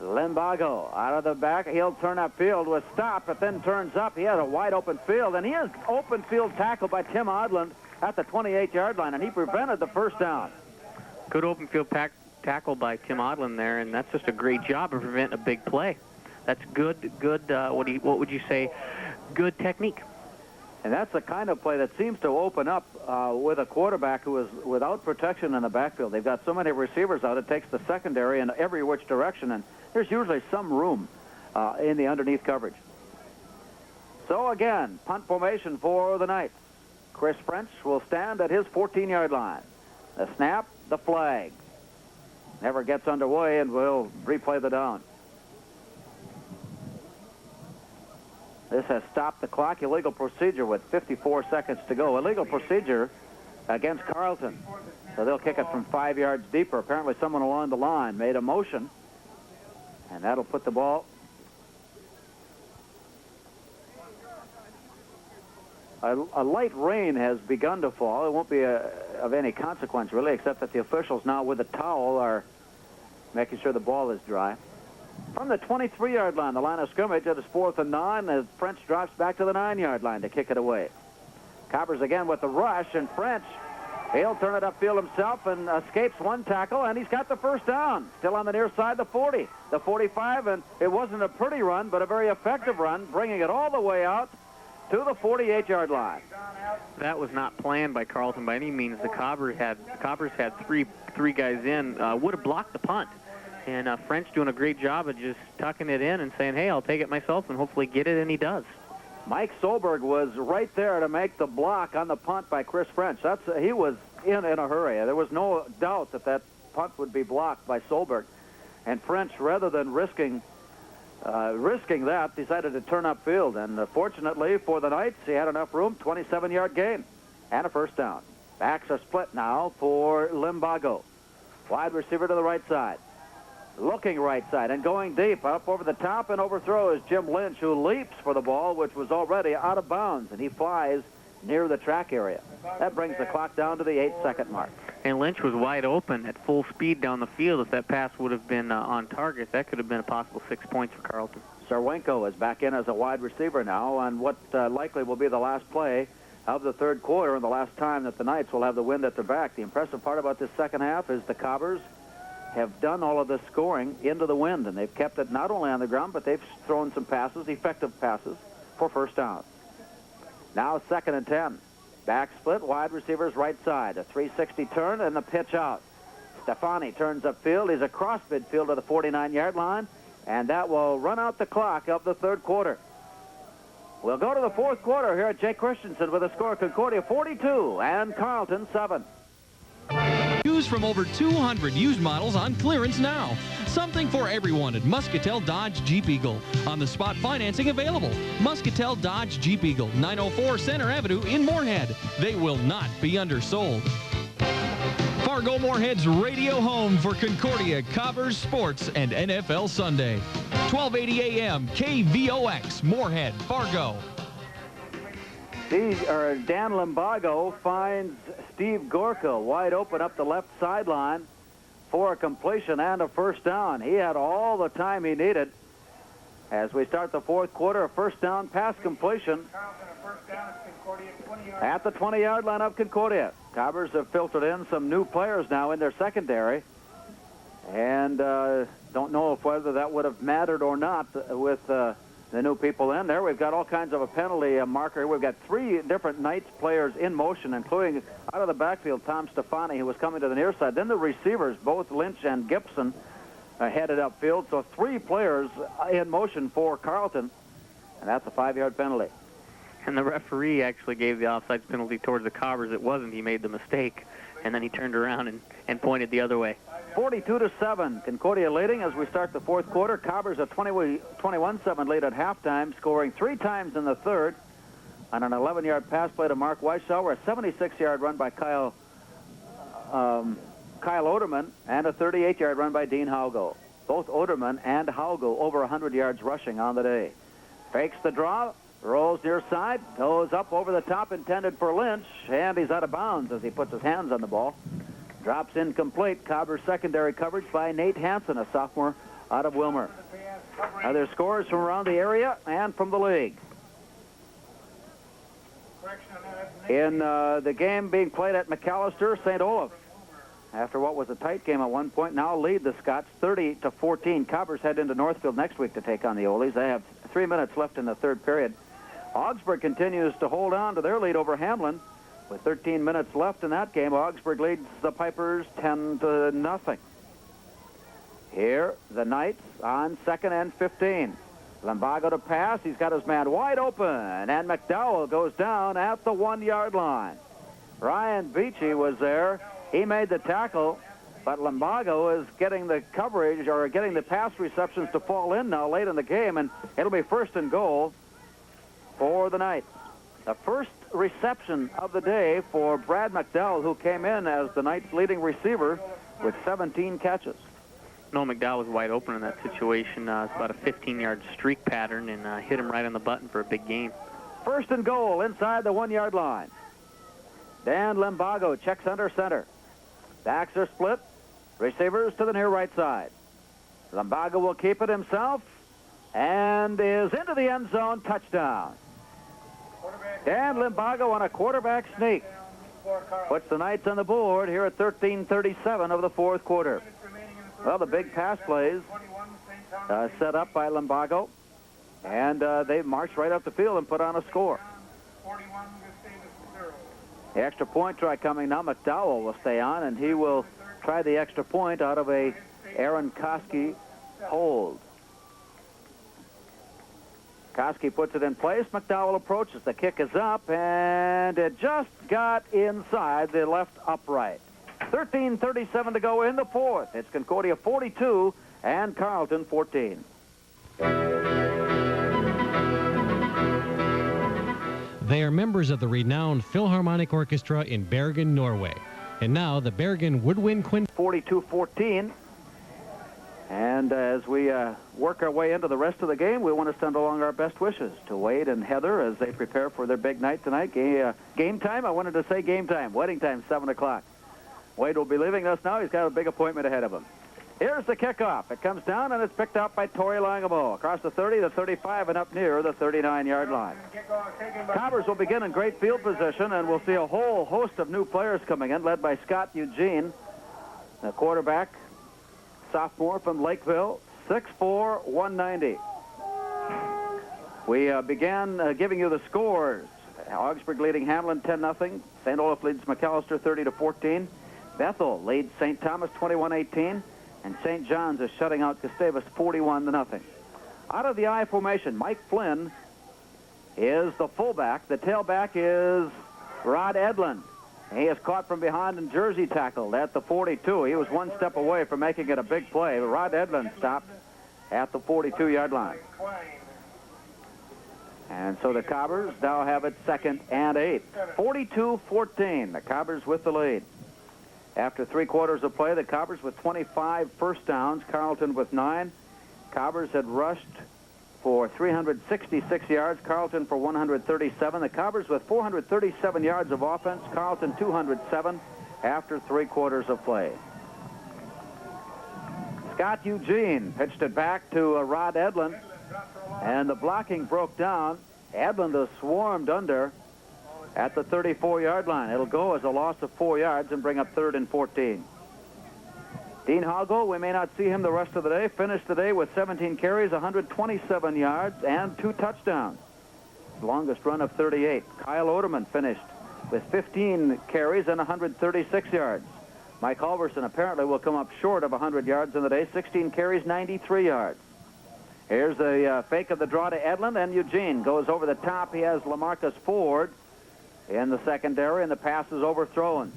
Limbago out of the back. He'll turn upfield with stop, but then turns up. He has a wide open field, and he is open field tackled by Tim Odland at the 28-yard line, and he prevented the first down. Good open field tackle by Tim Odland there, and that's just a great job of preventing a big play. That's good, what would you say, good technique. And that's the kind of play that seems to open up with a quarterback who is without protection in the backfield. They've got so many receivers out, it takes the secondary in every which direction, and there's usually some room in the underneath coverage. So again, punt formation for the Knights. Chris French will stand at his 14-yard line. The snap, the flag. Never gets underway, and we'll replay the down. This has stopped the clock. Illegal procedure with 54 seconds to go. Illegal procedure against Carleton. So they'll kick it from 5 yards deeper. Apparently someone along the line made a motion, and that'll put the ball. A light rain has begun to fall. It won't be of any consequence, really, except that the officials now with a towel are making sure the ball is dry. From the 23-yard line, the line of scrimmage, it is 4th and 9, as French drops back to the 9-yard line to kick it away. Cobbers again with the rush, and French, he'll turn it upfield himself and escapes one tackle, and he's got the first down. Still on the near side, the 40, the 45, and it wasn't a pretty run, but a very effective run, bringing it all the way out to the 48-yard line. That was not planned by Carleton by any means. The Cobbers had three guys in, would have blocked the punt. And French doing a great job of just tucking it in and saying, hey, I'll take it myself and hopefully get it, and he does. Mike Solberg was right there to make the block on the punt by Chris French. He was in a hurry. There was no doubt that punt would be blocked by Solberg. And French, rather than risking that, decided to turn upfield. And fortunately for the Knights, he had enough room, 27-yard gain, and a first down. Backs are split now for Limbago. Wide receiver to the right side. Looking right side and going deep, up over the top and overthrows Jim Lynch, who leaps for the ball, which was already out of bounds, and he flies near the track area. That brings the clock down to the 8-second mark. And Lynch was wide open at full speed down the field. If that pass would have been on target, that could have been a possible 6 points for Carleton. Sarwenko is back in as a wide receiver now on what likely will be the last play of the third quarter and the last time that the Knights will have the wind at their back. The impressive part about this second half is the Cobbers have done all of this scoring into the wind, and they've kept it not only on the ground, but they've thrown some passes, effective passes, for first down. Now 2nd and 10. Back split, wide receivers right side. A 360 turn and the pitch out. Stefani turns upfield. He's across midfield to the 49-yard line, and that will run out the clock of the third quarter. We'll go to the fourth quarter here at Jay Christensen with a score of Concordia 42 and Carleton 7. Choose from over 200 used models on clearance now. Something for everyone at Muscatel Dodge Jeep Eagle. On-the-spot financing available. Muscatel Dodge Jeep Eagle, 904 Center Avenue in Moorhead. They will not be undersold. Fargo Moorhead's radio home for Concordia, Cobbers, Sports, and NFL Sunday. 1280 AM, KVOX, Moorhead, Fargo. Dan Limbago finds Steve Gorka wide open up the left sideline for a completion and a first down. He had all the time he needed. As we start the fourth quarter, a first down pass completion at the 20-yard line of Concordia. Cobbers have filtered in some new players now in their secondary, and don't know if whether that would have mattered or not with the new people in there. We've got all kinds of a penalty marker. We've got 3 different Knights players in motion, including out of the backfield, Tom Stefani, who was coming to the near side. Then the receivers, both Lynch and Gibson, headed upfield. So 3 players in motion for Carleton, and that's a 5-yard penalty. And the referee actually gave the offsides penalty towards the Cobbers. It wasn't. He made the mistake, and then he turned around and pointed the other way. 42-7, Concordia leading as we start the fourth quarter. Cobbers a 21-7 lead at halftime, scoring 3 times in the third on an 11-yard pass play to Mark Weishauer, a 76-yard run by Kyle Oderman, and a 38-yard run by Dean Haugo. Both Oderman and Haugo over 100 yards rushing on the day. Fakes the draw, rolls near side, goes up over the top, intended for Lynch, and he's out of bounds as he puts his hands on the ball. Drops incomplete. Cobbers secondary coverage by Nate Hansen, a sophomore out of Wilmer. Other scores from around the area and from the league. In the game being played at McAllister, St. Olaf, after what was a tight game at one point, now lead the Scots 30-14. Cobbers head into Northfield next week to take on the Olies. They have 3 minutes left in the third period. Augsburg continues to hold on to their lead over Hamlin. With 13 minutes left in that game, Augsburg leads the Pipers 10-0. Here, the Knights on 2nd and 15. Limbago to pass. He's got his man wide open, and McDowell goes down at the 1-yard line. Ryan Beachy was there. He made the tackle, but Limbago is getting the coverage or getting the pass receptions to fall in now late in the game, and it'll be 1st and goal for the Knights. The first reception of the day for Brad McDowell, who came in as the Knights' leading receiver with 17 catches. Noah McDowell was wide open in that situation. It's about a 15-yard streak pattern, and hit him right on the button for a big game. First and goal inside the 1-yard line. Dan Limbago checks under center. Backs are split. Receivers to the near right side. Limbago will keep it himself and is into the end zone. Touchdown. Dan Limbago on a quarterback sneak puts the Knights on the board here at 13:37 of the fourth quarter. Well, the big pass plays set up by Limbago, and they marched right up the field and put on a score. The extra point try coming now. McDowell will stay on, and he will try the extra point out of a Aaron Koski hold. Koski puts it in place. McDowell approaches. The kick is up, and it just got inside the left upright. 13:37 to go in the fourth. It's Concordia 42 and Carleton 14. They are members of the renowned Philharmonic Orchestra in Bergen, Norway. And now the Bergen Woodwind Quintet. 42-14. And as we work our way into the rest of the game, we want to send along our best wishes to Wade and Heather as they prepare for their big night tonight. Game time? I wanted to say game time. Wedding time, 7 o'clock. Wade will be leaving us now. He's got a big appointment ahead of him. Here's the kickoff. It comes down, and it's picked up by Torrey Langamo across the 30, the 35, and up near the 39-yard line. Cobbers will begin in great field position, and we'll see a whole host of new players coming in, led by Scott Eugene, the quarterback, sophomore from Lakeville, 6'4", 190. We began giving you the scores. Augsburg leading Hamlin 10-0. St. Olaf leads McAllister 30-14. Bethel leads St. Thomas 21-18. And St. John's is shutting out Gustavus 41-0. Out of the I formation, Mike Flynn is the fullback. The tailback is Rod Edlund. He is caught from behind and jersey tackled at the 42. He was one step away from making it a big play. Rod Edlund stopped at the 42-yard line. And so the Cobbers now have it 2nd and 8. 42-14. The Cobbers with the lead. After 3 quarters of play, the Cobbers with 25 first downs, Carleton with 9. Cobbers had rushed for 366 yards, Carleton for 137. The Cobbers with 437 yards of offense, Carleton 207 after 3 quarters of play. Scott Eugene pitched it back to Rod Edlund, and the blocking broke down. Edlund is swarmed under at the 34-yard line. It'll go as a loss of 4 yards and bring up 3rd and 14. Dean Hoggle, we may not see him the rest of the day, finished the day with 17 carries, 127 yards, and 2 touchdowns. Longest run of 38. Kyle Oderman finished with 15 carries and 136 yards. Mike Halverson apparently will come up short of 100 yards in the day, 16 carries, 93 yards. Here's the fake of the draw to Edlund, and Eugene goes over the top. He has LaMarcus Ford in the secondary, and the pass is overthrown.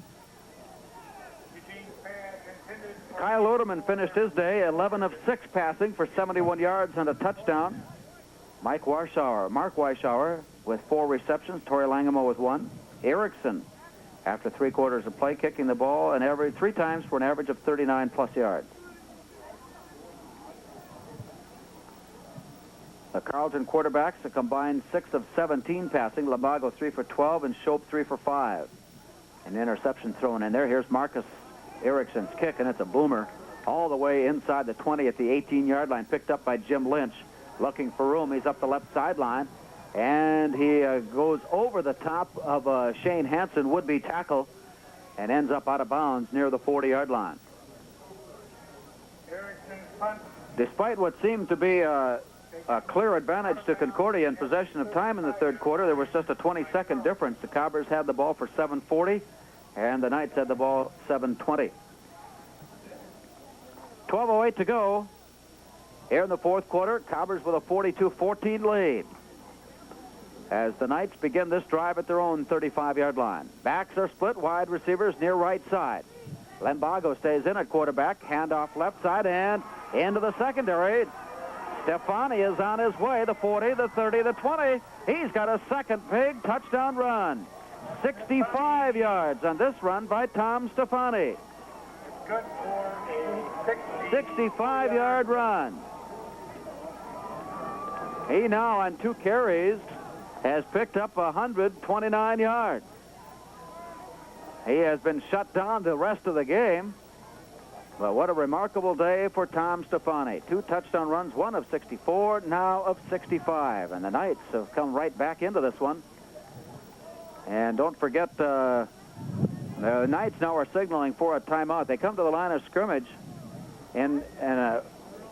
Kyle Oderman finished his day 11 of 6 passing for 71 yards and a touchdown. Mark Weishauer with 4 receptions. Torrey Langamo with 1. Erickson, after 3 quarters of play, kicking the ball and 3 times for an average of 39-plus yards. The Carleton quarterbacks a combined 6 of 17 passing. Limbago 3 for 12 and Shope 3 for 5. An interception thrown in there. Here's Marcus Erickson's kick, and it's a boomer all the way inside the 20 at the 18-yard line, picked up by Jim Lynch. Looking for room. He's up the left sideline, and he goes over the top of Shane Hansen, would-be tackle, and ends up out of bounds near the 40-yard line. Despite what seemed to be a clear advantage to Concordia in possession of time in the 3rd quarter, there was just a 20-second difference. The Cobbers had the ball for 7:40, and the Knights had the ball 7:20. 12:08 to go. Here in the 4th quarter, Cobbers with a 42-14 lead as the Knights begin this drive at their own 35-yard line. Backs are split, wide receivers near right side. Limbago stays in at quarterback, handoff left side, and into the secondary. Stefani is on his way, the 40, the 30, the 20. He's got a second big touchdown run. 65 yards on this run by Tom Stefani. Good for a 65-yard run. He now, on 2 carries, has picked up 129 yards. He has been shut down the rest of the game. Well, what a remarkable day for Tom Stefani. 2 touchdown runs, one of 64, now of 65. And the Knights have come right back into this one. And don't forget, the Knights now are signaling for a timeout. They come to the line of scrimmage in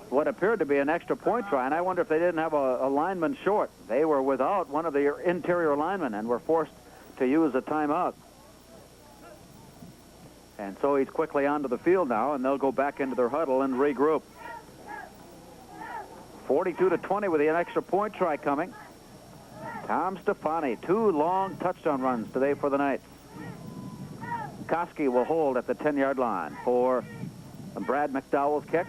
what appeared to be an extra point try, and I wonder if they didn't have a lineman short. They were without one of the interior linemen and were forced to use a timeout. And so he's quickly onto the field now, and they'll go back into their huddle and regroup. 42-20 with the extra point try coming. Tom Stefani, 2 long touchdown runs today for the Knights. Koski will hold at the 10-yard line for Brad McDowell's kick.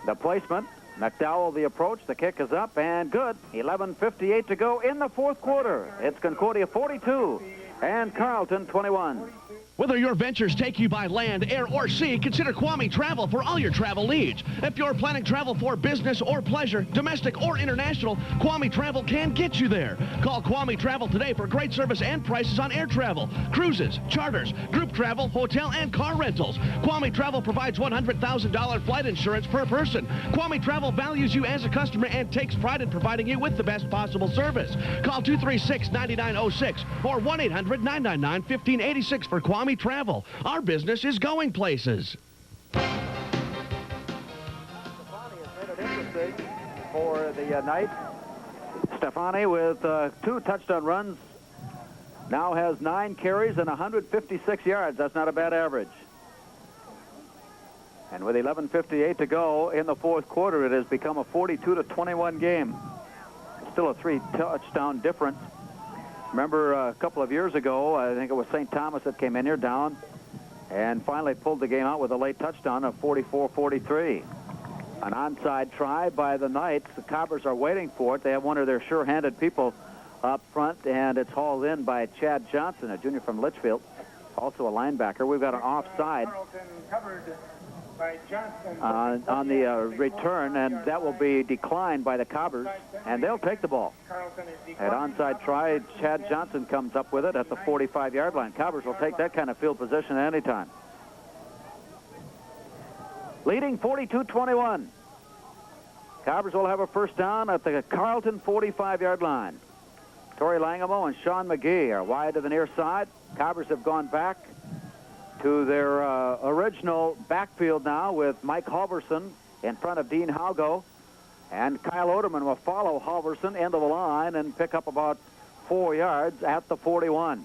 The placement, McDowell the approach, the kick is up and good. 11:58 to go in the 4th quarter. It's Concordia 42 and Carleton 21. Whether your ventures take you by land, air, or sea, consider Kwame Travel for all your travel needs. If you're planning travel for business or pleasure, domestic or international, Kwame Travel can get you there. Call Kwame Travel today for great service and prices on air travel, cruises, charters, group travel, hotel, and car rentals. Kwame Travel provides $100,000 flight insurance per person. Kwame Travel values you as a customer and takes pride in providing you with the best possible service. Call 236-9906 or 1-800-999-1586 for Kwame Travel. Our business is going places. Stefani has made it interesting for the Knights. Stefani with 2 touchdown runs now has 9 carries and 156 yards. That's not a bad average. And with 11:58 to go in the 4th quarter, it has become a 42-21 game. Still a 3 touchdown difference. Remember a couple of years ago, I think it was St. Thomas that came in here down and finally pulled the game out with a late touchdown of 44-43. An onside try by the Knights. The Cobbers are waiting for it. They have one of their sure-handed people up front, and it's hauled in by Chad Johnson, a junior from Litchfield, also a linebacker. We've got an offside on the return, and that will be declined by the Cobbers, and they'll take the ball. At onside try, Chad Johnson comes up with it at the 45-yard line. Cobbers will take that kind of field position at any time. Leading 42-21. Cobbers will have a first down at the Carleton 45-yard line. Torrey Langamo and Sean McGee are wide to the near side. Cobbers have gone back to their original backfield now with Mike Halverson in front of Dean Haugo. And Kyle Oderman will follow Halverson into the line and pick up about 4 yards at the 41.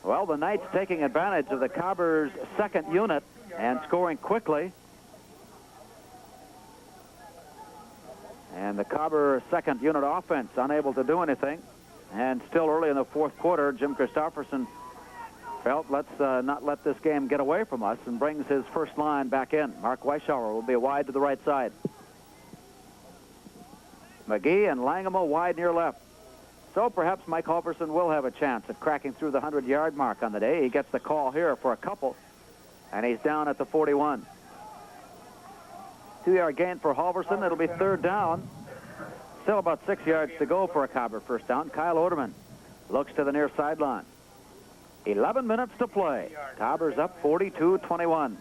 Well, the Knights taking advantage of the Cobbers' second unit and scoring quickly. And the Cobber second unit offense unable to do anything. And still early in the 4th quarter, Jim Christopherson felt, let's not let this game get away from us, and brings his first line back in. Mark Weishauer will be wide to the right side. McGee and Langamo wide near left. So perhaps Mike Halverson will have a chance at cracking through the 100-yard mark on the day. He gets the call here for a couple, and he's down at the 41. 2-yard gain for Halverson. It'll be 3rd down. Still about 6 yards to go for a Cobber first down. Kyle Oderman looks to the near sideline. 11 minutes to play. Cobbers up 42-21.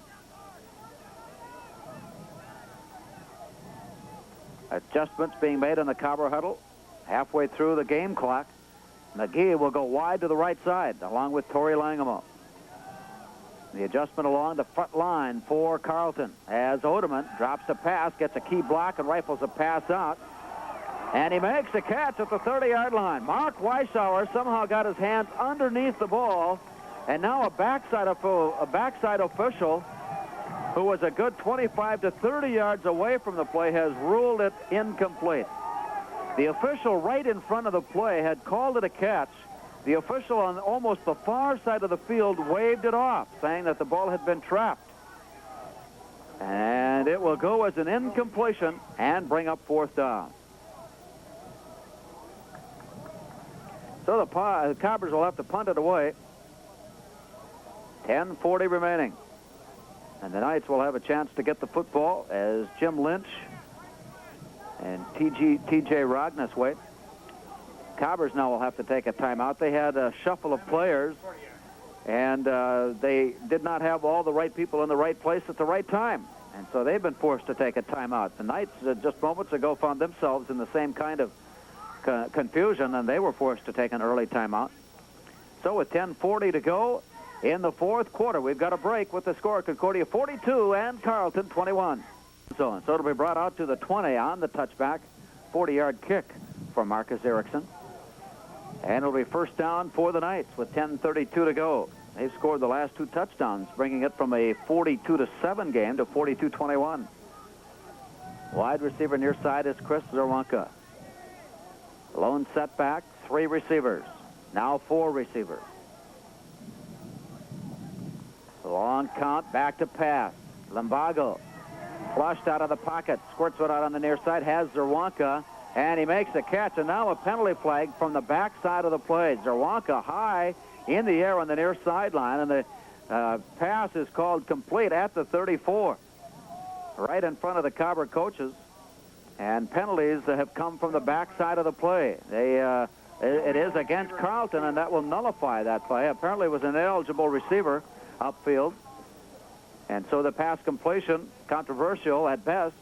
Adjustments being made in the Cobber huddle. Halfway through the game clock, McGee will go wide to the right side, along with Torrey Langamo. The adjustment along the front line for Carleton as Oderman drops the pass, gets a key block, and rifles a pass out. And he makes the catch at the 30-yard line. Mark Weishauer somehow got his hands underneath the ball, and now a backside official who was a good 25 to 30 yards away from the play has ruled it incomplete. The official right in front of the play had called it a catch. The official on almost the far side of the field waved it off, saying that the ball had been trapped. And it will go as an incompletion and bring up 4th down. So the Cobbers will have to punt it away. 10:40 remaining. And the Knights will have a chance to get the football as Jim Lynch and T.J. Rognaswaite. Cobbers now will have to take a timeout. They had a shuffle of players, and they did not have all the right people in the right place at the right time. And so they've been forced to take a timeout. The Knights, just moments ago, found themselves in the same kind of confusion, and they were forced to take an early timeout. So with 10:40 to go in the 4th quarter, we've got a break with the score: Concordia 42 and Carleton 21. So it'll be brought out to the 20 on the touchback. 40-yard kick for Marcus Erickson. And it'll be 1st down for the Knights with 10:32 to go. They've scored the last 2 touchdowns, bringing it from a 42-7 game to 42-21. Wide receiver near side is Chris Zerwanka. Lone setback, 3 receivers. Now 4 receivers. Long count, back to pass. Lumbago flushed out of the pocket, squirts it out on the near side, has Zerwanka, and he makes the catch. And now a penalty flag from the back side of the play. Zerwanka high in the air on the near sideline, and the pass is called complete at the 34, right in front of the Cobber coaches. And penalties have come from the backside of the play. It is against Carleton, and that will nullify that play. Apparently it was an ineligible receiver upfield. And so the pass completion, controversial at best,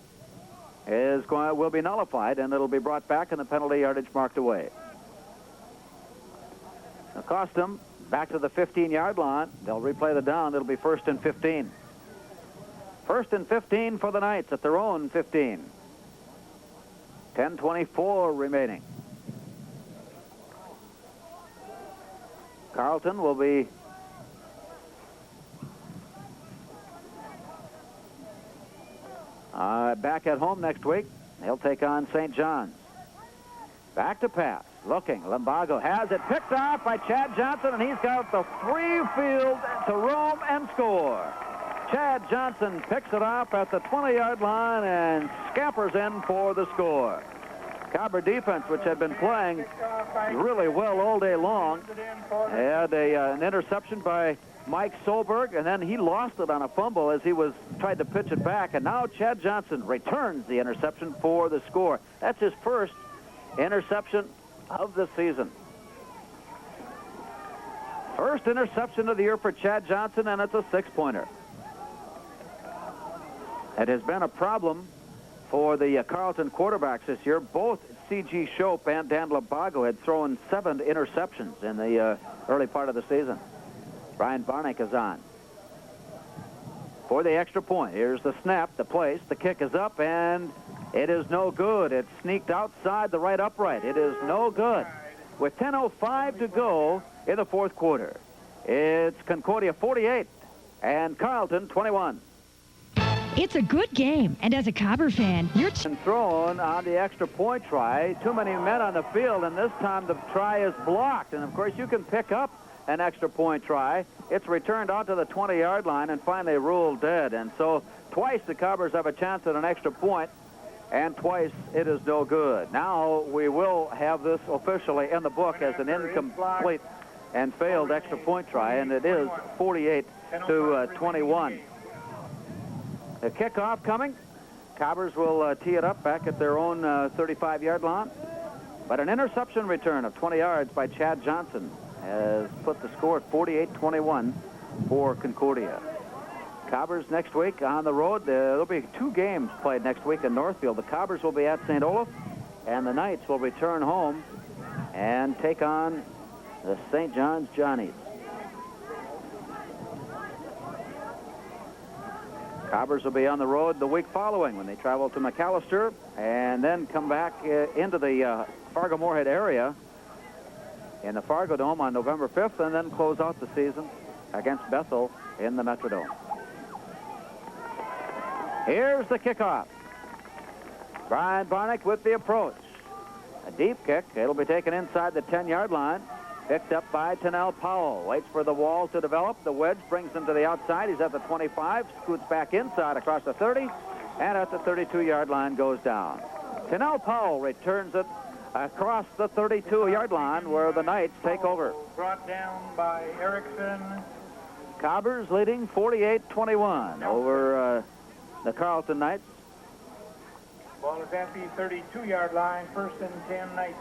will be nullified, and it'll be brought back and the penalty yardage marked away. It'll cost them back to the 15-yard line. They'll replay the down. It'll be 1st and 15. 1st and 15 for the Knights at their own 15. 10:24 remaining. Carleton will be back at home next week. He'll take on St. John's. Back to pass. Looking. Lumbago has it picked off by Chad Johnson, and he's got the free field to roam and score. Chad Johnson picks it up at the 20-yard line and scampers in for the score. Cobber defense, which had been playing really well all day long, had an interception by Mike Solberg, and then he lost it on a fumble as he tried to pitch it back. And now Chad Johnson returns the interception for the score. That's his first interception of the season. First interception of the year for Chad Johnson, and it's a 6-pointer. It has been a problem for the Carleton quarterbacks this year. Both C.G. Shope and Dan Lumbago had thrown 7 interceptions in the early part of the season. Brian Barnick is on for the extra point. Here's the snap, the place, the kick is up, and it is no good. It sneaked outside the right upright. It is no good. With 10:05 to go in the 4th quarter, it's Concordia 48 and Carleton 21. It's a good game, and as a Cobber fan, you're thrown on the extra point try. Too many men on the field, and this time the try is blocked. And of course, you can pick up an extra point try. It's returned onto the 20-yard line and finally ruled dead. And so twice the Cobbers have a chance at an extra point, and twice it is no good. Now we will have this officially in the book as an incomplete and failed extra point try, and it is 48 to 21. The kickoff coming. Cobbers will tee it up back at their own 35-yard line. But an interception return of 20 yards by Chad Johnson has put the score at 48-21 for Concordia. Cobbers next week on the road. There'll be 2 games played next week in Northfield. The Cobbers will be at St. Olaf, and the Knights will return home and take on the St. John's Johnnies. Cobbers will be on the road the week following when they travel to McAllister and then come back into the Fargo-Moorhead area in the Fargo Dome on November 5th, and then close out the season against Bethel in the Metrodome. Here's the kickoff. Brian Barnick with the approach. A deep kick. It'll be taken inside the 10-yard line. Picked up by Tennell Powell. Waits for the wall to develop. The wedge brings him to the outside. He's at the 25. Scoots back inside across the 30. And at the 32-yard line goes down. Tennell Powell returns it across the 32-yard line where the Knights take over. Brought down by Erickson. Cobbers leading 48-21 over the Carleton Knights. Ball is at the 32-yard line. 1st and 10 Knights.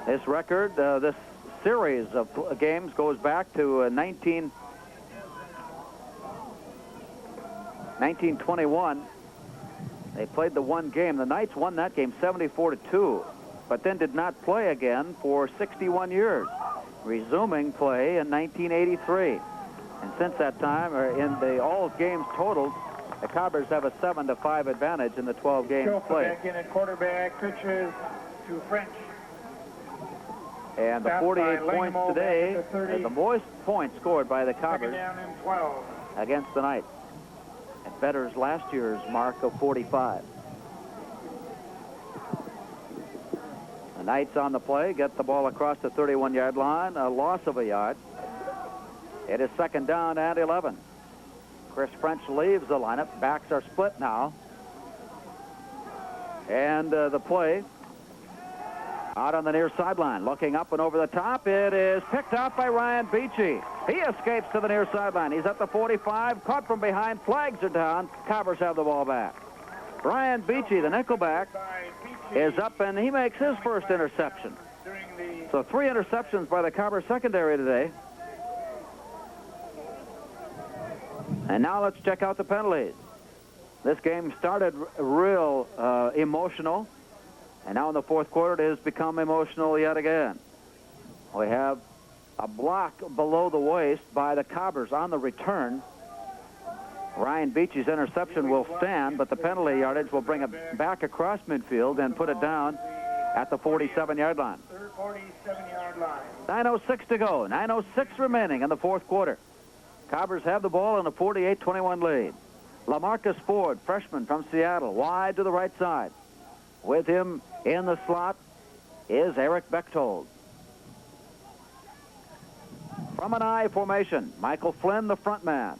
This record, this series of games goes back to 1921. They played the one game. The Knights won that game 74-2, but then did not play again for 61 years, resuming play in 1983. And since that time, in the all games totaled, the Cobbers have a 7-5 advantage in the 12 games played. Back in at quarterback, pitches to French. And the 48 points today are the most points scored by the Cobbers against the Knights. It betters last year's mark of 45. The Knights on the play get the ball across the 31-yard line, a loss of a yard. It is 2nd down and 11. Chris French leaves the lineup. Backs are split now. And the play out on the near sideline, looking up and over the top. It is picked out by Ryan Beachy. He escapes to the near sideline. He's at the 45, caught from behind. Flags are down. Cobbers have the ball back. Ryan Beachy, the nickelback, is up, and he makes his first interception. So 3 interceptions by the Cobbers secondary today. And now let's check out the penalties. This game started real emotional. And now in the 4th quarter, it has become emotional yet again. We have a block below the waist by the Cobbers on the return. Ryan Beachy's interception will stand, but the penalty yardage will bring it back across midfield and put it down at the 47-yard line. 47-yard line. 9:06 to go. 9:06 remaining in the 4th quarter. Cobbers have the ball in a 48-21 lead. LaMarcus Ford, freshman from Seattle, wide to the right side. With him in the slot is Eric Bechtold. From an I formation, Michael Flynn, the front man.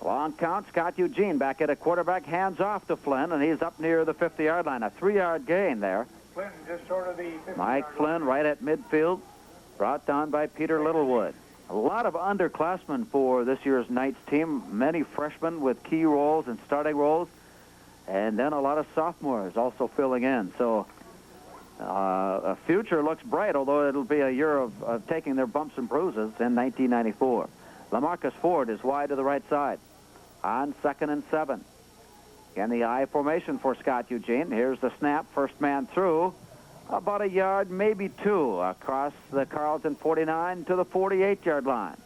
Long count, Scott Eugene back at a quarterback, hands off to Flynn, and he's up near the 50-yard line. A 3-yard gain there. Flynn just short of the 50-yard Mike Flynn right at midfield, brought down by Peter Littlewood. A lot of underclassmen for this year's Knights team. Many freshmen with key roles and starting roles. And then a lot of sophomores also filling in. So a future looks bright, although it'll be a year of taking their bumps and bruises in 1994. LaMarcus Ford is wide to the right side on 2nd and 7. In the I formation for Scott Eugene. Here's the snap, first man through. About a yard, maybe 2, across the Carleton 49 to the 48-yard line.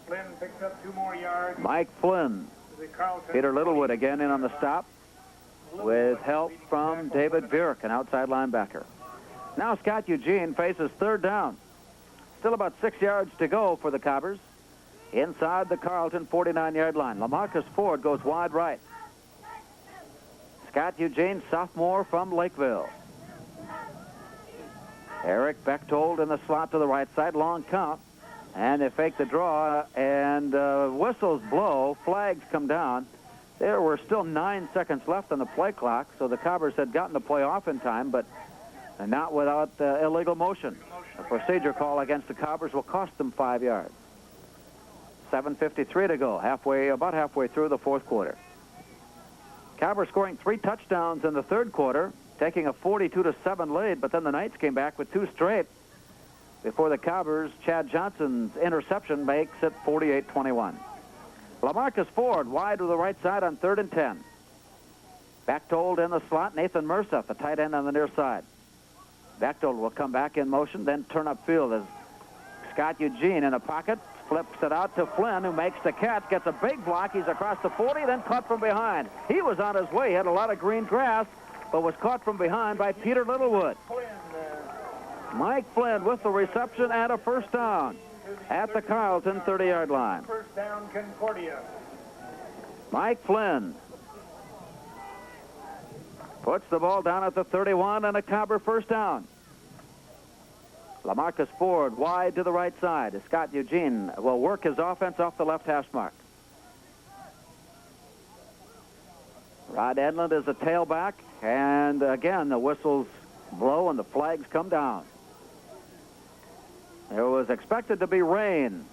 Flynn picks up 2 more yards. Mike Flynn. Peter Littlewood again in on the stop with help from David Bierk, an outside linebacker. Now Scott Eugene faces 3rd down. Still about 6 yards to go for the Cobbers inside the Carleton 49-yard line. LaMarcus Ford goes wide right. Scott Eugene, sophomore from Lakeville. Eric Bechtold in the slot to the right side, long count. And they fake the draw, and whistles blow, flags come down. There were still 9 seconds left on the play clock, so the Cobbers had gotten the play off in time, but not without illegal motion. A procedure call against the Cobbers will cost them 5 yards. 7:53 to go, about halfway through the 4th quarter. Cobbers scoring 3 touchdowns in the 3rd quarter, taking a 42-7 lead, but then the Knights came back with 2 straight. Before the Cobbers, Chad Johnson's interception makes it 48-21. LaMarcus Ford wide to the right side on 3rd and 10. Bechtold in the slot, Nathan Mercer, the tight end on the near side. Bechtold will come back in motion, then turn upfield as Scott Eugene in a pocket, flips it out to Flynn, who makes the catch, gets a big block. He's across the 40, then caught from behind. He was on his way, he had a lot of green grass, but was caught from behind by Peter Littlewood. Mike Flynn with the reception and a 1st down at the Carleton 30-yard line. 1st down, Concordia. Mike Flynn puts the ball down at the 31 and a Cobber 1st down. LaMarcus Ford wide to the right side. Scott Eugene will work his offense off the left hash mark. Rod Edlund is a tailback, and again the whistles blow and the flags come down. There was expected to be rain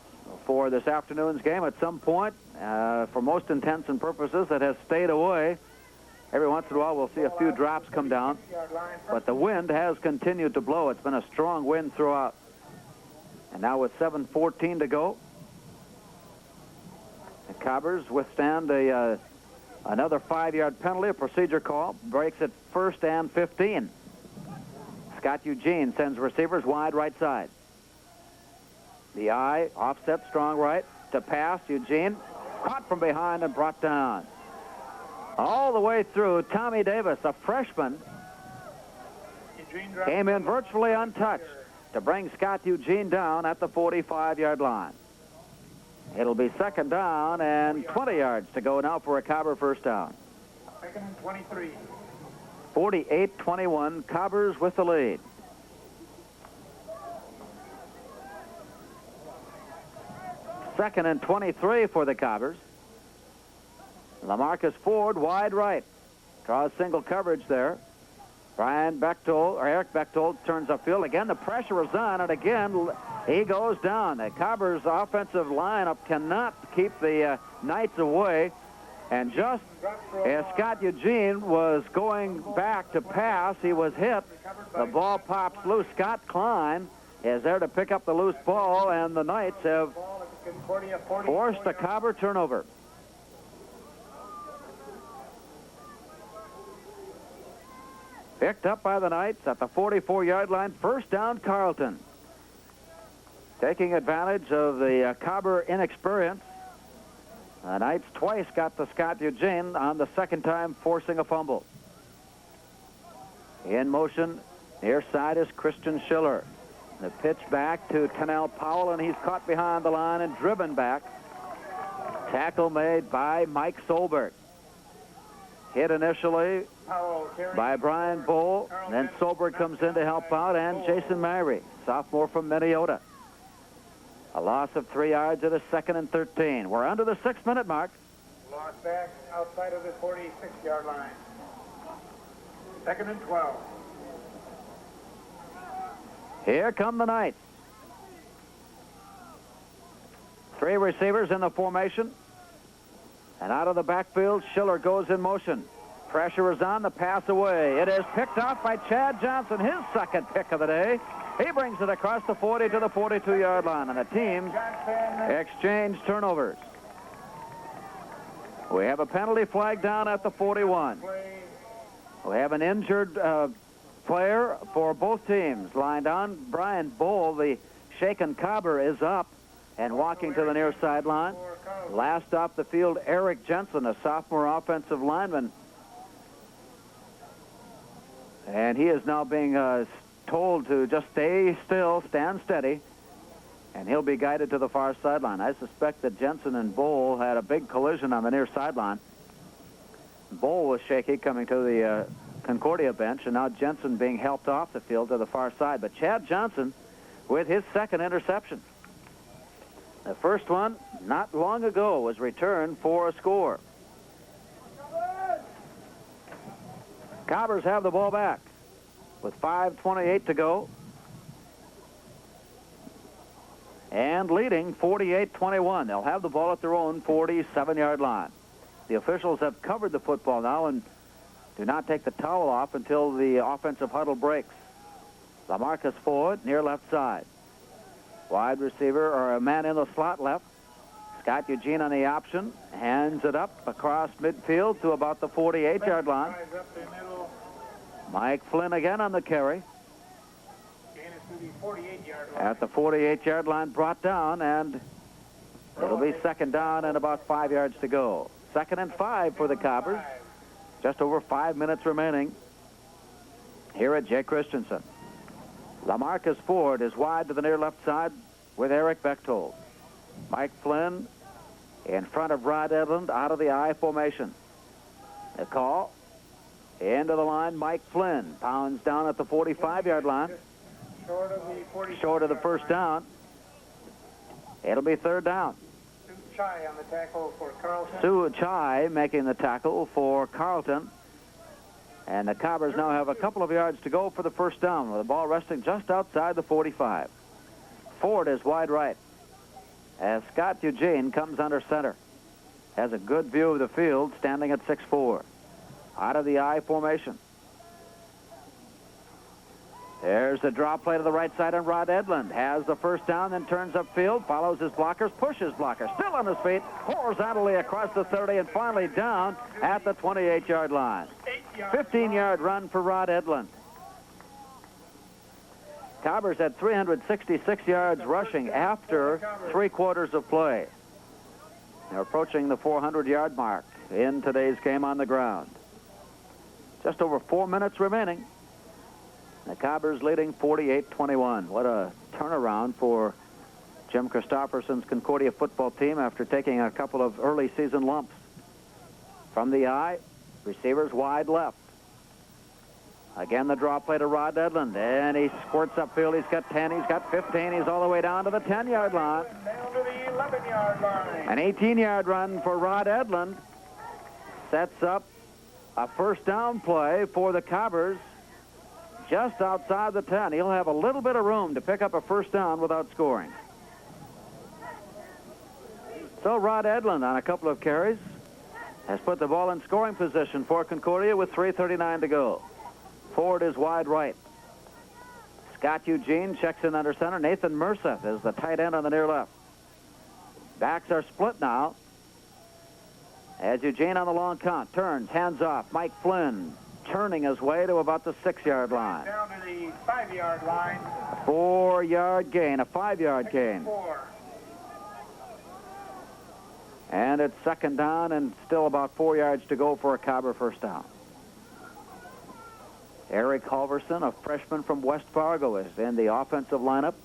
for this afternoon's game at some point. For most intents and purposes, it has stayed away. Every once in a while, we'll see a few drops come down, but the wind has continued to blow. It's been a strong wind throughout. And now with 7:14 to go, the Cobbers withstand another 5-yard penalty, a procedure call, breaks it 1st and 15. Scott Eugene sends receivers wide right side. The eye, offset, strong right, to pass. Eugene caught from behind and brought down. All the way through, Tommy Davis, a freshman, came in virtually untouched to bring Scott Eugene down at the 45-yard line. It'll be 2nd down and 20 yards to go now for a Cobber first down. 2nd and 23. 48-21, Cobbers with the lead. Second and 23 for the Cobbers. LaMarcus Ford wide right. Draws single coverage there. Eric Bechtold turns upfield. Again, the pressure is on, and again, he goes down. The Cobbers' offensive lineup cannot keep the Knights away. And just as Scott Eugene was going back to pass, he was hit. The ball pops loose. Scott Klein is there to pick up the loose ball, and the Knights have forced a Cobber turnover. Picked up by the Knights at the 44-yard line. First down, Carlton. Taking advantage of the Cobber inexperience, the Knights twice got to Scott Eugene on the second time, forcing a fumble. In motion, near side is Christian Schiller. The pitch back to Cannell Powell, and he's caught behind the line and driven back. Tackle made by Mike Solberg. Hit initially by Brian Bull. Then Solberg comes in to help out, and Jason Myrie, sophomore from Minnesota. A loss of 3 yards at a 2nd and 13. We're under the 6-minute mark. Lost back outside of the 46-yard line. 2nd and 12. Here come the Knights. 3 receivers in the formation. And out of the backfield, Schiller goes in motion. Pressure is on, the pass away. It is picked off by Chad Johnson, his 2nd pick of the day. He brings it across the 40 to the 42-yard line, and the teams exchange turnovers. We have a penalty flag down at the 41. We have an injured player for both teams lined on. Brian Bull, the shaken Cobber, is up and walking to the near sideline. Last off the field, Eric Jensen, a sophomore offensive lineman. And he is now being told to just stay still, stand steady, and he'll be guided to the far sideline. I suspect that Jensen and Bull had a big collision on the near sideline. Bull was shaky coming to the Concordia bench, and now Jensen being helped off the field to the far side. But Chad Johnson with his 2nd interception. The first one, not long ago, was returned for a score. Cobbers have the ball back with 5:28 to go. And leading 48-21. They'll have the ball at their own 47-yard line. The officials have covered the football now and do not take the towel off until the offensive huddle breaks. LaMarcus Ford, near left side. Wide receiver, or a man in the slot left. Scott Eugene on the option. Hands it up across midfield to about the 48-yard line. Mike Flynn again on the carry. At the 48-yard line, brought down, and it'll be 2nd down and about 5 yards to go. 2nd and 5 for the Cobbers. Just over 5 minutes remaining here at Jay Christensen. LaMarcus Ford is wide to the near left side with Eric Bechtold. Mike Flynn in front of Rod Edlund out of the I formation. The call. Into the line, Mike Flynn pounds down at the 45-yard line. Short of the first down. It'll be third down. Sue Chai on the tackle for Carlton. Sue Chai making the tackle for Carlton. And the Cobbers now have a couple of yards to go for the first down, with the ball resting just outside the 45. Ford is wide right, as Scott Eugene comes under center. Has a good view of the field, standing at 6'4". Out of the I formation. There's the drop play to the right side, and Rod Edlund has the first down, then turns upfield, follows his blockers, pushes blockers, still on his feet, horizontally across the 30, and finally down at the 28-yard line. 15-yard run for Rod Edlund. Cobbers had 366 yards rushing after 3 quarters of play. They're approaching the 400-yard mark in today's game on the ground. Just over 4 minutes remaining. The Cobbers leading 48-21. What a turnaround for Jim Christopherson's Concordia football team after taking a couple of early season lumps. From the I, receivers wide left. Again, the draw play to Rod Edlund, and he squirts upfield. He's got 10, he's got 15, he's all the way down to the 10-yard line. Down to the 11-yard line. An 18-yard run for Rod Edlund sets up a first down play for the Cobbers just outside the 10. He'll have a little bit of room to pick up a first down without scoring. So Rod Edlund on a couple of carries has put the ball in scoring position for Concordia with 3:39 to go. Ford is wide right. Scott Eugene checks in under center. Nathan Merseth is the tight end on the near left. Backs are split now. As Eugene on the long count turns, hands off. Mike Flynn turning his way to about the 6-yard line. Down to the 5-yard line. 4-yard gain, a 5-yard gain. 4. And it's second down and still about 4 yards to go for a Cobber first down. Eric Halverson, a freshman from West Fargo, is in the offensive lineup.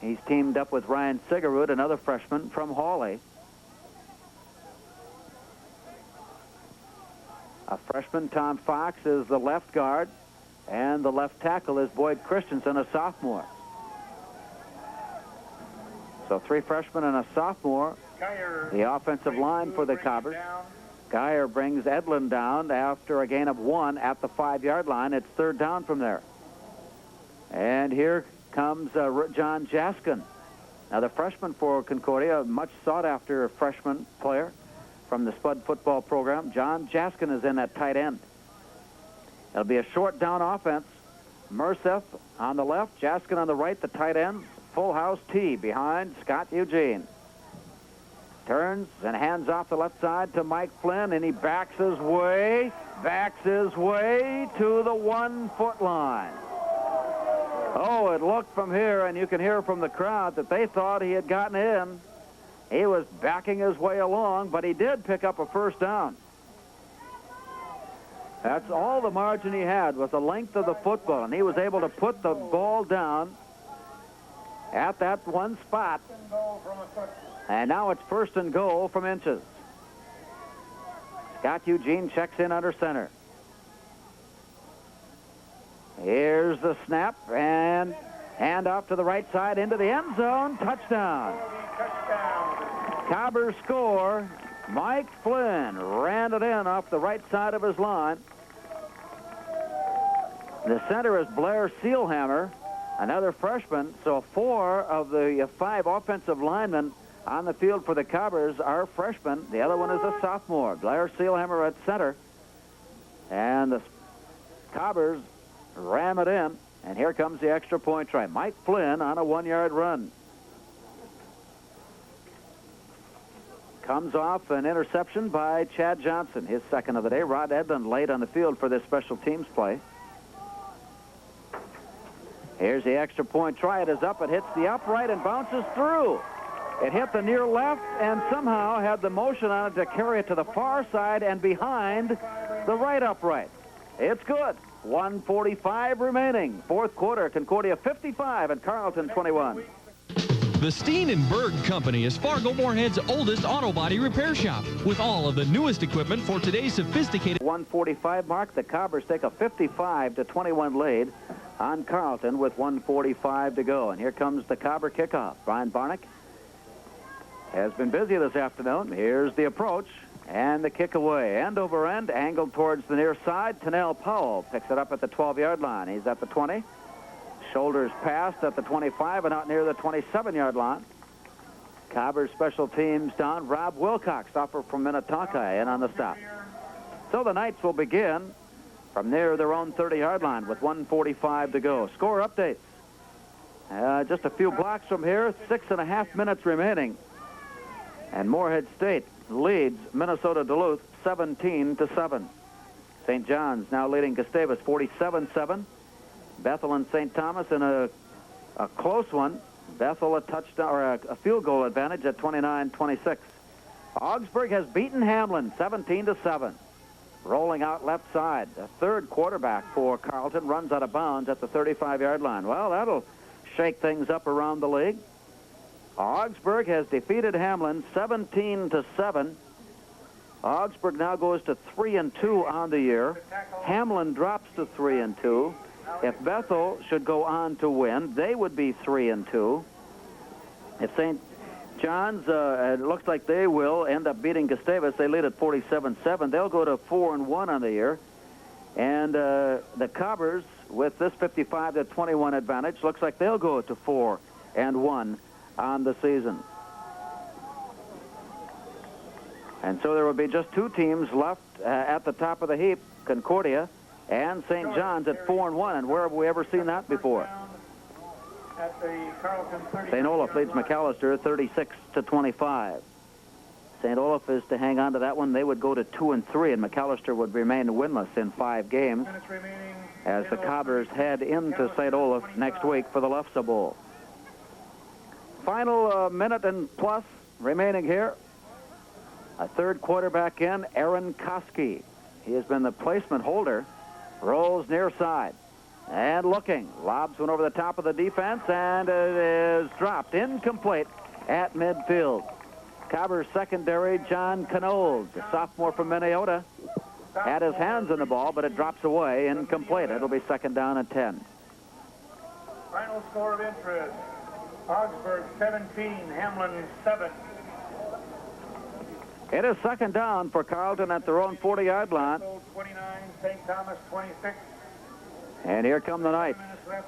He's teamed up with Ryan Sigerud, another freshman from Hawley. A freshman, Tom Fox, is the left guard, and the left tackle is Boyd Christensen, a sophomore. So 3 freshmen and a sophomore. The offensive line for the Cobbers. Geyer brings Edlund down after a gain of 1 at the 5-yard line. It's third down from there. And here comes John Jaskin. Now the freshman for Concordia, a much sought-after freshman player from the Spud football program. John Jaskin is in at tight end. It'll be a short down offense. Merseth on the left, Jaskin on the right, the tight ends. Full house T behind Scott Eugene. Turns and hands off the left side to Mike Flynn, and he backs his way to the 1-foot line. Oh, it looked from here, and you can hear from the crowd that they thought he had gotten in. He was backing his way along, but he did pick up a first down. That's all the margin he had was the length of the football, and he was able to put the ball down at that one spot. And now it's first and goal from inches. Scott Eugene checks in under center. Here's the snap, and hand off to the right side into the end zone. Touchdown. Cobbers score. Mike Flynn ran it in off the right side of his line. The center is Blair Seelhammer, another freshman. So 4 of the 5 offensive linemen on the field for the Cobbers are freshmen. The other one is a sophomore. Blair Seelhammer at center. And the Cobbers ram it in. And here comes the extra point try. Mike Flynn on a 1-yard run. Comes off an interception by Chad Johnson, his second of the day. Rod Edlund late on the field for this special teams play. Here's the extra point try. It is up. It hits the upright and bounces through. It hit the near left and somehow had the motion on it to carry it to the far side and behind the right upright. It's good. 1:45 remaining. Fourth quarter, Concordia 55 and Carleton 21. The Steen & Berg Company is Fargo Moorhead's oldest auto body repair shop with all of the newest equipment for today's sophisticated... 1:45 mark. The Cobbers take a 55-21 lead. on Carleton with 1:45 to go. And here comes the Cobber kickoff. Brian Barnick has been busy this afternoon. Here's the approach and the kick away. End over end, angled towards the near side. Tennell Powell picks it up at the 12-yard line. He's at the 20. Shoulders passed at the 25 and out near the 27-yard line. Cobber's special teams down. Rob Wilcox, stopper from Minnetonka, in on the stop. So the Knights will begin from near their own 30-yard line with 1:45 to go. Score updates. Just a few blocks from here, 6.5 minutes remaining. And Moorhead State leads Minnesota Duluth 17-7. St. John's now leading Gustavus 47-7. Bethel and St. Thomas in a close one. Bethel a touchdown or a field goal advantage at 29-26. Augsburg has beaten Hamlin 17-7. Rolling out left side. The third quarterback for Carleton runs out of bounds at the 35-yard line. Well, that'll shake things up around the league. Augsburg has defeated Hamlin 17-7. Augsburg now goes to 3-2 on the year. Hamlin drops to 3-2. If Bethel should go on to win, they would be 3-2. If St. John's, it looks like they will end up beating Gustavus. They lead at 47-7. They'll go to 4-1 on the year. And the Cobbers, with this 55-21 advantage, looks like they'll go to 4-1 on the season. And so there will be just two teams left at the top of the heap, Concordia and St. John's at 4-1. And where have we ever seen that before? St. Olaf leads McAllister 36-25. St. Olaf is to hang on to that one. They would go to 2-3, and McAllister would remain winless in 5 games as the Cobbers head into St. Olaf next week for the Lefse Bowl. Final minute and plus remaining here. A third quarterback in, Aaron Koski. He has been the placement holder. Rolls near side. And looking. Lobs one over the top of the defense, and it is dropped. Incomplete at midfield. Cobbers secondary, John Knold, the sophomore from Minnesota, had his hands on the ball, but it drops away. Incomplete. It'll be second down and 10. Final score of interest. Augsburg 17, Hamlin 7. It is second down for Carleton at their own 40-yard line. 29, St. Thomas 26. And here come the Knights.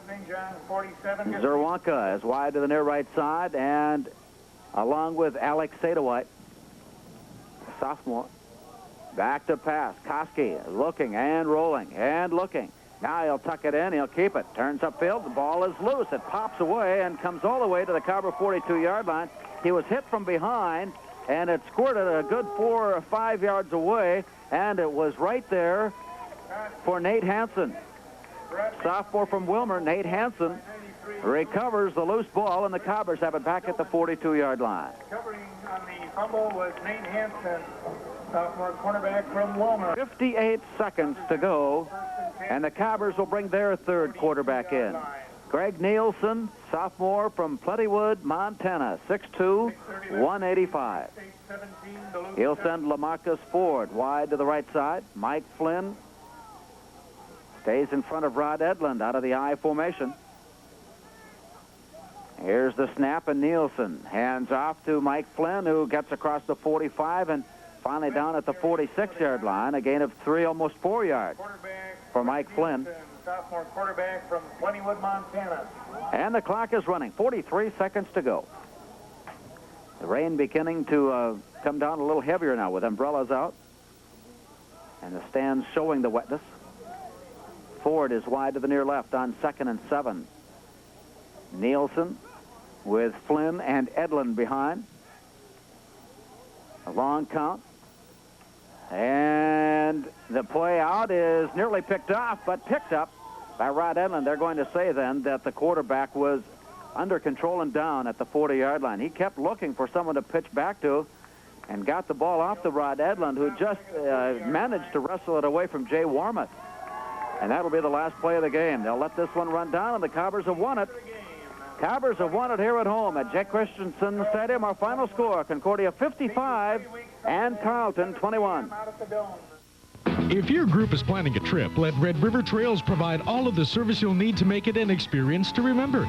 St. John 47. Zerwanka is wide to the near right side, and along with Alex Sadowite, sophomore, back to pass. Koski looking and rolling and looking. Now he'll tuck it in. He'll keep it. Turns upfield. The ball is loose. It pops away and comes all the way to the Cobber 42-yard line. He was hit from behind, and it squirted a good 4 or 5 yards away, and it was right there for Nate Hansen. Sophomore from Wilmer, Nate Hansen, recovers the loose ball, and the Cobbers have it back at the 42-yard line. Covering on the fumble was Nate Hansen, sophomore cornerback from Wilmer. 58 seconds to go, and the Cobbers will bring their third quarterback in. Greg Nielsen, sophomore from Plentywood, Montana, 6'2", 185. He'll send Lamarcus Ford wide to the right side. Mike Flynn stays in front of Rod Edlund out of the I formation. Here's the snap, and Nielsen hands off to Mike Flynn, who gets across the 45 and finally down at the 46-yard line, a gain of 3, almost 4 yards for Mike Flynn. Sophomore quarterback from Plentywood, Montana. And the clock is running. 43 seconds to go. The rain beginning to come down a little heavier now with umbrellas out. And the stands showing the wetness. Ford is wide to the near left on 2nd and 7. Nielsen with Flynn and Edlund behind. A long count. And the play out is nearly picked off, but picked up by Rod Edlund. They're going to say then that the quarterback was under control and down at the 40-yard line. He kept looking for someone to pitch back to and got the ball off to Rod Edlund, who just managed to wrestle it away from Jay Warmuth. And that'll be the last play of the game. They'll let this one run down, and the Cobbers have won it. Cobbers have won it here at home at Jake Christensen Stadium. Our final score, Concordia 55 and Carleton 21. If your group is planning a trip, let Red River Trails provide all of the service you'll need to make it an experience to remember.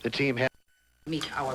The team has meet our